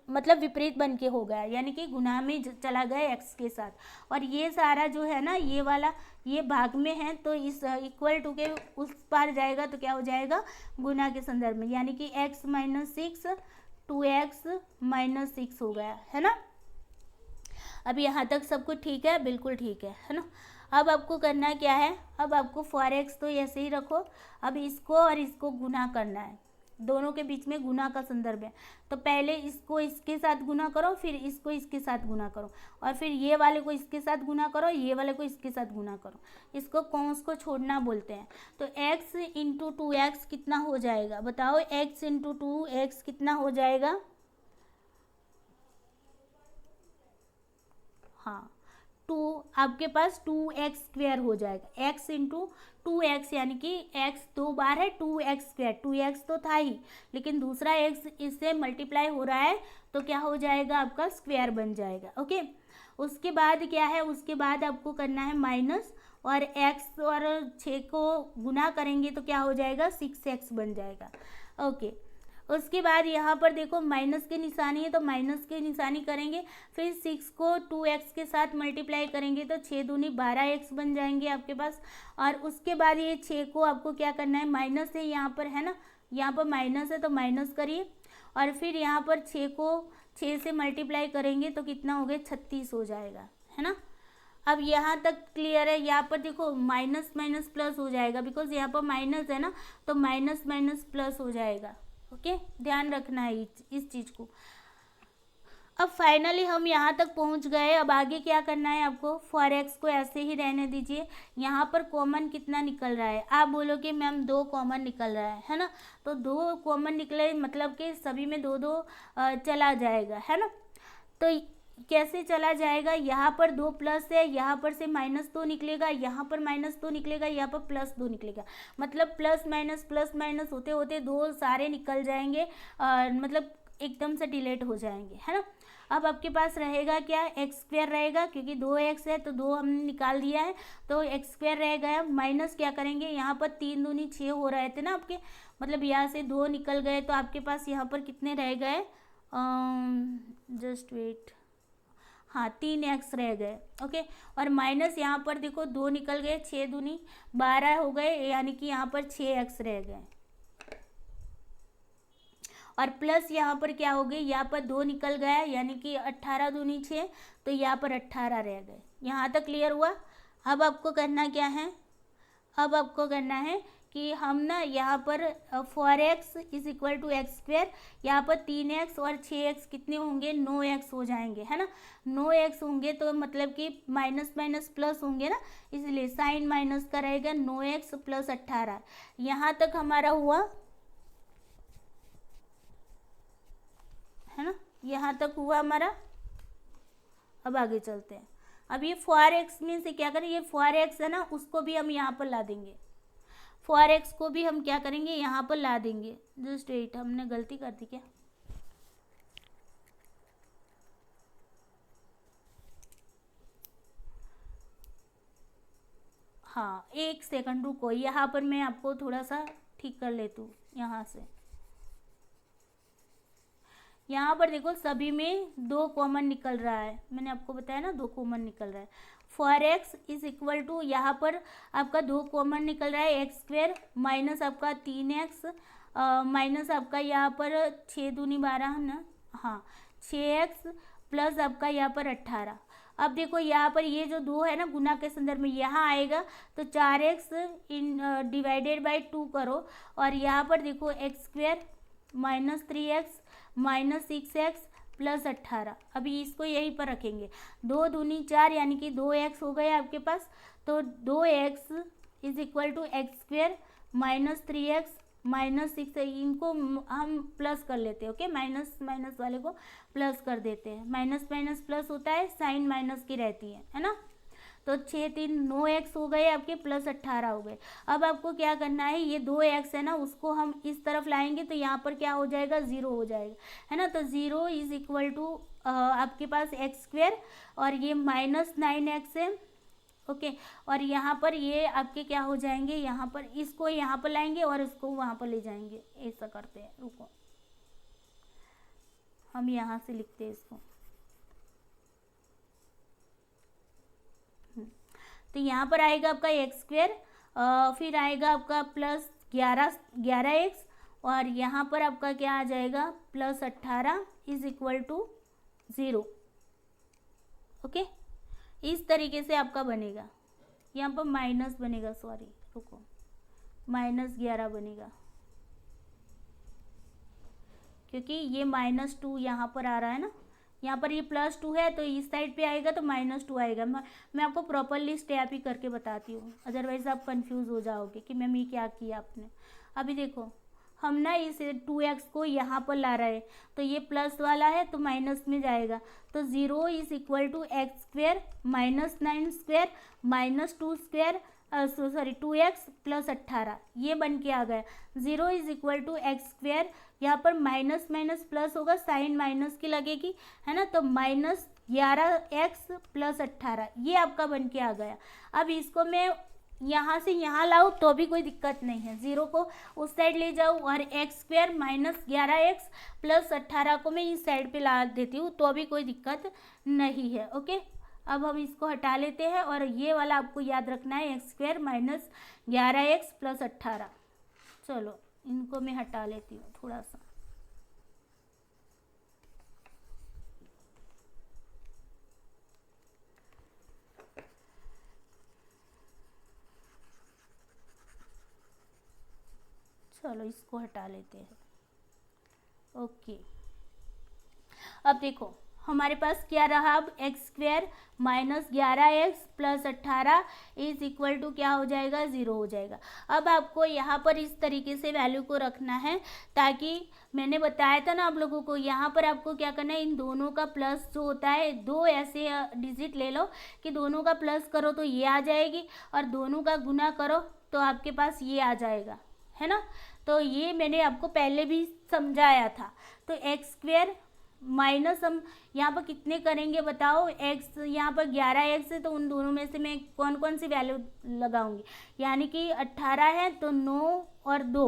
Speaker 1: मतलब विपरीत बन के हो गया, यानी कि गुना में चला गया x के साथ। और ये सारा जो है ना, ये वाला ये भाग में है, तो इस इक्वल टू के उस पार जाएगा तो क्या हो जाएगा, गुना के संदर्भ में, यानी कि x - 6 2x - 6 हो गया, है ना। अब यहाँ तक सब कुछ ठीक है, बिल्कुल ठीक है ना। अब आपको करना क्या है, अब आपको 4x तो ऐसे ही रखो, अब इसको और इसको गुना करना है, दोनों के बीच में गुना का संदर्भ है। तो पहले इसको इसके साथ गुना करो, फिर इसको इसके साथ गुना करो, और फिर ये वाले को इसके साथ गुना करो, ये वाले को इसके साथ गुना करो। इसको कौंस को छोड़ना बोलते हैं। तो x × 2x कितना हो जाएगा, बताओ। x × 2x कितना हो जाएगा, हाँ 2, आपके पास 2x² हो जाएगा। x × 2x यानी कि x 2 बार है, 2x², 2x तो था ही, लेकिन दूसरा x इससे मल्टीप्लाई हो रहा है, तो क्या हो जाएगा, आपका स्क्वायर बन जाएगा। ओके, उसके बाद क्या है, उसके बाद आपको करना है माइनस, और x और 6 को गुना करेंगे तो क्या हो जाएगा, 6x बन जाएगा। ओके, उसके बाद यहाँ पर देखो माइनस की निशानी है, तो माइनस की निशानी करेंगे, फिर 6 को 2x के साथ मल्टीप्लाई करेंगे तो 6 दूनी 12x बन जाएंगे आपके पास। और उसके बाद ये 6 को आपको क्या करना है, माइनस है यहाँ पर, है ना, यहाँ पर माइनस है तो माइनस करिए, और फिर यहाँ पर 6 को 6 से मल्टीप्लाई करेंगे तो कितना हो गया, 36 हो जाएगा, है ना। अब यहाँ तक क्लियर है। यहाँ पर देखो माइनस माइनस प्लस हो जाएगा, बिकॉज यहाँ पर माइनस है ना, तो माइनस माइनस प्लस हो जाएगा। ओके, ध्यान रखना है इस चीज़ को। अब फाइनली हम यहाँ तक पहुँच गए। अब आगे क्या करना है आपको, 4x को ऐसे ही रहने दीजिए। यहाँ पर कॉमन कितना निकल रहा है, आप बोलो कि मैम 2 कॉमन निकल रहा है ना, तो 2 कॉमन निकले मतलब कि सभी में 2 चला जाएगा, है ना। तो कैसे चला जाएगा, यहाँ पर 2 प्लस है, यहाँ पर से -2 निकलेगा, यहाँ पर -2 निकलेगा, यहाँ पर +2 निकलेगा, मतलब प्लस माइनस होते होते 2 सारे निकल जाएंगे, मतलब एकदम से डिलीट हो जाएंगे, है ना। अब आपके पास रहेगा क्या, x² रहेगा, क्योंकि 2x है तो 2 हमने निकाल दिया है, तो x² रहेगा। माइनस क्या करेंगे, यहाँ पर 3 दूनी 6 हो रहे थे ना आपके, मतलब यहाँ से 2 निकल गए, तो आपके पास यहाँ पर कितने रह गए, जस्ट वेट, हाँ 3x रह गए। ओके, और माइनस यहाँ पर देखो 2 निकल गए, 6 दूनी 12 हो गए, यानी कि यहाँ पर 6x रह गए, और प्लस यहाँ पर क्या हो गई, यहाँ पर 2 निकल गया, यानी कि 18 दूनी 6, तो यहाँ पर 18 रह गए। यहाँ तक क्लियर हुआ। अब आपको करना क्या है, अब आपको करना है कि हम ना यहाँ पर 4x = x², यहाँ पर 3x और 6x कितने होंगे, 9x हो जाएंगे, है ना। 9x होंगे तो मतलब कि माइनस माइनस प्लस होंगे ना, इसलिए साइन माइनस का रहेगा, 9x + 18। यहाँ तक हमारा हुआ, है ना, यहाँ तक हुआ हमारा। अब आगे चलते हैं। अब ये 4x में से क्या करें, ये 4x है ना, उसको भी हम यहाँ पर ला देंगे, 4x को भी हम क्या करेंगे, यहाँ पर ला देंगे। जस्ट वेट, हमने गलती कर दी क्या, हाँ 1 सेकंड रुको, यहाँ पर मैं आपको थोड़ा सा ठीक कर लेती हूँ। यहाँ से यहाँ पर देखो सभी में 2 कॉमन निकल रहा है, मैंने आपको बताया ना 2 कॉमन निकल रहा है। 4x = यहाँ पर आपका 2 कॉमन निकल रहा है, x² माइनस आपका 3x माइनस आपका यहाँ पर 6 दूनी 12 है ना, हाँ 6x प्लस आपका यहाँ पर 18। अब देखो यहाँ पर ये जो 2 है ना गुना के संदर्भ में यहाँ आएगा, तो 4x / 2 करो, और यहाँ पर देखो x² - 3x - 6x + 18। अभी इसको यहीं पर रखेंगे, 2 दूनी 4 यानी कि 2x हो गया आपके पास, तो 2x = x² - 3x -6 है, इनको हम प्लस कर लेते हैं। ओके, माइनस माइनस वाले को प्लस कर देते हैं। माइनस माइनस प्लस होता है, साइन माइनस की रहती है ना। तो 6 3 9x हो गए आपके, प्लस 18 हो गए। अब आपको क्या करना है, ये 2x है ना, उसको हम इस तरफ लाएंगे तो यहाँ पर क्या हो जाएगा, 0 हो जाएगा, है ना। तो 0 इज इक्वल टू आपके पास x², और ये -9x है। ओके, और यहाँ पर ये आपके क्या हो जाएंगे, यहाँ पर इसको यहाँ पर लाएंगे और इसको वहाँ पर ले जाएंगे। ऐसा करते हैं, रुको, हम यहाँ से लिखते हैं इसको। तो यहाँ पर आएगा आपका x², फिर आएगा आपका प्लस 11x, और यहाँ पर आपका क्या आ जाएगा, plus 18 is equal to 0। Okay, इस तरीके से आपका बनेगा। यहाँ पर माइनस बनेगा, सॉरी रुको, -11 बनेगा, क्योंकि ये -2 यहाँ पर आ रहा है ना, यहाँ पर ये +2 है तो इस साइड पे आएगा तो -2 आएगा। मैं आपको प्रॉपरली स्टेप ही करके बताती हूँ, अदरवाइज आप कंफ्यूज हो जाओगे कि मैम ये क्या किया आपने। अभी देखो, हम ना इस 2x को यहाँ पर ला रहे हैं, तो ये प्लस वाला है तो माइनस में जाएगा। तो 0 is equal to x² -9² -2² 2x plus 18, ये बन के आ गया। 0 इज इक्वल टू x², यहाँ पर माइनस माइनस प्लस होगा, साइन माइनस की लगेगी, है ना। तो -11x प्लस 18, ये आपका बन के आ गया। अब इसको मैं यहाँ से यहाँ लाऊँ तो भी कोई दिक्कत नहीं है, 0 को उस साइड ले जाऊँ और x² -11x प्लस 18 को मैं इस साइड पे ला देती हूँ तो भी कोई दिक्कत नहीं है। ओके, अब हम इसको हटा लेते हैं, और ये वाला आपको याद रखना है, x² -11x प्लस 18। चलो इनको मैं हटा लेती हूँ थोड़ा सा। चलो इसको हटा लेते हैं। ओके, अब देखो हमारे पास क्या रहा, अब x² -11x plus 18 is equal to क्या हो जाएगा, 0 हो जाएगा। अब आपको यहाँ पर इस तरीके से वैल्यू को रखना है, ताकि मैंने बताया था ना आप लोगों को, यहाँ पर आपको क्या करना है, इन दोनों का प्लस जो होता है, 2 ऐसे डिजिट ले लो कि दोनों का प्लस करो तो ये आ जाएगी, और दोनों का गुना करो तो आपके पास ये आ जाएगा, है ना। तो ये मैंने आपको पहले भी समझाया था। तो x² माइनस हम यहाँ पर कितने करेंगे बताओ, x यहाँ पर 11x है तो उन दोनों में से मैं कौन कौन सी वैल्यू लगाऊंगी, यानी कि 18 है तो 9 और 2,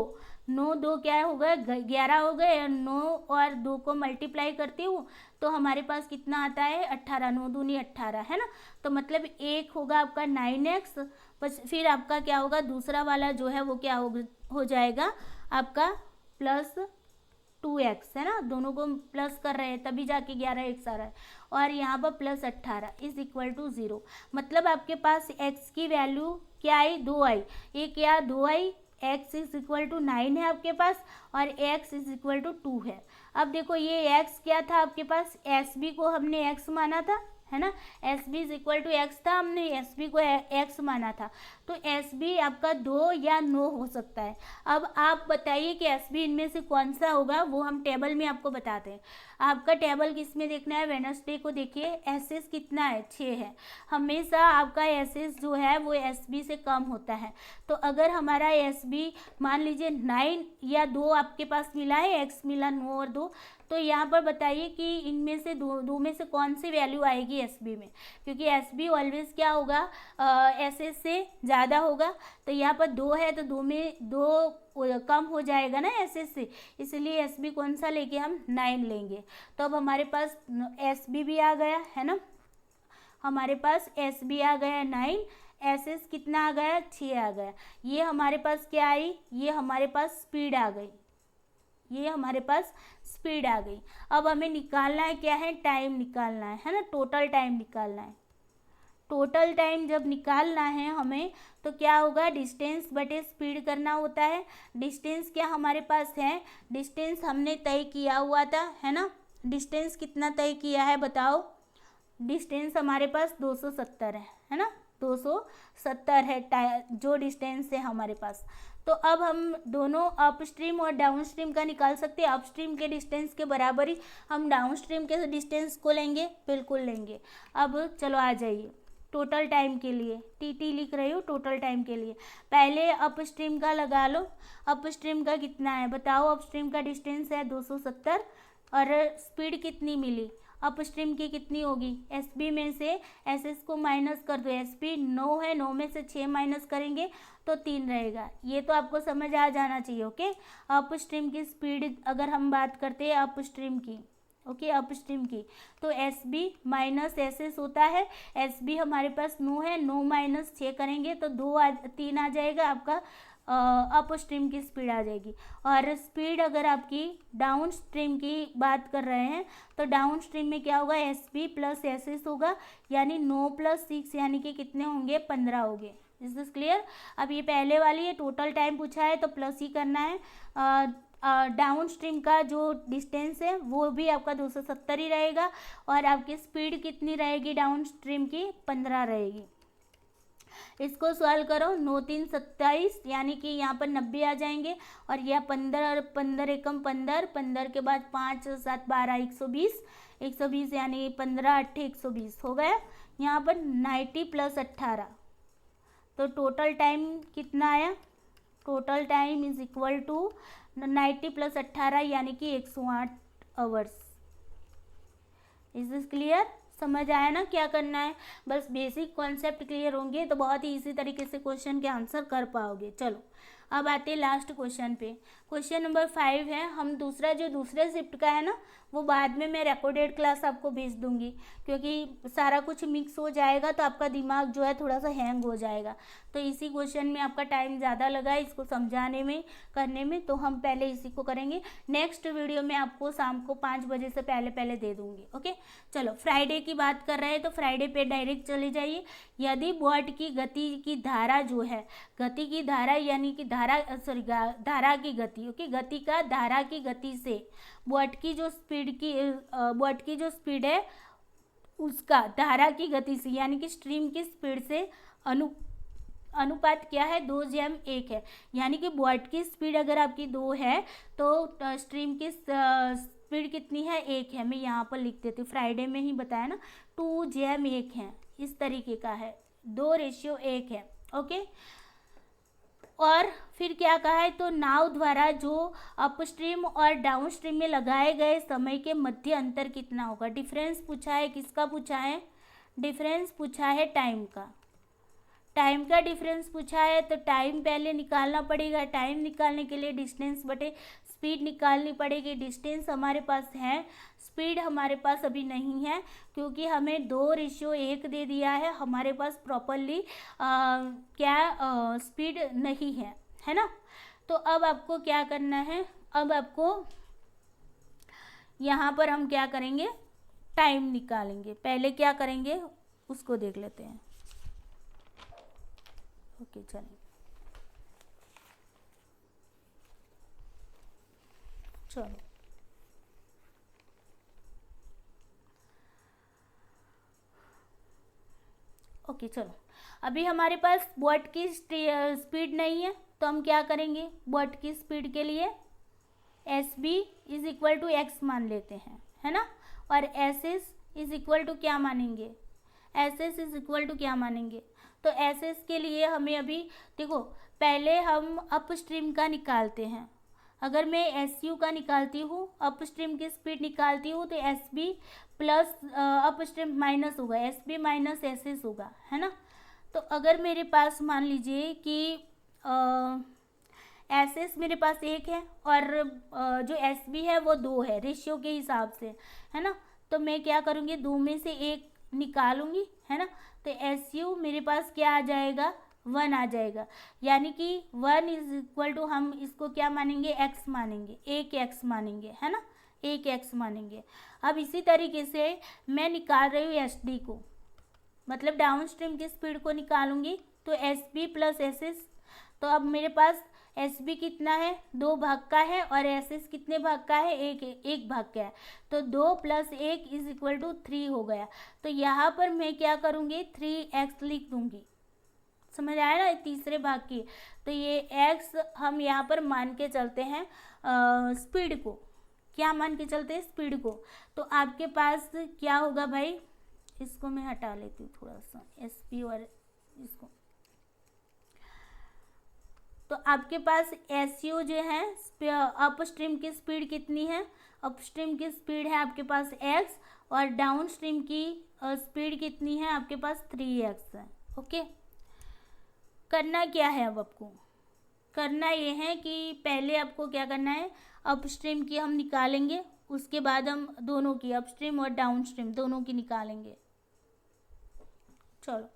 Speaker 1: 9 2 क्या हो गए, 11 हो गए, और 9 और 2 को मल्टीप्लाई करती हूँ तो हमारे पास कितना आता है, 18, 9 दूनी 18, है ना। तो मतलब एक होगा आपका 9x, फिर आपका क्या होगा, दूसरा वाला जो है वो क्या हो जाएगा आपका प्लस 2x, है ना, दोनों को प्लस कर रहे हैं तभी जाके 11x आ रहा है, और यहाँ पर प्लस 18 इज इक्वल टू 0। मतलब आपके पास x की वैल्यू क्या आई, 2 आई, ये क्या 2 आई, x इज इक्वल टू 9 है आपके पास, और x इज इक्वल टू 2 है। अब देखो ये x क्या था आपके पास, SB को हमने x माना था, है ना, SB is equal to x था, हमने SB को x माना था, तो SB आपका 2 या 9 हो सकता है। अब आप बताइए कि SB इनमें से कौन सा होगा, वो हम टेबल में आपको बताते हैं। आपका टेबल किस में देखना है, वेडनेसडे को देखिए, SS कितना है, 6 है। हमेशा आपका SS जो है वो SB से कम होता है। तो अगर हमारा SB मान लीजिए 9 या 2 आपके पास मिला है, x मिला 9 और 2, तो यहाँ पर बताइए कि इनमें से दो में से कौन सी वैल्यू आएगी SB में, क्योंकि SB ऑलवेज क्या होगा, SS से ज़्यादा होगा। तो यहाँ पर 2 है तो 2 में 2 कम हो जाएगा ना SS से, इसलिए SB कौन सा लेके हम 9 लेंगे। तो अब हमारे पास SB भी आ गया, है ना, हमारे पास SB आ गया 9, SS कितना आ गया, 6 आ गया। ये हमारे पास क्या आई, ये हमारे पास स्पीड आ गई, ये हमारे पास स्पीड आ गई। अब हमें निकालना है क्या है, टाइम निकालना है ना, टोटल टाइम निकालना है। टोटल टाइम जब निकालना है हमें तो क्या होगा, डिस्टेंस बटे स्पीड करना होता है। डिस्टेंस क्या हमारे पास है, डिस्टेंस हमने तय किया हुआ था, है ना। डिस्टेंस कितना तय किया है बताओ, डिस्टेंस हमारे पास 270 है ना, 270 है जो डिस्टेंस है हमारे पास। तो अब हम दोनों अपस्ट्रीम और डाउनस्ट्रीम का निकाल सकते हैं। अपस्ट्रीम के डिस्टेंस के बराबर ही हम डाउनस्ट्रीम के डिस्टेंस को लेंगे, बिल्कुल लेंगे। अब चलो आ जाइए टोटल टाइम के लिए, टी लिख रही हूँ टोटल टाइम के लिए। पहले अपस्ट्रीम का लगा लो, अपस्ट्रीम का कितना है बताओ। अपस्ट्रीम का डिस्टेंस है 270 और स्पीड कितनी मिली अपस्ट्रीम की कितनी होगी। एसबी में से एसएस को माइनस कर दो, एसबी 9 है, 9 में से 6 माइनस करेंगे तो 3 रहेगा। ये तो आपको समझ आ जाना चाहिए। ओके, अपस्ट्रीम की स्पीड अगर हम बात करते हैं अपस्ट्रीम की, ओके अपस्ट्रीम की, तो S B minus S S होता है। एस बी हमारे पास 9 है, 9 माइनस 6 करेंगे तो 3 आ जाएगा, आपका अपस्ट्रीम की स्पीड आ जाएगी। और स्पीड अगर आपकी डाउन स्ट्रीम की बात कर रहे हैं तो डाउन स्ट्रीम में क्या होगा, S B plus S S होगा, यानी 9 + 6 यानी कि कितने होंगे 15 होंगे। Is this clear. अब ये पहले वाली है टोटल टाइम पूछा है तो प्लस ही करना है। डाउन स्ट्रीम का जो डिस्टेंस है वो भी आपका 270 ही रहेगा और आपकी स्पीड कितनी रहेगी डाउन स्ट्रीम की 15 रहेगी। इसको सॉल्व करो, 9 3 27 यानी कि यहाँ पर 90 आ जाएंगे और यह 15 और 15 एकम 15, 15 के बाद 5 7 12 120, 120 यानी 15 8 120 हो गया। यहाँ पर 90 + 18 तो टोटल टाइम कितना आया, total time is equal to 90 + 18 यानी कि 108 आवर्स। Is this clear. समझ आया ना क्या करना है, बस बेसिक कॉन्सेप्ट क्लियर होंगे तो बहुत ही इजी तरीके से क्वेश्चन के आंसर कर पाओगे। चलो अब आते हैं लास्ट क्वेश्चन पे। क्वेश्चन नंबर 5 है, हम जो दूसरे शिफ्ट का है ना वो बाद में मैं रिकॉर्डेड क्लास आपको भेज दूंगी, क्योंकि सारा कुछ मिक्स हो जाएगा तो आपका दिमाग जो है थोड़ा सा हैंग हो जाएगा। तो इसी क्वेश्चन में आपका टाइम ज़्यादा लगा है इसको समझाने में करने में, तो हम पहले इसी को करेंगे। नेक्स्ट वीडियो में आपको शाम को 5 बजे से पहले दे दूंगी। ओके चलो, फ्राइडे की बात कर रहे हैं तो फ्राइडे पे डायरेक्ट चले जाइए। यदि बॉट की गति की धारा जो है, गति की धारा यानी कि धारा की गति, ओके गति का धारा की गति से बॉट की जो स्पीड है उसका धारा की गति से यानी कि स्ट्रीम की स्पीड से अनुपात क्या है, 2:1 है। यानी कि बॉट की स्पीड अगर आपकी 2 है तो स्ट्रीम की स्पीड कितनी है, 1 है। मैं यहाँ पर लिख देती हूँ, फ्राइडे में ही बताया ना 2:1 है, इस तरीके का है, 2:1 है। ओके, और फिर क्या कहा है, तो नाव द्वारा जो अपस्ट्रीम और डाउनस्ट्रीम में लगाए गए समय के मध्य अंतर कितना होगा। डिफरेंस पूछा है, किसका पूछा है, डिफरेंस पूछा है टाइम का, टाइम का डिफरेंस पूछा है तो टाइम पहले निकालना पड़ेगा। टाइम निकालने के लिए डिस्टेंस बटे स्पीड निकालनी पड़ेगी। डिस्टेंस हमारे पास है, स्पीड हमारे पास अभी नहीं है क्योंकि हमें 2:1 दे दिया है, हमारे पास प्रॉपरली स्पीड नहीं है, है ना। तो अब आपको क्या करना है, अब आपको यहाँ पर हम क्या करेंगे, टाइम निकालेंगे। पहले क्या करेंगे उसको देख लेते हैं। ओके चलिए, चलो ओके चलो, अभी हमारे पास बॉट की स्पीड नहीं है तो हम क्या करेंगे, बॉट की स्पीड के लिए S B is equal to X मान लेते हैं, है ना। और S S is equal to क्या मानेंगे, S S is equal to क्या मानेंगे। तो एस एस के लिए हमें अभी देखो, पहले हम अप स्ट्रीम का निकालते हैं। अगर मैं एस यू का निकालती हूँ, अप स्ट्रीम की स्पीड निकालती हूँ तो S B plus upstream minus होगा, S B minus S S होगा, है ना। तो अगर मेरे पास मान लीजिए कि एस एस मेरे पास 1 है और जो एस बी है वो 2 है, रेशियो के हिसाब से, है ना। तो मैं क्या करूँगी, 2 में से 1 निकालूंगी, है ना। तो एस यू मेरे पास क्या आ जाएगा, 1 आ जाएगा। यानी कि 1 इज इक्वल टू हम इसको क्या मानेंगे, एक्स मानेंगे, 1 एक्स मानेंगे, है ना, 1 एक्स मानेंगे। अब इसी तरीके से मैं निकाल रही हूँ एस डी को, मतलब डाउन स्ट्रीम की स्पीड को निकालूंगी तो S B plus S S. तो अब मेरे पास एस बी कितना है, 2 भाग का है और एस एस कितने भाग का है, 1 भाग का है। तो 2 + 1 इज इक्वल टू 3 हो गया। तो यहाँ पर मैं क्या करूँगी, 3x लिख दूँगी, समझ आया ना, तीसरे भाग की। तो ये एक्स हम यहाँ पर मान के चलते हैं स्पीड को, क्या मान के चलते हैं, स्पीड को। तो आपके पास क्या होगा भाई, इसको मैं हटा लेती हूँ थोड़ा सा, एस पी और इसको। तो आपके पास एस यू जो है, अप स्ट्रीम की स्पीड कितनी है, अप स्ट्रीम की स्पीड है आपके पास एक्स, और डाउन स्ट्रीम की स्पीड कितनी है आपके पास 3x है। ओके, करना क्या है, अब आपको करना ये है कि पहले आपको क्या करना है, अप स्ट्रीम की हम निकालेंगे, उसके बाद हम दोनों की, अप स्ट्रीम और डाउन स्ट्रीम दोनों की निकालेंगे। चलो,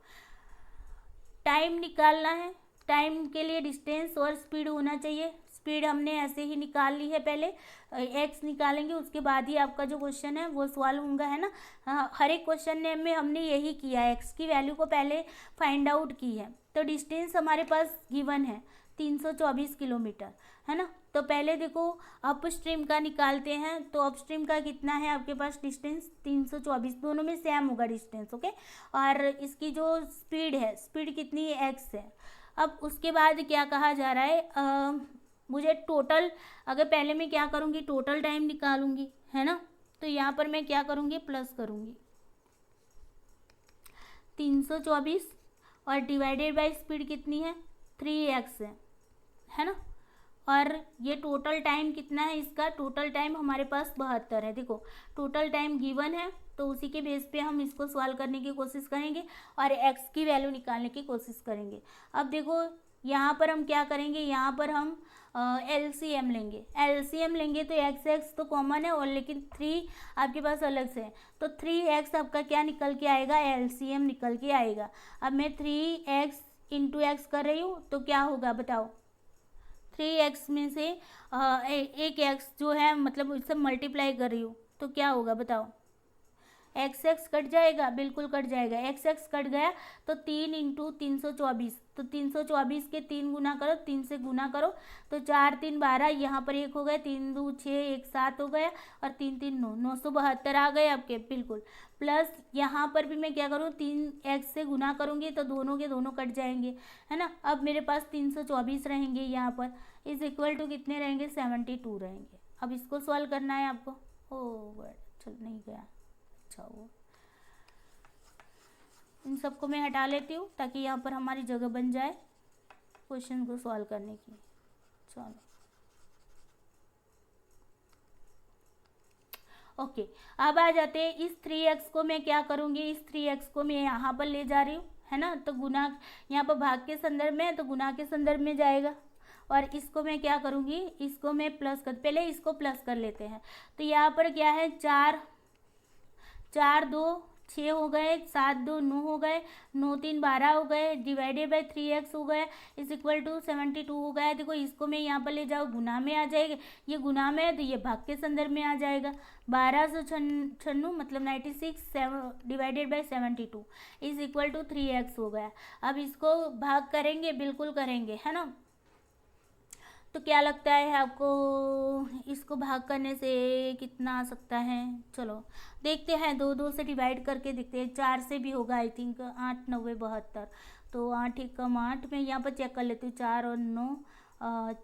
Speaker 1: टाइम निकालना है, टाइम के लिए डिस्टेंस और स्पीड होना चाहिए। स्पीड हमने ऐसे ही निकाल ली है, पहले एक्स निकालेंगे, उसके बाद ही आपका जो क्वेश्चन है वो सॉल्व होगा, है ना। हर एक क्वेश्चन में हमने यही किया है, एक्स की वैल्यू को पहले फाइंड आउट की है। तो डिस्टेंस हमारे पास गिवन है 324 किलोमीटर, है ना। तो पहले देखो अप स्ट्रीम का निकालते हैं, तो अप स्ट्रीम का कितना है आपके पास डिस्टेंस 324, दोनों में सेम होगा डिस्टेंस। ओके, और इसकी जो स्पीड है, स्पीड कितनी है, एक्स है। अब उसके बाद क्या कहा जा रहा है, मुझे टोटल, अगर पहले मैं क्या करूँगी, टोटल टाइम निकालूंगी, है ना। तो यहाँ पर मैं क्या करूँगी, प्लस करूँगी 324 और डिवाइडेड बाय स्पीड कितनी है 3x है ना। और ये टोटल टाइम कितना है, इसका टोटल टाइम हमारे पास 72 है। देखो टोटल टाइम गिवन है, तो उसी के बेस पे हम इसको सॉल्व करने की कोशिश करेंगे और x की वैल्यू निकालने की कोशिश करेंगे। अब देखो यहाँ पर हम क्या करेंगे, यहाँ पर हम LCM लेंगे, LCM लेंगे तो x तो कॉमन है, और लेकिन 3 आपके पास अलग से है, तो 3x आपका क्या निकल के आएगा, LCM निकल के आएगा। अब मैं 3x इंटू एक्स कर रही हूँ, तो क्या होगा बताओ, 3x में से एक x जो है, मतलब उससे मल्टीप्लाई कर रही हूँ, तो क्या होगा बताओ, x कट जाएगा, बिल्कुल कट जाएगा, x कट गया, तो 3 इंटू 324, तो 324 के 3 गुना करो, 3 से गुना करो, तो 4 3 12, यहाँ पर 1 हो गया, 3 2 6, 1 7 हो गया, और 3 3 9, 972 आ गए आपके, बिल्कुल। प्लस यहाँ पर भी मैं क्या करूँ, 3x से गुना करूँगी, तो दोनों के दोनों कट जाएंगे, है ना। अब मेरे पास 324 रहेंगे, यहाँ पर इज इक्वल टू कितने रहेंगे, 72 रहेंगे। अब इसको सॉल्व करना है आपको। ओ चल नहीं गया, अच्छा वो इन सबको मैं हटा लेती हूँ, ताकि यहाँ पर हमारी जगह बन जाए क्वेश्चन को सॉल्व करने की। चलो ओके, अब आ जाते हैं, इस 3x को मैं क्या करूँगी, इस 3x को मैं यहाँ पर ले जा रही हूँ, है ना। तो गुना यहाँ पर भाग के संदर्भ में है, तो गुना के संदर्भ में जाएगा, और इसको मैं क्या करूँगी, इसको मैं प्लस कर, पहले इसको प्लस कर लेते हैं। तो यहाँ पर क्या है, 4 4 2 6 हो गए, 7 2 9 हो गए, 9 3 12 हो गए, डिवाइडेड बाय 3x हो गया, इज इक्वल टू 72 हो गया। देखो इसको मैं यहाँ पर ले जाओ, गुना में आ जाएगा, ये गुना में है तो ये भाग के संदर्भ में आ जाएगा। 1296 मतलब 96 divided by 72 is equal to 3x हो गया। अब इसको भाग करेंगे, बिल्कुल करेंगे, है ना। तो क्या लगता है आपको, इसको भाग करने से कितना आ सकता है, चलो देखते हैं, 2 2 से डिवाइड करके देखते हैं, 4 से भी होगा आई थिंक, 8 9 72, तो 8 एकम 8, मैं यहाँ पर चेक कर लेती हूँ, 4 और 9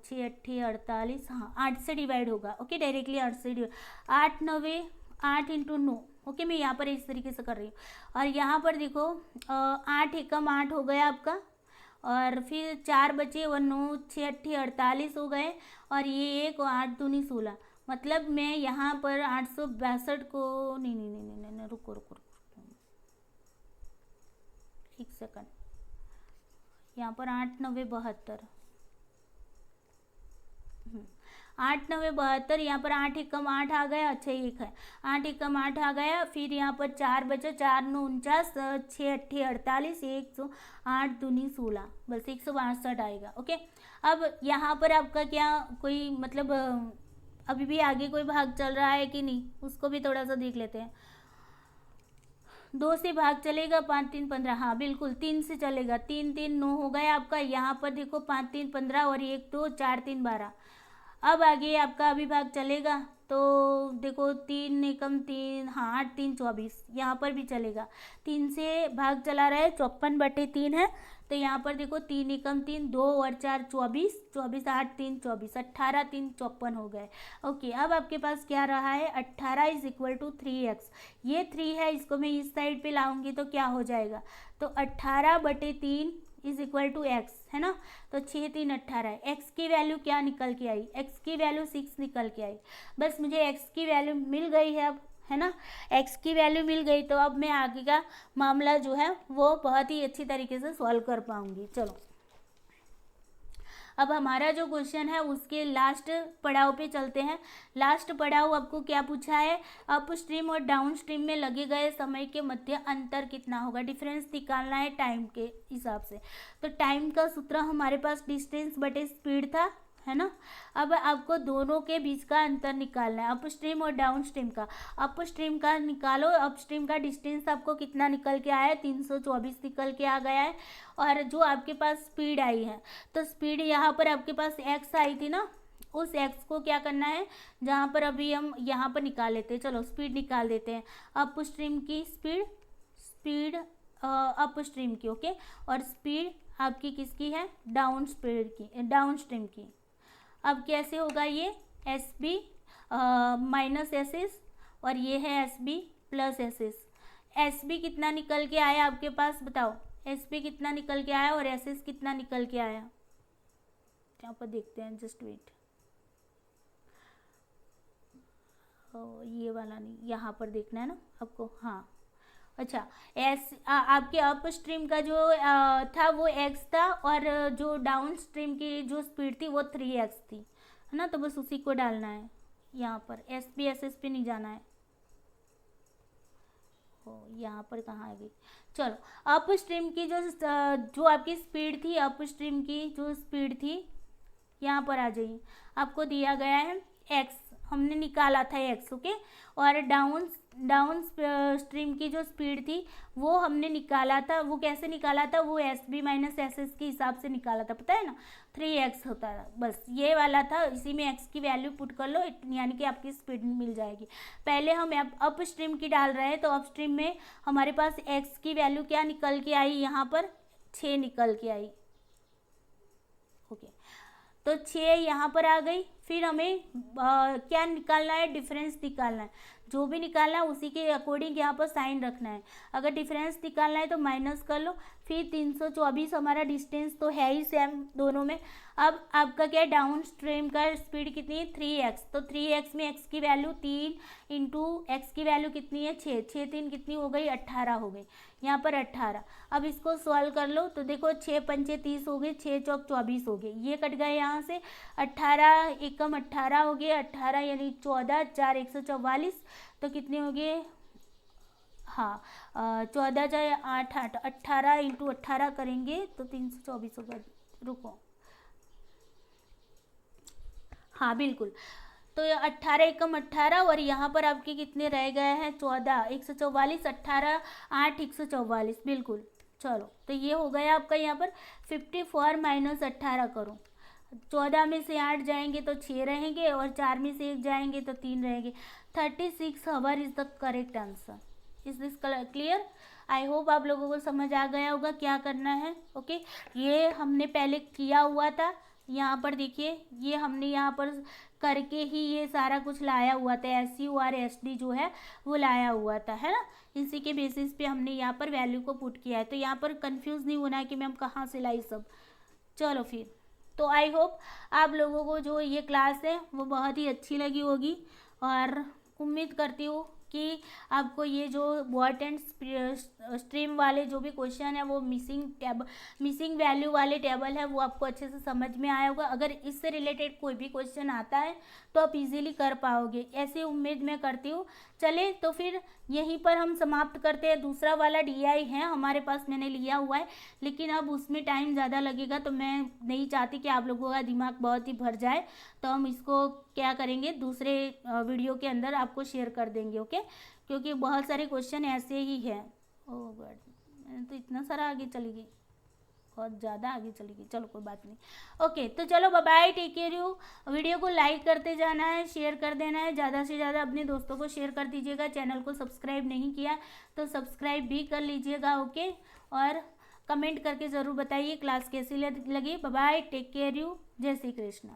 Speaker 1: 6 8 48, हाँ 8 से डिवाइड होगा। ओके, डायरेक्टली 8 से डिवाइड, 8 9 8 इंटू 9। ओके, मैं यहाँ पर इस तरीके से कर रही हूँ, और यहाँ पर देखो 8 एकम 8 हो गया आपका, और फिर 4 बचे, और 9 6 8 48 हो गए, और ये 1 और 8 दूनी 16, मतलब मैं यहाँ पर 862 को नहीं, रुको एक सेकंड, यहाँ पर 8 9 72, 8 9 72, यहाँ पर 8 एकम 8 आ गया, अच्छा एक है, 8 एकम 8 आ गया, फिर यहाँ पर 4 बचे, 4 9 49, 6 8 48, 108 दूनी 16, बस 162 आएगा। ओके, अब यहाँ पर आपका क्या कोई मतलब अभी भी आगे कोई भाग चल रहा है कि नहीं, उसको भी थोड़ा सा देख लेते हैं। 2 से भाग चलेगा, 5 3 15, हाँ बिल्कुल 3 से चलेगा, 3 3 9 हो गया आपका, यहाँ पर देखो 5 3 15, और 1 2 4 3 12। अब आगे आपका अभिभाग चलेगा, तो देखो 3 एकम 3, हाँ 8 3 24, यहाँ पर भी चलेगा। 3 से भाग चला रहा है, 54/3 है, तो यहाँ पर देखो 3 एकम 3, 2 और 4 24, 24 8 3 24, 18 3 54 हो गए। ओके, अब आपके पास क्या रहा है, 18 = 3x। ये 3 है, इसको मैं इस साइड पे लाऊंगी तो क्या हो जाएगा, तो 18/3 = x, है ना। तो 6 3 18 है। x की वैल्यू क्या निकल के आई, x की वैल्यू 6 निकल के आई। बस मुझे x की वैल्यू मिल गई है अब, है ना, x की वैल्यू मिल गई, तो अब मैं आगे का मामला जो है वो बहुत ही अच्छी तरीके से सॉल्व कर पाऊंगी। चलो, अब हमारा जो क्वेश्चन है उसके लास्ट पड़ाव पे चलते हैं। लास्ट पड़ाव आपको क्या पूछा है, अप स्ट्रीम और डाउन स्ट्रीम में लगे गए समय के मध्य अंतर कितना होगा, डिफरेंस निकालना है टाइम के हिसाब से। तो टाइम का सूत्र हमारे पास डिस्टेंस बटे स्पीड था, है ना। अब आपको दोनों के बीच का अंतर निकालना है, अप स्ट्रीम और डाउन स्ट्रीम का। अप स्ट्रीम का निकालो, अप स्ट्रीम का डिस्टेंस आपको कितना निकल के आया है, 324 निकल के आ गया है। और जो आपके पास स्पीड आई है, तो स्पीड यहाँ पर आपके पास x आई थी ना, उस x को क्या करना है, जहाँ पर अभी हम यहाँ पर निकाल लेते हैं। चलो स्पीड निकाल देते हैं, अप स्ट्रीम की स्पीड अप स्ट्रीम की, ओके, और स्पीड आपकी किसकी है, डाउन स्ट्रीम की। अब कैसे होगा ये, S B minus S S, और ये है S B plus S S. S B कितना निकल के आया आपके पास, बताओ, एस बी कितना निकल के आया और एस एस कितना निकल के आया, यहाँ पर देखते हैं, जस्ट वेट। ये वाला नहीं, यहाँ पर देखना है ना आपको, हाँ अच्छा। आपके अप स्ट्रीम का जो था वो x था, और जो डाउन स्ट्रीम की जो स्पीड थी वो 3x थी, है ना। तो बस उसी को डालना है यहाँ पर, एस पी एस एस पे नहीं जाना है। यहाँ पर कहाँ आ गई, चलो अप स्ट्रीम की जो आपकी स्पीड थी, अप स्ट्रीम की जो स्पीड थी, यहाँ पर आ जाइए, आपको दिया गया है x, हमने निकाला था x, ओके। और डाउन स्ट्रीम की जो स्पीड थी वो हमने निकाला था, वो कैसे निकाला था, वो S B minus S S के हिसाब से निकाला था, पता है ना, 3x होता था, बस ये वाला था। इसी में x की वैल्यू पुट कर लो, यानी कि आपकी स्पीड मिल जाएगी। पहले हम अप स्ट्रीम की डाल रहे हैं, तो अप स्ट्रीम में हमारे पास x की वैल्यू क्या निकल के आई, यहाँ पर 6 निकल के आई, ओके। तो 6 यहाँ पर आ गई। फिर हमें क्या निकालना है, डिफरेंस निकालना है। जो भी निकालना है उसी के अकॉर्डिंग यहाँ पर साइन रखना है। अगर डिफरेंस निकालना है तो माइनस कर लो। फिर 324 हमारा डिस्टेंस तो है ही सेम दोनों में। अब आपका क्या है, डाउन स्ट्रीम का स्पीड कितनी है, 3x। तो 3x में x की वैल्यू 3 इंटू एक्स की वैल्यू कितनी है, 6, 6 3 कितनी हो गई, 18 हो गई, यहाँ पर 18। अब इसको सॉल्व कर लो, तो देखो 6 पंचे 30 हो गए, 6 चौक 24 हो गए, ये कट गए यहाँ से। 18 एकम 18 हो गए, 18 यानी 14, 4 144, तो कितने हो गए, हाँ 14 जाए 8 8, 18 इंटू 18 करेंगे तो 324 होगा। रुको, हाँ बिल्कुल, तो ये 18 एकम 18, और यहाँ पर आपके कितने रह गए हैं, 14, 144, 18 8 144, बिल्कुल। चलो तो ये हो गया आपका यहाँ पर 54 माइनस 18 करो। 14 में से 8 जाएंगे तो 6 रहेंगे, और 4 में से 1 जाएंगे तो 3 रहेंगे। 36 our is the correct answer. Is this clear? I hope आप लोगों को समझ आ गया होगा क्या करना है, ओके। ये हमने पहले किया हुआ था, यहाँ पर देखिए, ये हमने यहाँ पर करके ही ये सारा कुछ लाया हुआ था, SU और SD जो है वो लाया हुआ था, है ना। इसी के बेसिस पे हमने यहाँ पर वैल्यू को पुट किया है, तो यहाँ पर कंफ्यूज नहीं होना है कि मैम कहाँ से लाई सब। चलो फिर, तो आई होप आप लोगों को जो ये क्लास है वो बहुत ही अच्छी लगी होगी, और उम्मीद करती हूँ कि आपको ये जो वॉट एंड स्ट्रीम वाले जो भी क्वेश्चन है वो मिसिंग वैल्यू वाले टेबल है वो आपको अच्छे से समझ में आया होगा। अगर इससे रिलेटेड कोई भी क्वेश्चन आता है तो आप इजीली कर पाओगे, ऐसी उम्मीद मैं करती हूँ। चले तो फिर यहीं पर हम समाप्त करते हैं। दूसरा वाला DI है हमारे पास, मैंने लिया हुआ है, लेकिन अब उसमें टाइम ज़्यादा लगेगा, तो मैं नहीं चाहती कि आप लोगों का दिमाग बहुत ही भर जाए, तो हम इसको क्या करेंगे, दूसरे वीडियो के अंदर आपको शेयर कर देंगे, ओके। क्योंकि बहुत सारे क्वेश्चन ऐसे ही हैं। ओह गॉड, मैंने तो इतना सारा आगे चली गई, बहुत ज़्यादा आगे चली गई, चलो कोई बात नहीं। ओके, तो चलो bye bye, take care you. Video को लाइक करते जाना है, शेयर कर देना है, ज़्यादा से ज़्यादा अपने दोस्तों को शेयर कर दीजिएगा। चैनल को सब्सक्राइब नहीं किया तो सब्सक्राइब भी कर लीजिएगा। ओके, और कमेंट करके ज़रूर बताइए क्लास कैसी लगी। Bye bye, take care you, जय श्री कृष्ण।